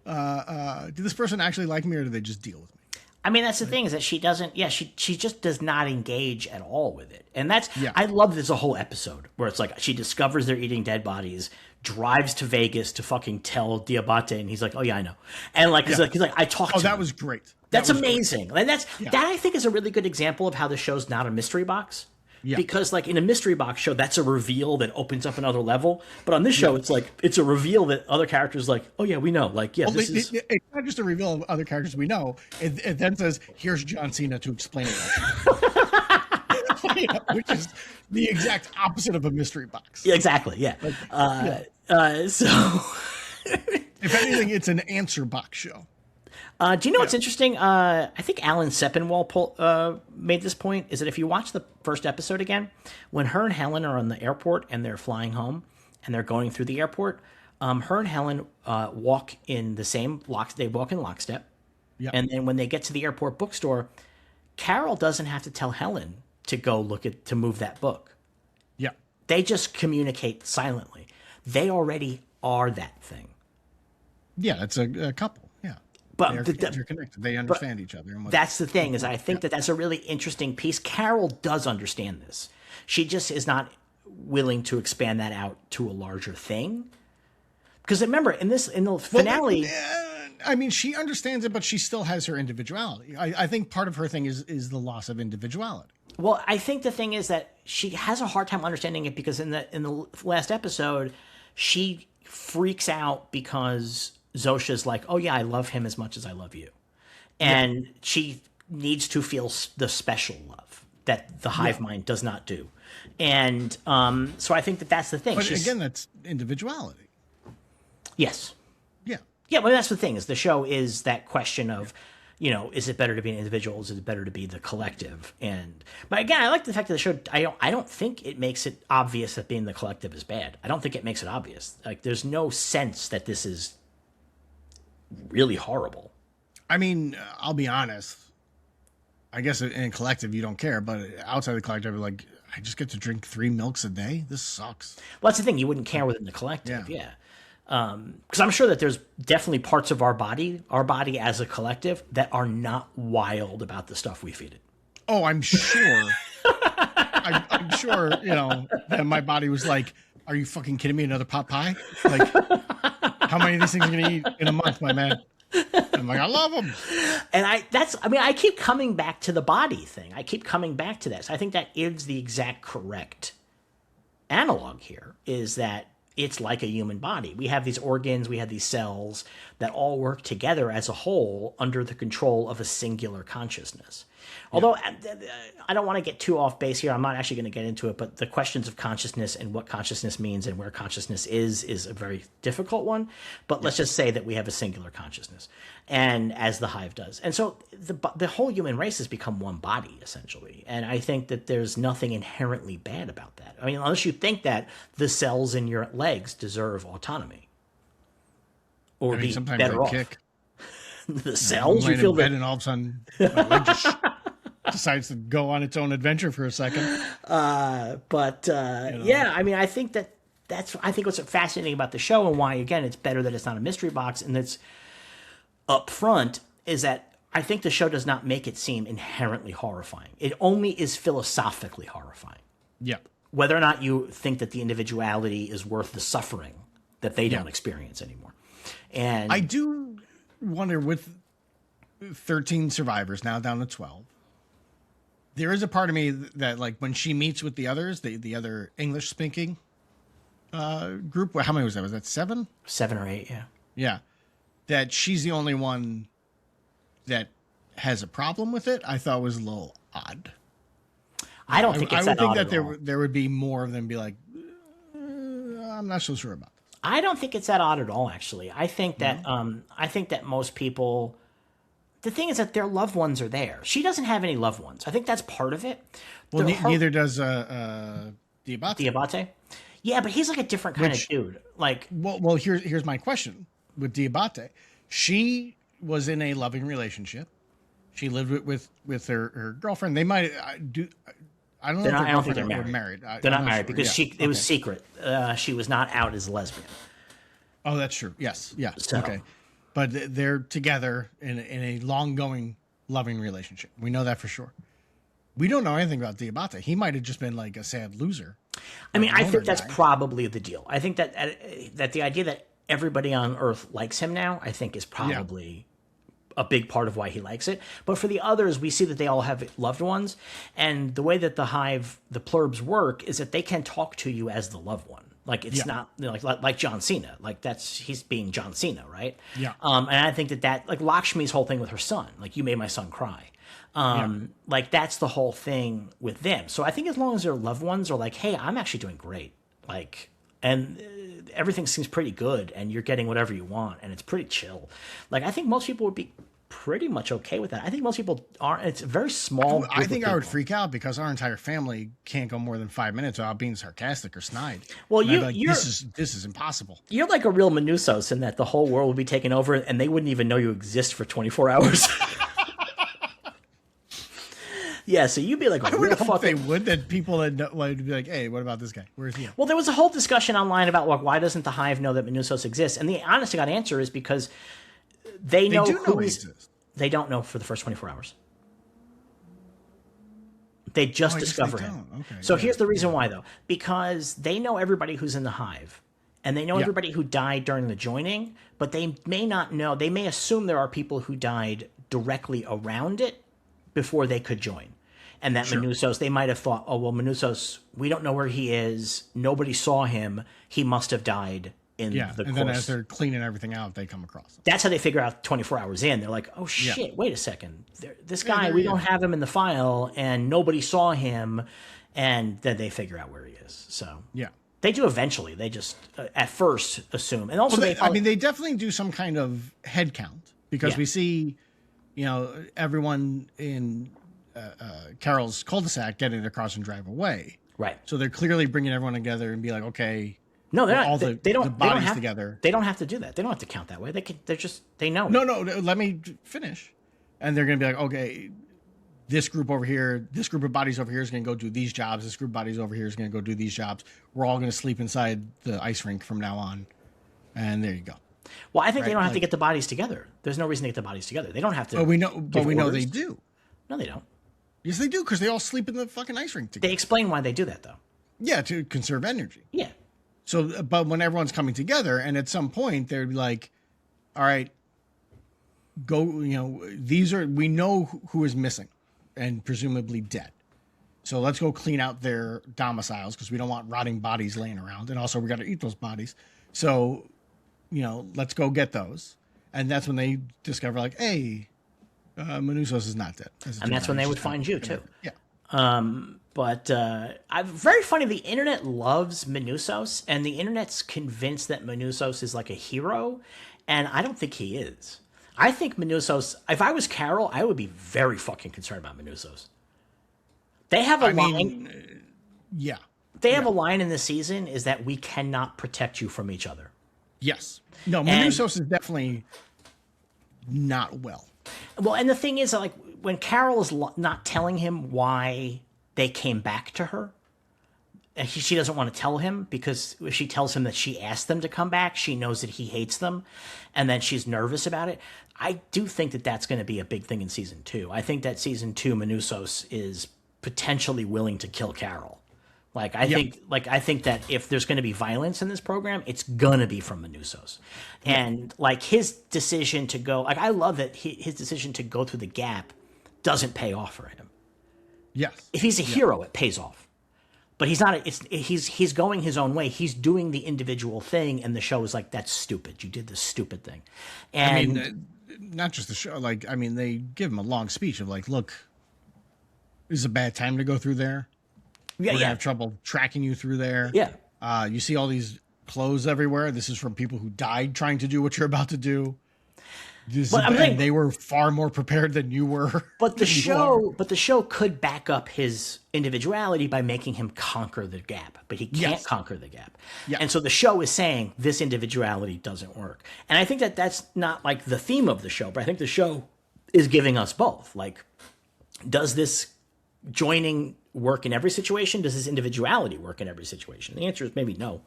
did this person actually like me or do they just deal with me? I mean, that's the thing is that she doesn't, she just does not engage at all with it. And I love there's a whole episode where it's like she discovers they're eating dead bodies, drives to Vegas to fucking tell Diabate, and he's like, oh yeah, I know. And like, he's like, I talked to him. That was great. That's amazing. Great. And that I think is a really good example of how the show's not a mystery box. Yeah. Because like in a mystery box show, that's a reveal that opens up another level. But on this show, it's like it's a reveal that other characters like, oh yeah, we know. Like, yeah, it's not just a reveal of other characters we know. It then says, here's John Cena to explain it. Which is the exact opposite of a mystery box. Yeah, exactly. Yeah. So if anything, it's an answer box show. Do you know what's interesting? I think Alan Sepinwall made this point, is that if you watch the first episode again, when her and Helen are on the airport and they're flying home and they're going through the airport, her and Helen walk in the same they walk in lockstep. Yep. And then when they get to the airport bookstore, Carol doesn't have to tell Helen to go to move that book. Yeah. They just communicate silently. They already are that thing. Yeah, it's a couple. But they're connected. They understand each other. And that's the thing is I think that's a really interesting piece. Carol does understand this. She just is not willing to expand that out to a larger thing. Because remember, in the finale... I mean, she understands it, but she still has her individuality. I think part of her thing is the loss of individuality. Well, I think the thing is that she has a hard time understanding it because in the last episode, she freaks out because Zosha's like, oh yeah, I love him as much as I love you. And she needs to feel the special love that the hive mind does not do. And so I think that's the thing. But again, that's individuality. Yes. Yeah. Yeah, well, that's the thing is the show is that question of, is it better to be an individual? Is it better to be the collective? But again, I like the fact that the show, I don't think it makes it obvious that being the collective is bad. I don't think it makes it obvious. Like there's no sense that this is really horrible. I mean, I'll be honest. I guess in collective you don't care, but outside the collective, like I just get to drink 3 milks a day. This sucks. Well, that's the thing. You wouldn't care within the collective, yeah. Because I'm sure that there's definitely parts of our body as a collective, that are not wild about the stuff we feed it. Oh, I'm sure. I'm sure. That my body was like, "Are you fucking kidding me? Another pot pie? Like." How many of these things are you gonna eat in a month, my man? I'm like, I love them. And I keep coming back to the body thing. I keep coming back to this. I think that is the exact correct analog here, is that it's like a human body. We have these organs, we have these cells that all work together as a whole under the control of a singular consciousness. Although I don't want to get too off base here. I'm not actually going to get into it, but the questions of consciousness and what consciousness means and where consciousness is a very difficult one. But let's just say that we have a singular consciousness, and as the hive does. And so the whole human race has become one body, essentially. And I think that there's nothing inherently bad about that. I mean, unless you think that the cells in your legs deserve autonomy or be better off. Kick. The cells, you feel bed, and all of a sudden my leg just decides to go on its own adventure for a second. Yeah, I mean, I think that's what's fascinating about the show, and why again it's better that it's not a mystery box and it's up front, is that I think the show does not make it seem inherently horrifying. It only is philosophically horrifying. Yeah. Whether or not you think that the individuality is worth the suffering that they don't experience anymore. And I do wonder, with 13 survivors now down to 12, There is a part of me that, like, when she meets with the others, the other English speaking group, how many was that? Was that 7? 7 or 8, yeah. Yeah. That she's the only one that has a problem with it, I thought was a little odd. I don't think it's that odd at all. There would be more of them be like, I'm not so sure about this. I don't think it's that odd at all, actually. I think that most people, the thing is that their loved ones are there. She doesn't have any loved ones. I think that's part of it. Well, neither does Diabate. Diabate? Yeah, but he's like a different kind of dude. Like, well, here's my question with Diabate. She was in a loving relationship. She lived with her girlfriend. They might do. I don't know. I don't think they're married. They're not married because it was secret. She was not out as a lesbian. Oh, that's true. Yes. Yeah. So. Okay. But they're together in a long-going loving relationship. We know that for sure. We don't know anything about Diabate. He might have just been like a sad loser. I mean, I think that's probably the deal. I think that the idea that everybody on Earth likes him now, I think, is probably a big part of why he likes it. But for the others, we see that they all have loved ones. And the way that the Hive, the Plurbs work is that they can talk to you as the loved one. Like, it's not like John Cena. Like, he's being John Cena, right? Yeah. And I think that like Lakshmi's whole thing with her son, like, you made my son cry. Like, that's the whole thing with them. So I think as long as their loved ones are like, hey, I'm actually doing great. Like, and everything seems pretty good and you're getting whatever you want and it's pretty chill. Like, I think most people would be pretty much okay with that. I think most people aren't. It's a very small. I think I would freak out because our entire family can't go more than 5 minutes without being sarcastic or snide. Well, this is impossible. You're like a real Manusos in that the whole world would be taken over and they wouldn't even know you exist for 24 hours. Yeah, so you'd be like a real fucking... They would, that people would be like, hey, what about this guy? Where's he at? Well, there was a whole discussion online about, like, why doesn't the Hive know that Manusos exists? And the honest to God answer is because they know who exists. They don't know for the first 24 hours. They just discover him. Okay, so here's the reason why, though. Because they know everybody who's in the Hive. And they know everybody who died during the joining. But they may not know. They may assume there are people who died directly around it before they could join. And that Manusos, they might have thought, oh, well, Manusos, we don't know where he is. Nobody saw him. He must have died in the course. And then as they're cleaning everything out, they come across him. That's how they figure out 24 hours in. They're like, oh, shit, wait a second. This guy, we don't have him in the file, and nobody saw him. And then they figure out where he is. So they do eventually. They just, at first, assume. And also, they definitely do some kind of head count because we see, everyone in Carol's cul-de-sac getting across and drive away. Right. So they're clearly bringing everyone together and be like, okay, no, they're not. All the bodies have, together. They don't have to do that. They don't have to count that way. They know. No, let me finish. And they're going to be like, okay, this group over here, this group of bodies over here is going to go do these jobs. This group of bodies over here is going to go do these jobs. We're all going to sleep inside the ice rink from now on. And there you go. Well, I think they don't have to get the bodies together. There's no reason to get the bodies together. They don't have to. But we know they do. No, they don't. Yes, they do, because they all sleep in the fucking ice rink together. They explain why they do that, though. Yeah, to conserve energy. Yeah. So, but when everyone's coming together, and at some point they're like, all right, go, we know who is missing and presumably dead. So let's go clean out their domiciles because we don't want rotting bodies laying around. And also we got to eat those bodies. So, let's go get those. And that's when they discover, like, hey, Manusos is not dead. And that's when they would find you, too. Yeah. But very funny, the internet loves Manusos, and the internet's convinced that Manusos is like a hero, and I don't think he is. I think Manusos, if I was Carol, I would be very fucking concerned about Manusos. They have a line. They have a line in this season is that we cannot protect you from each other. Yes. No, Manusos is definitely not well. Well, and the thing is, like, when Carol is not telling him why they came back to her, and she doesn't want to tell him because if she tells him that she asked them to come back, she knows that he hates them, and then she's nervous about it. I do think that that's going to be a big thing in season 2. I think that season 2, Manusos is potentially willing to kill Carol. Like, I think that if there's going to be violence in this program, it's going to be from Manusos. And, like, his decision to go... Like, I love that his decision to go through the gap doesn't pay off for him. Yes. If he's a hero, it pays off. But he's not. He's going his own way. He's doing the individual thing, and the show is like, that's stupid. You did this stupid thing. And I mean, not just the show. Like, I mean, they give him a long speech of like, look, this is a bad time to go through there. We're gonna have trouble tracking you through there. Yeah. You see all these clothes everywhere. This is from people who died trying to do what you're about to do. And they were far more prepared than you were. But the show could back up his individuality by making him conquer the gap, but he can't conquer the gap. Yeah. And so the show is saying this individuality doesn't work. And I think that that's not like the theme of the show, but I think the show is giving us both. Like, does this joining work in every situation? Does his individuality work in every situation? The answer is maybe no.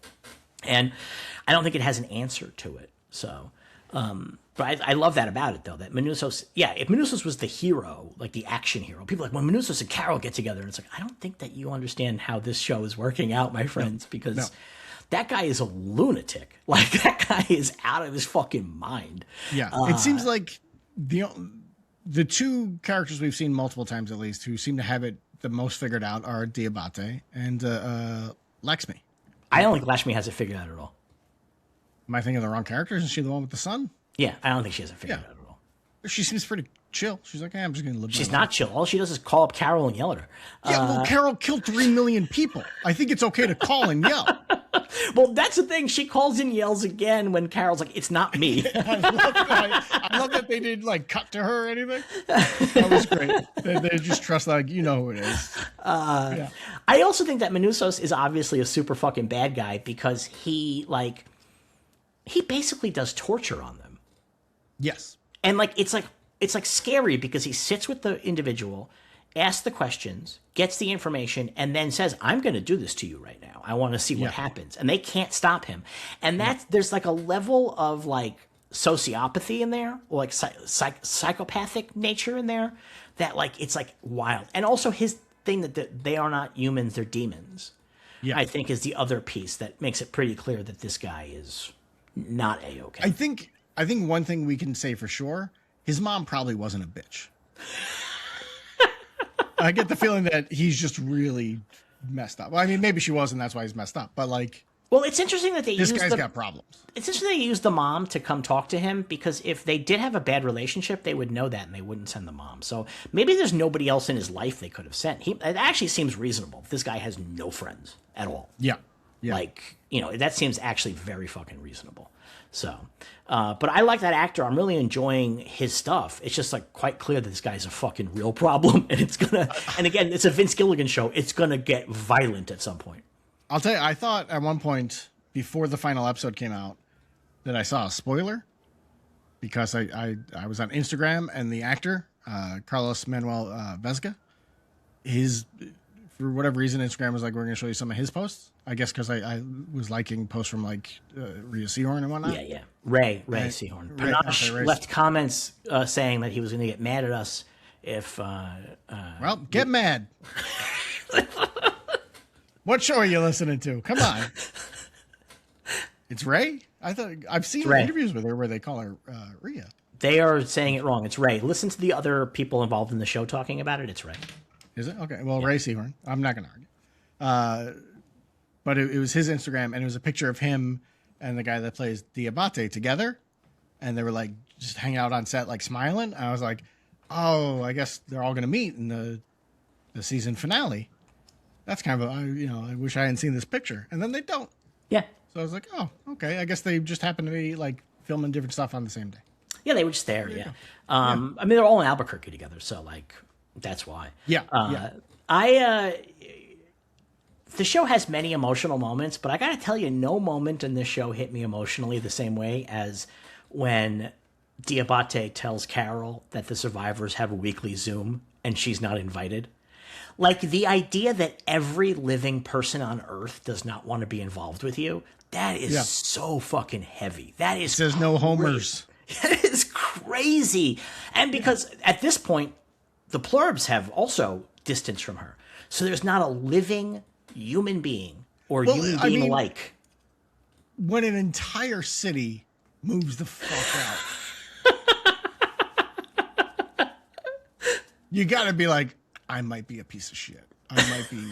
And I don't think it has an answer to it. So, but I love that about it, though, that Manousos, if Manousos was the hero, like the action hero, people are like, when Manousos and Carol get together, and it's like, I don't think that you understand how this show is working out, my friends, because that guy is a lunatic. Like, that guy is out of his fucking mind. Yeah. It seems like the two characters we've seen multiple times, at least, who seem to have it the most figured out are Diabate and Lakshmi. I don't think Lakshmi has it figured out at all. Am I thinking of the wrong character? Isn't she the one with the son? Yeah, I don't think she has it figured out at all. She seems pretty chill. She's like, I'm just going to live. She's not chill. All she does is call up Carol and yell at her. Well, Carol killed 3 million people. I think it's okay to call and yell. Well, that's the thing. She calls and yells again when Carol's like, it's not me. I love that they didn't like cut to her or anything. That was great. They just trust, like, you know who it is. I also think that Manousos is obviously a super fucking bad guy because he basically does torture on them. Yes. And it's like scary because he sits with the individual, asks the questions, gets the information, and then says, I'm going to do this to you right now. I want to see what happens. And they can't stop him. And there's like a level of like sociopathy in there, or like psychopathic nature in there that like, it's like wild. And also his thing that they are not humans, they're demons. Yeah. I think is the other piece that makes it pretty clear that this guy is not A-okay. I think one thing we can say for sure, his mom probably wasn't a bitch. I get the feeling that he's just really messed up. Well, I mean, maybe she was, and that's why he's messed up. But like, well, it's interesting that this guy's got problems. It's interesting they used the mom to come talk to him because if they did have a bad relationship, they would know that and they wouldn't send the mom. So maybe there's nobody else in his life they could have sent. It actually seems reasonable. This guy has no friends at all. Yeah. Like, that seems actually very fucking reasonable. So, but I like that actor. I'm really enjoying his stuff. It's just like quite clear that this guy's a fucking real problem, and and again, it's a Vince Gilligan show. It's gonna get violent at some point. I'll tell you, I thought at one point before the final episode came out that I saw a spoiler because I was on Instagram and the actor, Carlos-Manuel Vesga, for whatever reason, Instagram was like, we're going to show you some of his posts. I guess because I was liking posts from like Rhea Seehorn and whatnot. Yeah. Ray Seehorn. Panache left comments saying that he was going to get mad at us if... well, get mad. What show are you listening to? Come on. It's Ray? I've seen interviews with her where they call her Rhea. They are saying it wrong. It's Ray. Listen to the other people involved in the show talking about it. It's Ray. Is it? Okay. Well, Ray Seehorn. I'm not going to argue. But it was his Instagram, and it was a picture of him and the guy that plays Diabate together. And they were like just hanging out on set, like smiling. And I was like, oh, I guess they're all going to meet in the season finale. That's kind of I wish I hadn't seen this picture. And then they don't. Yeah. So I was like, oh, okay. I guess they just happen to be like filming different stuff on the same day. Yeah, they were just there. Yeah. I mean, they're all in Albuquerque together. So like, that's why. Yeah. The show has many emotional moments, but I got to tell you, no moment in this show hit me emotionally the same way as when Diabate tells Carol that the survivors have a weekly Zoom and she's not invited. Like, the idea that every living person on Earth does not want to be involved with you, that is so fucking heavy. That is There's no homers. That is crazy. And because at this point, the Pluribus have also distanced from her. So there's not a living human being or human being alike. When an entire city moves the fuck out, you got to be like, I might be a piece of shit. I might be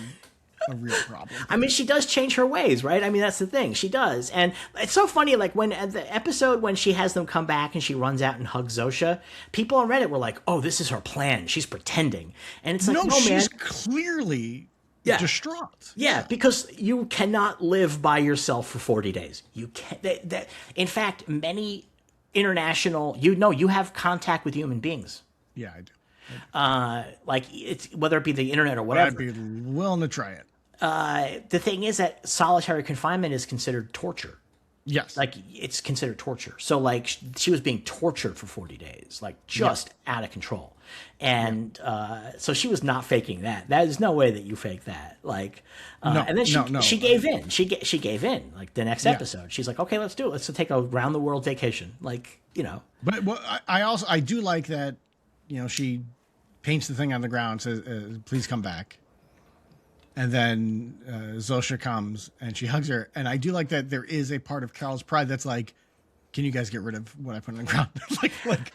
a real problem. I mean, she does change her ways, right? I mean, that's the thing. She does. And it's so funny, like, when at the episode when she has them come back and she runs out and hugs Zosha, people on Reddit were like, oh, this is her plan. She's pretending. And it's like, no, she's man. clearly distraught. Yeah, because you cannot live by yourself for 40 days. You can't. In fact, many international, you have contact with human beings. Yeah, I do. Like, it's whether it be the internet or whatever. I'd be willing to try it. The thing is that solitary confinement is considered torture. Yes. Like, it's considered torture. So, like, she was being tortured for 40 days, like, just out of control. And so she was not faking that. There's no way that you fake that. Like, and then she gave in. She gave in. Like, the next episode, she's like, okay, let's do it. Let's take a round the world vacation. Like, But I do like that. She paints the thing on the ground, says, "Please come back." And then Zosha comes and she hugs her. And I do like that there is a part of Carol's pride that's like, can you guys get rid of what I put on the ground?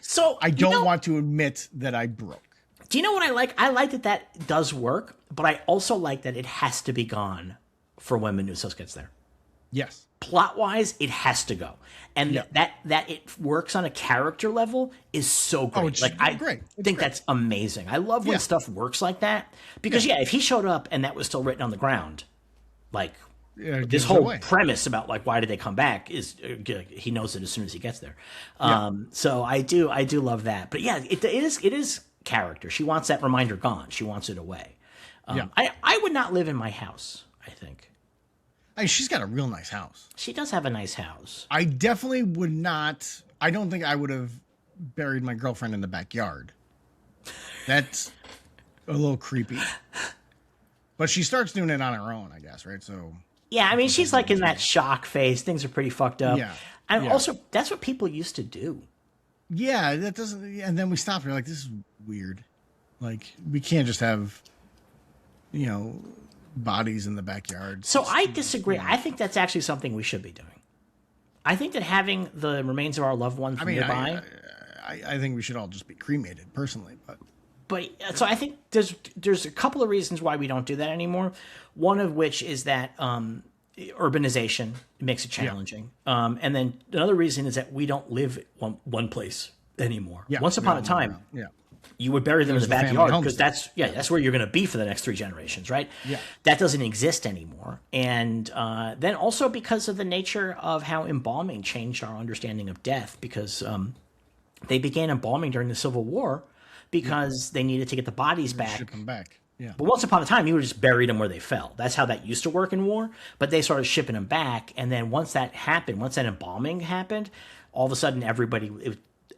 So I don't want to admit that I broke. Do you know what I like? I like that does work, but I also like that it has to be gone for when Manousos gets there. Yes. Plot-wise, it has to go. And that it works on a character level is so great. Oh, it's great. I think that's amazing. I love when stuff works like that. Because, if he showed up and that was still written on the ground, like, this whole premise about, like, why did they come back is he knows it as soon as he gets there. So I do love that. But, it is character. She wants that reminder gone. She wants it away. I would not live in my house, I think. She's got a real nice house. She does have a nice house. I definitely would not. I don't think I would have buried my girlfriend in the backyard. That's a little creepy. But she starts doing it on her own, I guess, right? So yeah, I mean, she's like in that shock phase. Things are pretty fucked up. Yeah, and also that's what people used to do. Yeah, that doesn't. And then we stopped. We're like, this is weird. Like, we can't just have, bodies in the backyard. So I disagree. I think that's actually something we should be doing. I think that having the remains of our loved ones nearby. I think we should all just be cremated, personally. But so I think there's a couple of reasons why we don't do that anymore. One of which is that urbanization makes it challenging. And then another reason is that we don't live one place anymore. Yeah, Once upon a time. You would bury them in the backyard because that's where you're going to be for the next 3 generations, right? Yeah. That doesn't exist anymore. And then also because of the nature of how embalming changed our understanding of death, because they began embalming during the Civil War because they needed to get the bodies back. Ship them back. Yeah. But once upon a time, you would just bury them where they fell. That's how that used to work in war. But they started shipping them back. And then once that happened, once that embalming happened, all of a sudden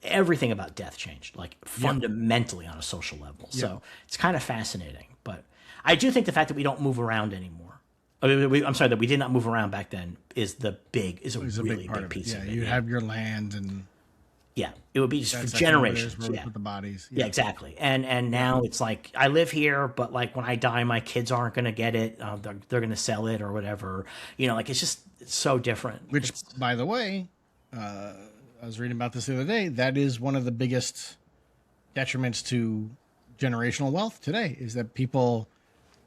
everything about death changed, like fundamentally on a social level. So it's kind of fascinating. But I do think the fact that we don't move around anymore, I'm sorry, that we did not move around back then is a really big piece of it. You have your land and it would be just for generations. With the bodies. Yeah, exactly. And now it's like I live here, but like when I die, my kids aren't going to get it. They're going to sell it or whatever. It's so different. Which, by the way, I was reading about this the other day. That is one of the biggest detriments to generational wealth today is that people,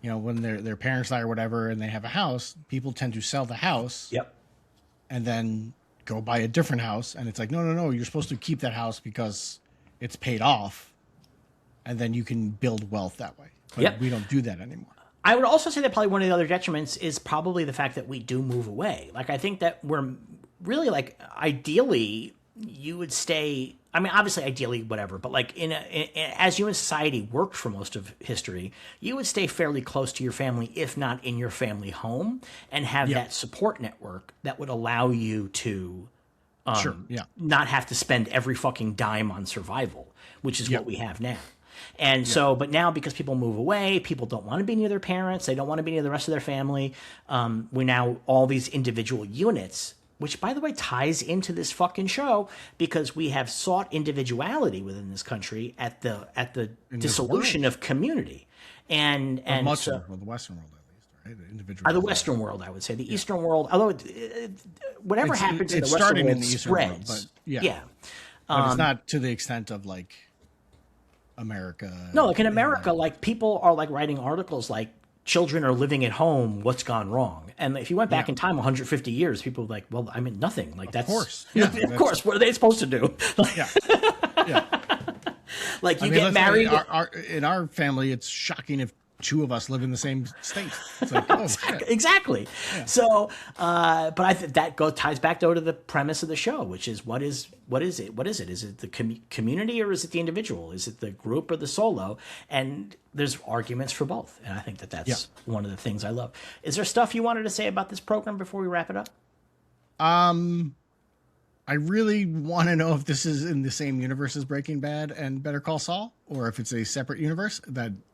when their parents die or whatever and they have a house, people tend to sell the house. Yep. And then go buy a different house. And it's like, no, you're supposed to keep that house because it's paid off. And then you can build wealth that way. But we don't do that anymore. I would also say that probably one of the other detriments is probably the fact that we do move away. Like, I think that we're really, like, ideally you would stay. I mean, obviously, ideally, whatever. But like as human society worked for most of history, you would stay fairly close to your family, if not in your family home, and have that support network that would allow you to not have to spend every fucking dime on survival, which is what we have now. And so, but now because people move away, people don't want to be near their parents. They don't want to be near the rest of their family. We now all these individual units. Which, by the way, ties into this fucking show because we have sought individuality within this country at the dissolution of community, and the Western world at least, right? The Western world, I would say, the Eastern world. Although whatever happens in the Western world spreads, but but it's not to the extent of like America. No, like in America, like people are like writing articles like children are living at home. What's gone wrong? And if you went back in time 150 years, people were like, well, I mean, nothing. Like that's, of course. Yeah, of course. What are they supposed to do? Yeah. Yeah. Like you get married. In our family, it's shocking if two of us live in the same state. It's like, oh, shit. Exactly. Yeah. So, but I think that ties back though to the premise of the show, which is what is it? What is it? Is it the community or is it the individual? Is it the group or the solo? And there's arguments for both, and I think that's one of the things I love. Is there stuff you wanted to say about this program before we wrap it up? I really want to know if this is in the same universe as Breaking Bad and Better Call Saul, or if it's a separate universe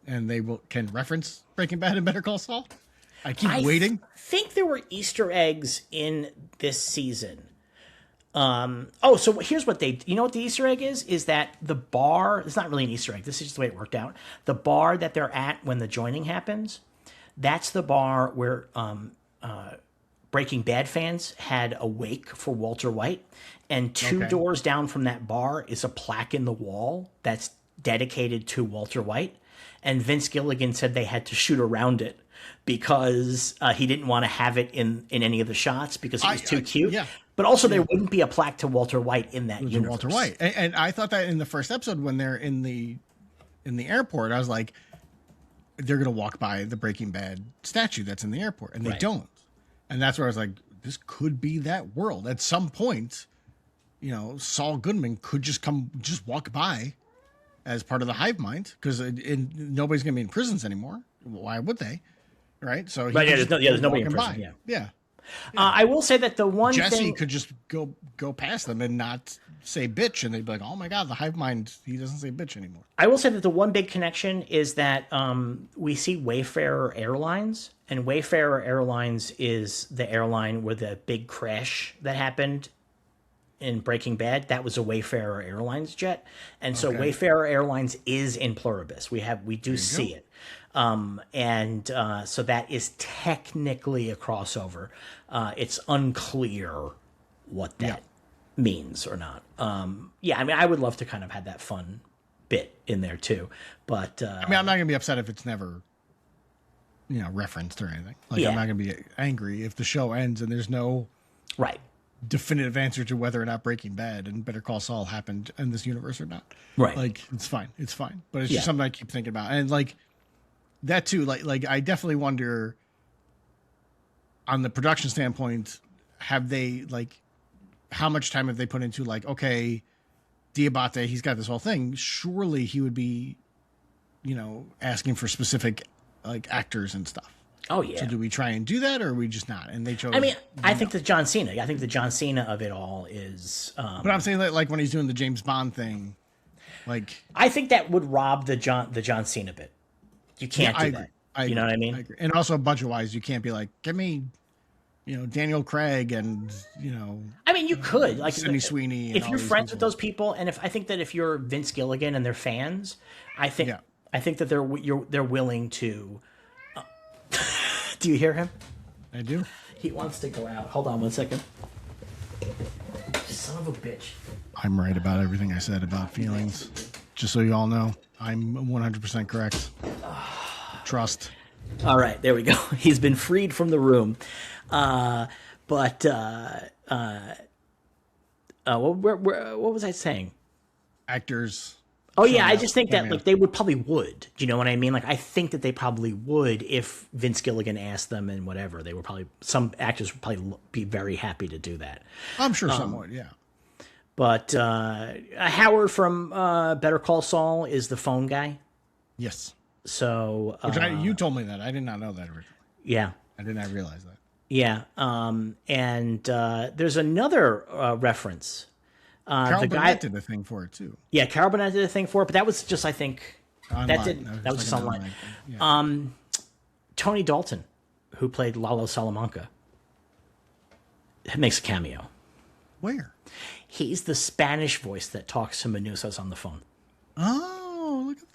and they can reference Breaking Bad and Better Call Saul. I keep waiting. I think there were Easter eggs in this season. So here's what you know what the Easter egg is that the bar, it's not really an Easter egg. This is just the way it worked out. The bar that they're at when the joining happens, that's the bar where, Breaking Bad fans had a wake for Walter White, and two doors down from that bar is a plaque in the wall that's dedicated to Walter White. And Vince Gilligan said they had to shoot around it because he didn't want to have it in any of the shots because it was too cute. Yeah. But also there wouldn't be a plaque to Walter White in that universe. Walter White. And I thought that in the first episode when they're in the airport, I was like, they're going to walk by the Breaking Bad statue that's in the airport, and they don't. And that's where I was like, this could be that world. At some point, Saul Goodman could just walk by as part of the hive mind because nobody's going to be in prisons anymore. Why would they? Right? So there's nobody in prison. Yeah. I will say that the one Jesse could just go past them and not say bitch, and they'd be like, oh my God, the hive mind, he doesn't say bitch anymore. I will say that the one big connection is that we see Wayfarer Airlines, and Wayfarer Airlines is the airline where the big crash that happened in Breaking Bad, that was a Wayfarer Airlines jet. And so Wayfarer Airlines is in Pluribus. We do see it. So that is technically a crossover. It's unclear what that means or not. I mean, I would love to kind of have that fun bit in there too, but I mean, I'm not gonna be upset if it's never referenced or anything. Like I'm not gonna be angry if the show ends and there's no definitive answer to whether or not Breaking Bad and Better Call Saul happened in this universe or not. Right. Like it's fine, but it's just something I keep thinking about. And like that too, like I definitely wonder on the production standpoint, have they how much time have they put into Diabate, he's got this whole thing. Surely he would be, asking for specific actors and stuff. Oh yeah. So do we try and do that, or are we just not? And they chose. I mean, I think the John Cena. I think the John Cena of it all is. But I'm saying like when he's doing the James Bond thing, I think that would rob the John Cena bit. You can't do that. You know what I mean? I agree. And also budget wise, you can't be like, give me, Daniel Craig and I mean, you could Sydney Sweeney. If you're friends with those people, and I think that if you're Vince Gilligan and they're fans, I think that they're willing to. Do you hear him? I do. He wants to go out. Hold on 1 second. Son of a bitch. I'm right about everything I said about feelings. Just so you all know, I'm 100% correct. Trust. All right, there we go. He's been freed from the room. What was I saying? Actors. Oh yeah, I just think that they probably would. Do you know what I mean? I think that they probably would if Vince Gilligan asked them and whatever. They were some actors would probably be very happy to do that. I'm sure some would, yeah. But Howard from Better Call Saul is the phone guy. Yes. So you told me that. I did not know that originally. Yeah. I did not realize that. Yeah. And there's another reference. Carol Burnett did a thing for it too. Yeah, Carol Burnett did a thing for it, but that was just, I think, online. that was just online. Yeah. Tony Dalton, who played Lalo Salamanca, makes a cameo. Where? He's the Spanish voice that talks to Manusas on the phone. Oh, look at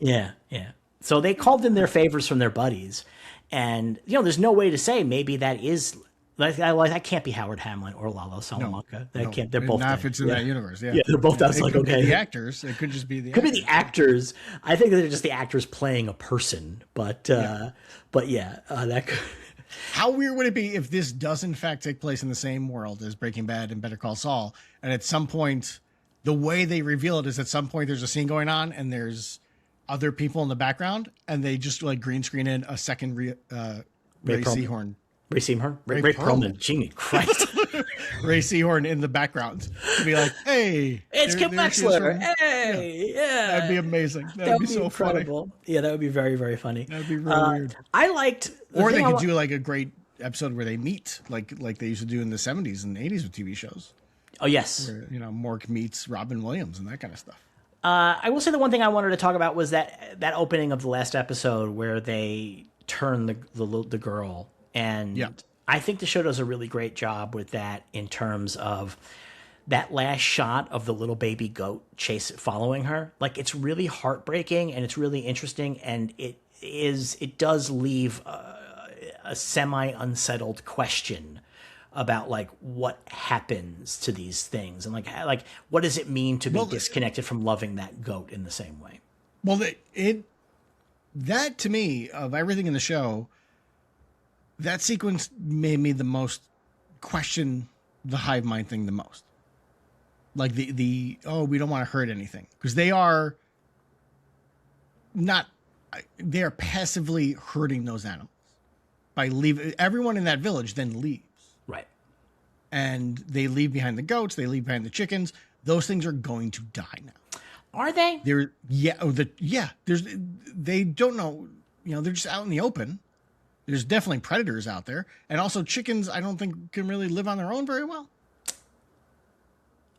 that. Yeah. So they called in their favors from their buddies, and there's no way to say maybe that is That can't be Howard Hamlin or Lalo Salamanca. That can't. They're both not dead. if it's in that universe. Yeah, Yeah, they're both. I was it like, could be okay, the actors. It could just be the could be the actors. I think they're just the actors playing a person. But that could. How weird would it be if this does in fact take place in the same world as Breaking Bad and Better Call Saul, and at some point, the way they reveal it is at some point there's a scene going on and there's other people in the background, and they just like green screen in a second Ray Seahorn. Ray Seahorn? Ray Perlman. Gee, Christ. Ray Seahorn in the background to be like, hey, it's Kim Wexler. Hey, yeah. That'd be amazing. That'd be so incredible. Funny. Yeah, that would be very, very funny. That'd be really weird. I liked. Or they could do like a great episode where they meet, like they used to do in the 70s and 80s with TV shows. Oh, yes. Where, Mork meets Robin Williams and that kind of stuff. I will say the one thing I wanted to talk about was that opening of the last episode where they turn the girl. And I think the show does a really great job with that in terms of that last shot of the little baby goat following her. Like, it's really heartbreaking and it's really interesting. And it does leave a semi-unsettled question about like what happens to these things and like what does it mean to be disconnected from loving that goat in the same way. Well, that to me, of everything in the show, that sequence made me the most question the hive mind thing the most. Like we don't want to hurt anything, because they are passively hurting those animals by leaving. Everyone in that village then leaves. Right. And they leave behind the goats. They leave behind the chickens. Those things are going to die now. Are they? They don't know. They're just out in the open. There's definitely predators out there, and also chickens. I don't think can really live on their own very well.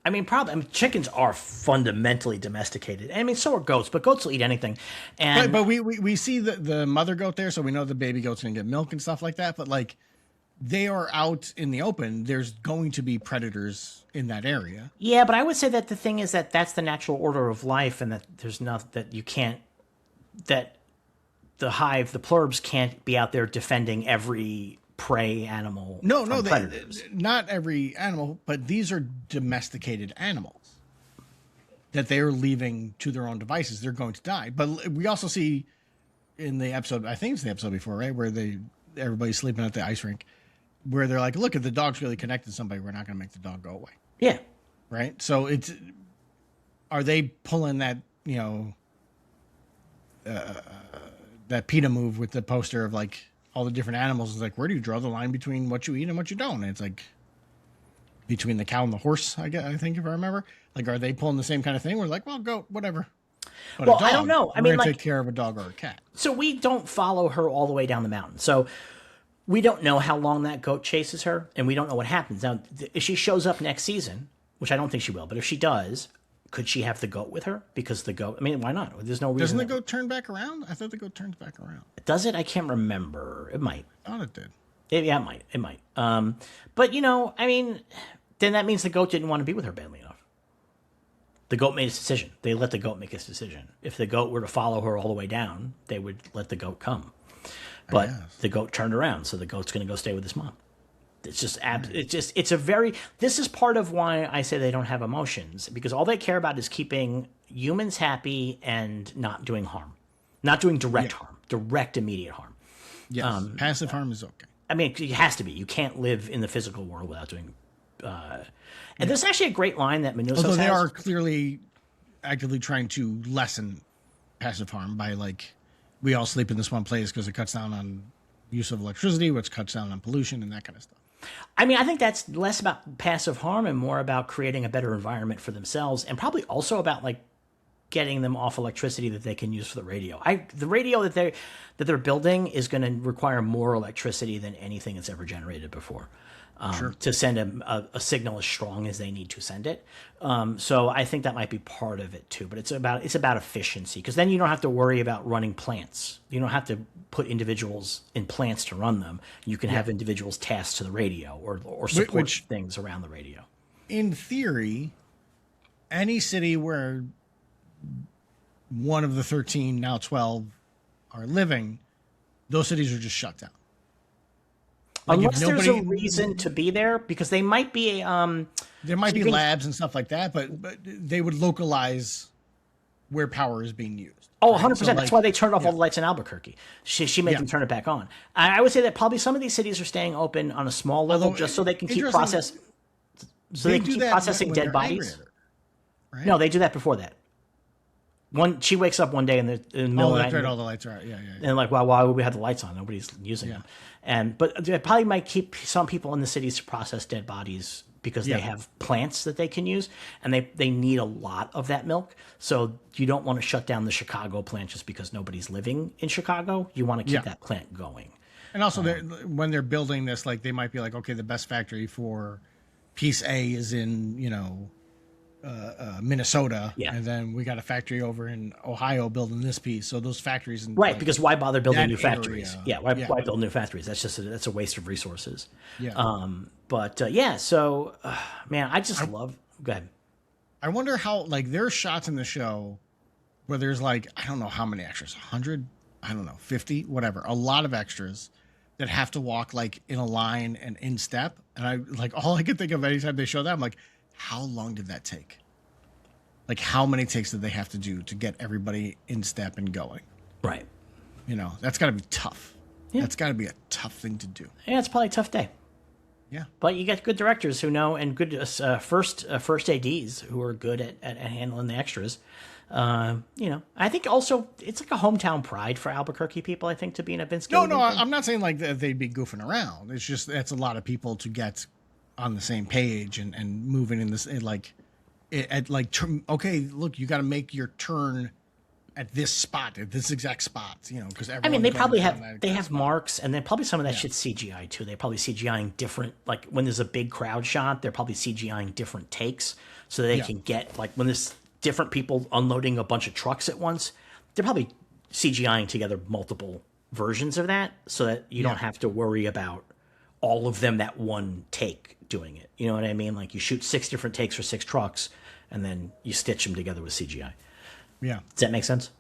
I mean, chickens are fundamentally domesticated. I mean, so are goats, but goats will eat anything. And but we see the mother goat there, so we know the baby goat's gonna get milk and stuff like that. But like, they are out in the open. There's going to be predators in that area. Yeah, but I would say that the thing is that that's the natural order of life, and that there's the hive, the pluribs can't be out there defending every prey animal. No, not every animal, but these are domesticated animals that they are leaving to their own devices. They're going to die. But we also see in the episode, I think it's the episode before, right, where everybody's sleeping at the ice rink, where they're like, look, if the dog's really connected to somebody, we're not going to make the dog go away. Yeah. Right? So are they pulling that, that PETA move with the poster of like all the different animals? Is like, where do you draw the line between what you eat and what you don't? And it's like between the cow and the horse, I think, if I remember. Like, are they pulling the same kind of thing? We're like, well, goat, whatever. But well, I don't know. I mean, take care of a dog or a cat. So we don't follow her all the way down the mountain. So we don't know how long that goat chases her, and we don't know what happens. Now, if she shows up next season, which I don't think she will, but if she does, could she have the goat with her? Because the goat, I mean, why not? There's no reason. Doesn't the goat turn back around? I thought the goat turns back around. Does it? I can't remember. It might. I thought it did. Yeah, it might. But, I mean, then that means the goat didn't want to be with her badly enough. The goat made its decision. They let the goat make its decision. If the goat were to follow her all the way down, they would let the goat come. But the goat turned around, so the goat's going to go stay with his mom. It's just, this is part of why I say they don't have emotions, because all they care about is keeping humans happy and not doing harm. Not doing direct harm, direct immediate harm. Yes, passive harm is okay. I mean, it has to be. You can't live in the physical world without doing. And there's actually a great line that Menounos has. Although they are clearly actively trying to lessen passive harm by, like, we all sleep in this one place because it cuts down on use of electricity, which cuts down on pollution and that kind of stuff. I mean, I think that's less about passive harm and more about creating a better environment for themselves, and probably also about, like, getting them off electricity that they can use for the radio. The radio that they're building is going to require more electricity than anything that's ever generated before. To send a signal as strong as they need to send it. So I think that might be part of it too. But it's about efficiency, because then you don't have to worry about running plants. You don't have to put individuals in plants to run them. You can have individuals tasked to the radio or support things around the radio. In theory, any city where one of the 13, now 12, are living, those cities are just shut down. Like if Unless there's a nobody, reason to be there, because they might be there might be keeping- labs and stuff like that, but they would localize where power is being used. Oh, right? 100%. So, That's why they turned off all the lights in Albuquerque. She made them turn it back on. I would say that probably some of these cities are staying open on a small level, Although, just so they can keep interesting, processing dead bodies. Right? No, they do that before that. She wakes up one day in the middle of the night. Right, all the lights are out. Yeah. And like, well, why would we have the lights on? Nobody's using them. But they probably might keep some people in the cities to process dead bodies because they have plants that they can use, and they need a lot of that milk. So you don't want to shut down the Chicago plant just because nobody's living in Chicago. You want to keep that plant going. And also, when they're building this, like they might be like, okay, the best factory for piece A is in Minnesota, and then we got a factory over in Ohio building this piece. So those factories, Because why bother building new area, factories? Why build new factories? That's just that's a waste of resources. So man, I just love. Go ahead. I wonder how there are shots in the show where there's I don't know how many extras, 100, I don't know, 50, whatever, a lot of extras that have to walk in a line and in step. And I all I could think of anytime they show that, I'm like, how long did that take? How many takes did they have to do to get everybody in step and going? Right. That's got to be tough. Yeah. That's got to be a tough thing to do. Yeah, it's probably a tough day. Yeah. But you get good directors who know, and good first ADs who are good at handling the extras. I think also it's like a hometown pride for Albuquerque people, I think, to be in a Vince Gilligan No, thing. I'm not saying they'd be goofing around. It's just that's a lot of people to get on the same page and moving in this okay, look, you got to make your turn at this spot, at this exact spot, because they probably have marks, and then probably some of that shit's CGI too. They're probably CGIing different, when there's a big crowd shot, they're probably CGIing different takes so that they can get when there's different people unloading a bunch of trucks at once, they're probably CGIing together multiple versions of that so that you don't have to worry about all of them that one take doing it. You know what I mean? You shoot 6 different takes for 6 trucks, and then you stitch them together with CGI. Yeah. Does that make sense?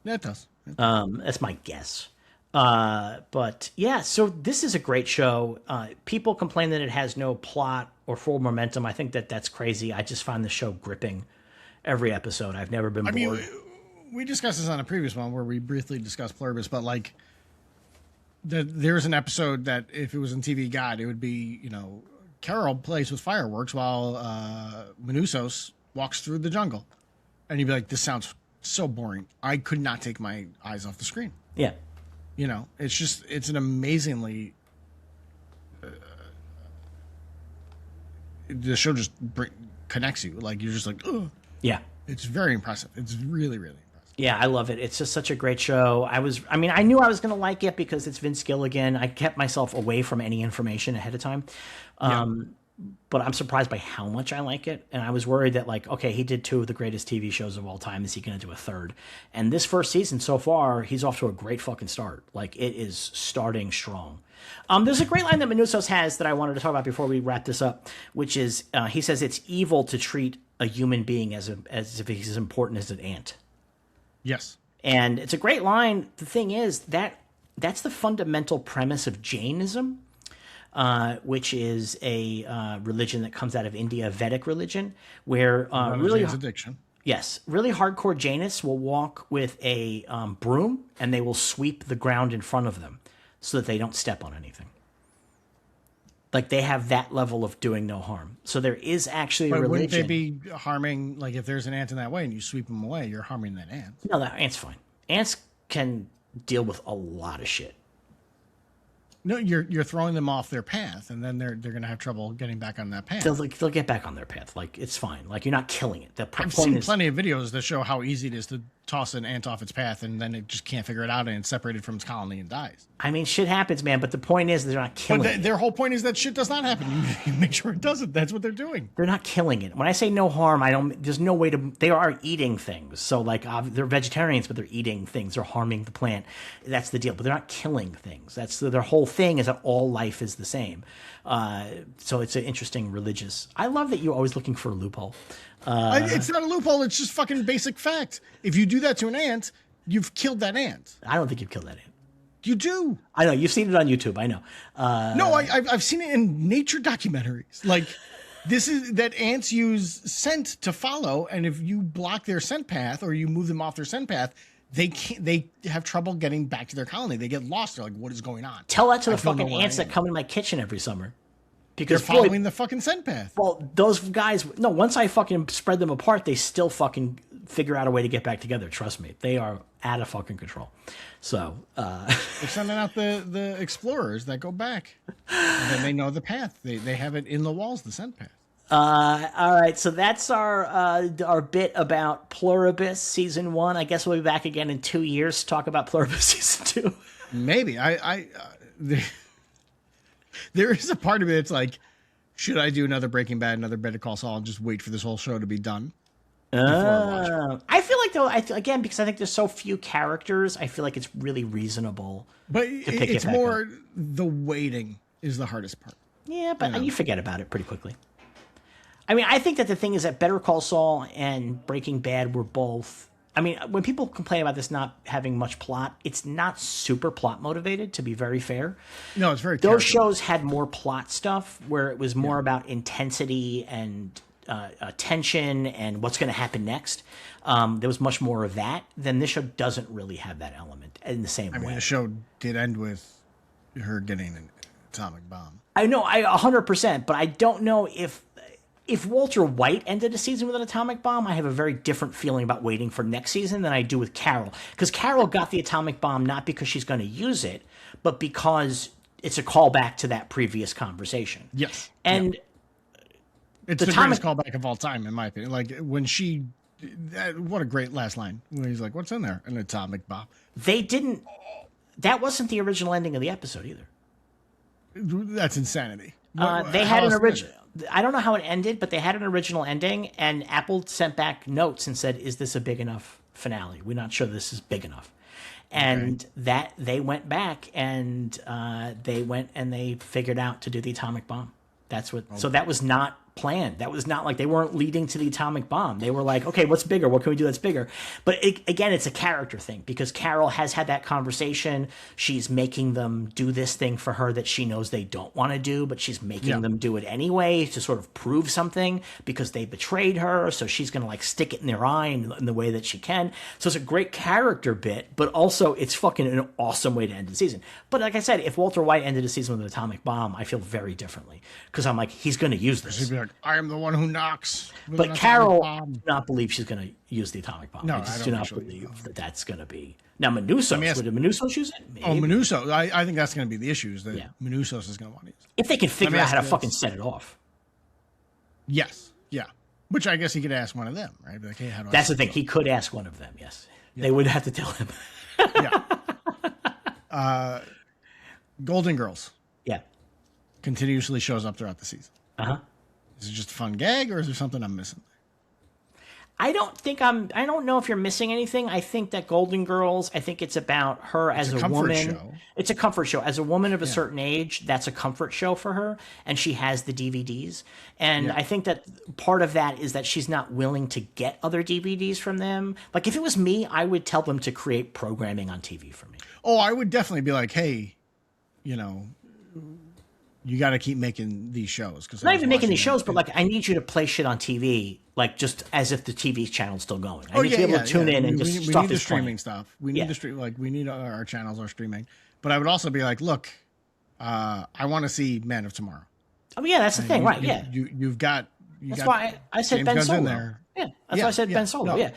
Yeah, it does. That's my guess. But yeah, so this is a great show. People complain that it has no plot or full momentum. I think that's crazy. I just find the show gripping every episode. I've never been bored. I mean, we discussed this on a previous one where we briefly discussed Pluribus, but there's an episode that if it was in TV Guide, it would be, Carol plays with fireworks while Manusos walks through the jungle. And you'd be like, this sounds so boring. I could not take my eyes off the screen. Yeah. It's an amazingly... the show just connects you. You're just like, ugh. Yeah. It's very impressive. It's really, really impressive. Yeah, I love it. It's just such a great show. I knew I was going to like it because it's Vince Gilligan. I kept myself away from any information ahead of time. But I'm surprised by how much I like it. And I was worried that okay, he did 2 of the greatest TV shows of all time. Is he going to do a third? And this first season so far, he's off to a great fucking start. It is starting strong. There's a great line that Manusos has that I wanted to talk about before we wrap this up, which is he says it's evil to treat a human being as if he's as important as an ant. Yes. And it's a great line. The thing is that's the fundamental premise of Jainism, which is a religion that comes out of India, Vedic religion, where addiction. Yes, really hardcore Jainists will walk with a broom and they will sweep the ground in front of them so that they don't step on anything. They have that level of doing no harm. So there is actually a religion. Wouldn't they be harming, if there's an ant in that way and you sweep them away, you're harming that ant? No, that ant's fine. Ants can deal with a lot of shit. No, you're throwing them off their path, and then they're going to have trouble getting back on that path. They'll get back on their path. It's fine. You're not killing it. I've seen plenty of videos that show how easy it is to toss an ant off its path, and then it just can't figure it out, and it's separated from its colony and dies. Shit happens, man. But the point is, they're not killing it. Their whole point is that shit does not happen. You make sure it doesn't. That's what they're doing. They're not killing it. When I say no harm, there's no way to. They are eating things. So they're vegetarians, but they're eating things. They're harming the plant. That's the deal. But they're not killing things. That's their whole thing is that all life is the same. So it's an interesting religious. I love that you're always looking for a loophole. It's not a loophole. It's just fucking basic fact. If you do that to an ant, you've killed that ant. I don't think you've killed that ant. You do. I know you've seen it on YouTube. I know. No, I've seen it in nature documentaries. Like, this is that ants use scent to follow, and if you block their scent path or you move them off their scent path, they can't. They have trouble getting back to their colony. They get lost. They're like, "What is going on?" Tell that to the fucking ants that come in my kitchen every summer. Because they're following the fucking scent path. Well, those guys. No, once I fucking spread them apart, they still fucking figure out a way to get back together. Trust me, they are out of fucking control. So they're sending out the explorers that go back, and then they know the path. They have it in the walls, the scent path. All right, so that's our bit about Pluribus season 1. I guess we'll be back again in 2 years to talk about Pluribus season 2. Maybe there is a part of it. It's like, should I do another Breaking Bad, another Better Call Saul, and just wait for this whole show to be done? I feel like though, again, because I think there's so few characters, I feel like it's really reasonable. But it's more the waiting is the hardest part. Yeah, but you forget about it pretty quickly. I mean, I think that the thing is that Better Call Saul and Breaking Bad were both. I mean, when people complain about this not having much plot, it's not super plot motivated, to be very fair. No, it's very. Those shows had more plot stuff where it was more about intensity and tension and what's going to happen next. There was much more of that. Then this show doesn't really have that element in the same way. I mean, the show did end with her getting an atomic bomb. I know, 100%, but I don't know if Walter White ended a season with an atomic bomb, I have a very different feeling about waiting for next season than I do with Carol. Because Carol got the atomic bomb not because she's going to use it, but because it's a callback to that previous conversation. Yes. And it's the greatest callback of all time, in my opinion. Like, when what a great last line. When he's like, what's in there? An atomic bomb. That wasn't the original ending of the episode either. That's insanity. They had an original. I don't know how it ended, but they had an original ending, and Apple sent back notes and said, "Is this a big enough finale? We're not sure this is big enough." And that they went back and they figured out to do the atomic bomb. That's what. Okay. So that was not planned. That was not like they weren't leading to the atomic bomb. They were like, okay, what's bigger? What can we do that's bigger? But again, it's a character thing because Carol has had that conversation. She's making them do this thing for her that she knows they don't want to do, but she's making them do it anyway to sort of prove something because they betrayed her. So she's going to like stick it in their eye in the way that she can. So it's a great character bit, but also it's fucking an awesome way to end the season. But like I said, if Walter White ended a season with an atomic bomb, I feel very differently because I'm like, he's going to use this. I am the one who knocks. But Carol does not believe she's going to use the atomic bomb. No, I just do not believe that that's going to be. Now, Manusos, would Manusos use it? Maybe. Oh, Manusos. I think that's going to be the issue, is that Manusos is going to want to use it. If they can figure out how to fucking set it off. Yes. Yeah. Which I guess he could ask one of them, right? Like, hey, how do that's the thing. He could ask one of them, yes. Yeah. They would have to tell him. Golden Girls. Yeah. Continuously shows up throughout the season. Uh-huh. Is it just a fun gag, or is there something I'm missing? I don't know if you're missing anything. I think that Golden Girls, I think it's about her as a woman. Show. It's a comfort show. As a woman of a certain age, that's a comfort show for her, and she has the DVDs. And I think that part of that is that she's not willing to get other DVDs from them. Like, if it was me, I would tell them to create programming on TV for me. Oh, I would definitely be like, hey, you got to keep making these shows. Not even making these shows, but like, I need you to play shit on TV, like just as if the TV channel's still going. I need to be able to tune in and just stuff we need the streaming playing. Stuff. We need the stream. Like, we need our channels are streaming. But I would also be like, look, I want to see Man of Tomorrow. Oh yeah, that's the thing, right? You've got. That's why I said Ben Solo. In there. Yeah, that's why I said Ben Solo.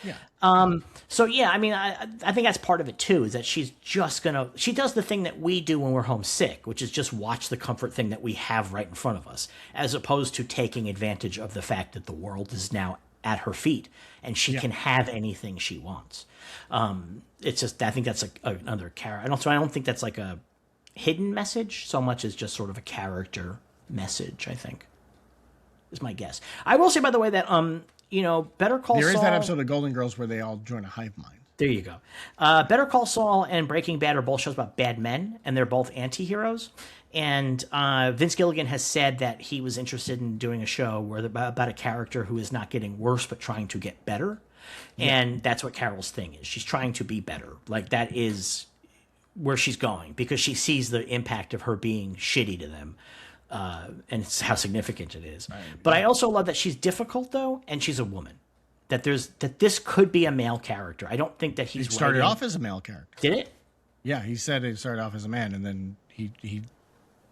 So yeah, I mean, I think that's part of it too. Is that she does the thing that we do when we're homesick, which is just watch the comfort thing that we have right in front of us, as opposed to taking advantage of the fact that the world is now at her feet and she can have anything she wants. It's just, I think that's another character. I don't think that's like a hidden message so much as just sort of a character message, I think, is my guess. I will say, by the way, that Better Call Saul. There is that episode of Golden Girls where they all join a hive mind. There you go. Better Call Saul and Breaking Bad are both shows about bad men, and they're both anti-heroes. And Vince Gilligan has said that he was interested in doing a show about a character who is not getting worse but trying to get better. And that's what Carol's thing is. She's trying to be better. Like, that is where she's going because she sees the impact of her being shitty to them. And it's how significant it is. Right. But I also love that she's difficult though, and she's a woman. That this could be a male character. I don't think that It started off as a male character. Did it? Yeah, he said it started off as a man, and then he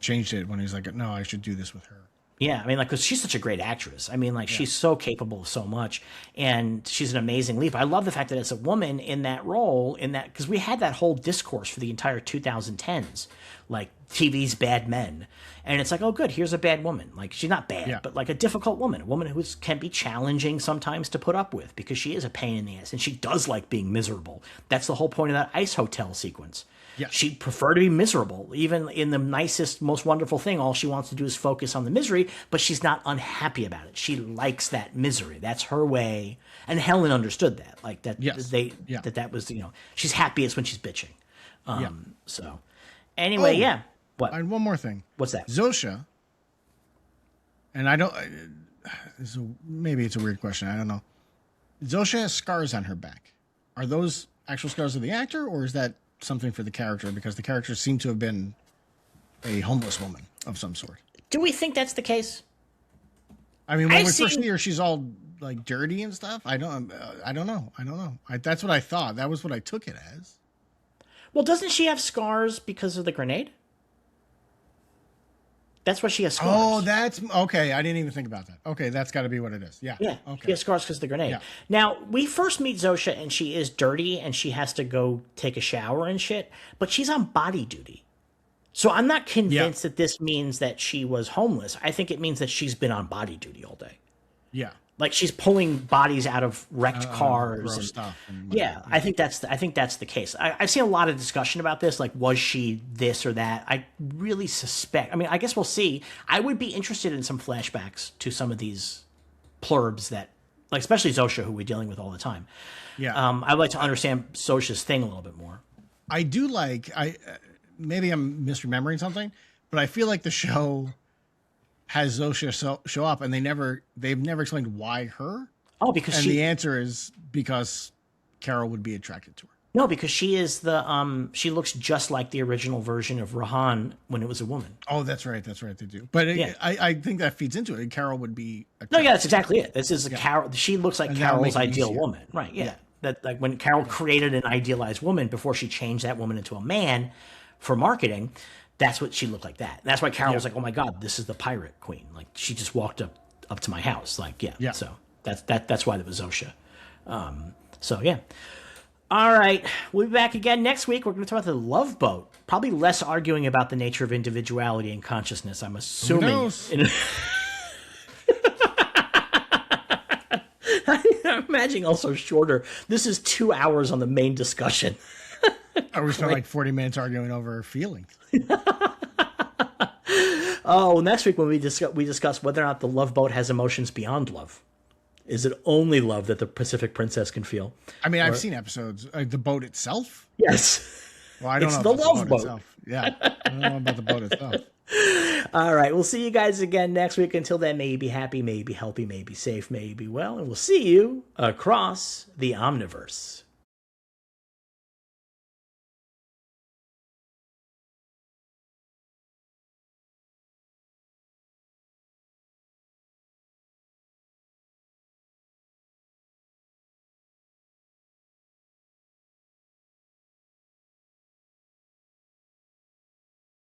changed it when he's like, no, I should do this with her. Yeah, I mean, like, because she's such a great actress. I mean, like, she's so capable of so much, and she's an amazing lead. I love the fact that it's a woman in that role, because we had that whole discourse for the entire 2010s, like TV's bad men, and it's like, oh, good, here's a bad woman. Like, she's not bad, but like a difficult woman, a woman who can be challenging sometimes to put up with because she is a pain in the ass, and she does like being miserable. That's the whole point of that ice hotel sequence. Yeah. She'd prefer to be miserable. Even in the nicest, most wonderful thing, all she wants to do is focus on the misery, but she's not unhappy about it. She likes that misery. That's her way. And Helen understood that. Like that that was, she's happiest when she's bitching. So anyway, What? And one more thing. What's that? Zosha, and I don't, maybe it's a weird question. I don't know. Zosha has scars on her back. Are those actual scars of the actor, or is that something for the character? Because the character seemed to have been a homeless woman of some sort. Do we think that's the case? I mean, when we first see her, she's all like dirty and stuff. I don't know. That's what I thought. That was what I took it as. Well, doesn't she have scars because of the grenade? That's why she has scars. Oh, that's okay. I didn't even think about that. Okay, that's got to be what it is. Yeah. Yeah. Okay. She has scars because of the grenade. Yeah. Now, we first meet Zosha, and she is dirty, and she has to go take a shower and shit, but she's on body duty. So I'm not convinced that this means that she was homeless. I think it means that she's been on body duty all day. Yeah. Like she's pulling bodies out of wrecked cars and stuff. I think that's the case. I've seen a lot of discussion about this. Like, was she this or that? I really suspect. I mean, I guess we'll see. I would be interested in some flashbacks to some of these plurbs that, like, especially Zosha, who we're dealing with all the time. Yeah. I'd like to understand Zosha's thing a little bit more. I do like. Maybe I'm misremembering something, but I feel like the show has Zosha show up, and they've never explained why her. Oh, because the answer is because Carol would be attracted to her. No, because she is she looks just like the original version of Rahan when it was a woman. Oh, that's right, they do. But I think that feeds into it. And Carol would be. No, yeah, that's exactly it. This is Carol. She looks like Carol's ideal woman, right? Yeah. That like when Carol created an idealized woman before she changed that woman into a man for marketing. That's what she looked like that. And that's why Carol was like, oh my God, this is the pirate queen. Like she just walked up to my house. Like, yeah. So that's why there was Zosha. So yeah. All right. We'll be back again next week. We're going to talk about the Love Boat. Probably less arguing about the nature of individuality and consciousness, I'm assuming. Who knows? I'm imagining also shorter. This is 2 hours on the main discussion. We spent like 40 minutes arguing over feelings. Oh, next week when we discuss whether or not the Love Boat has emotions beyond love. Is it only love that the Pacific Princess can feel? I mean, I've seen episodes. The boat itself? Yes. Well, I don't know. It's the Love Boat. Itself. Yeah. I don't know about the boat itself. All right. We'll see you guys again next week. Until then, may you be happy, may you be healthy, may you be safe, may you be well. And we'll see you across the Omniverse.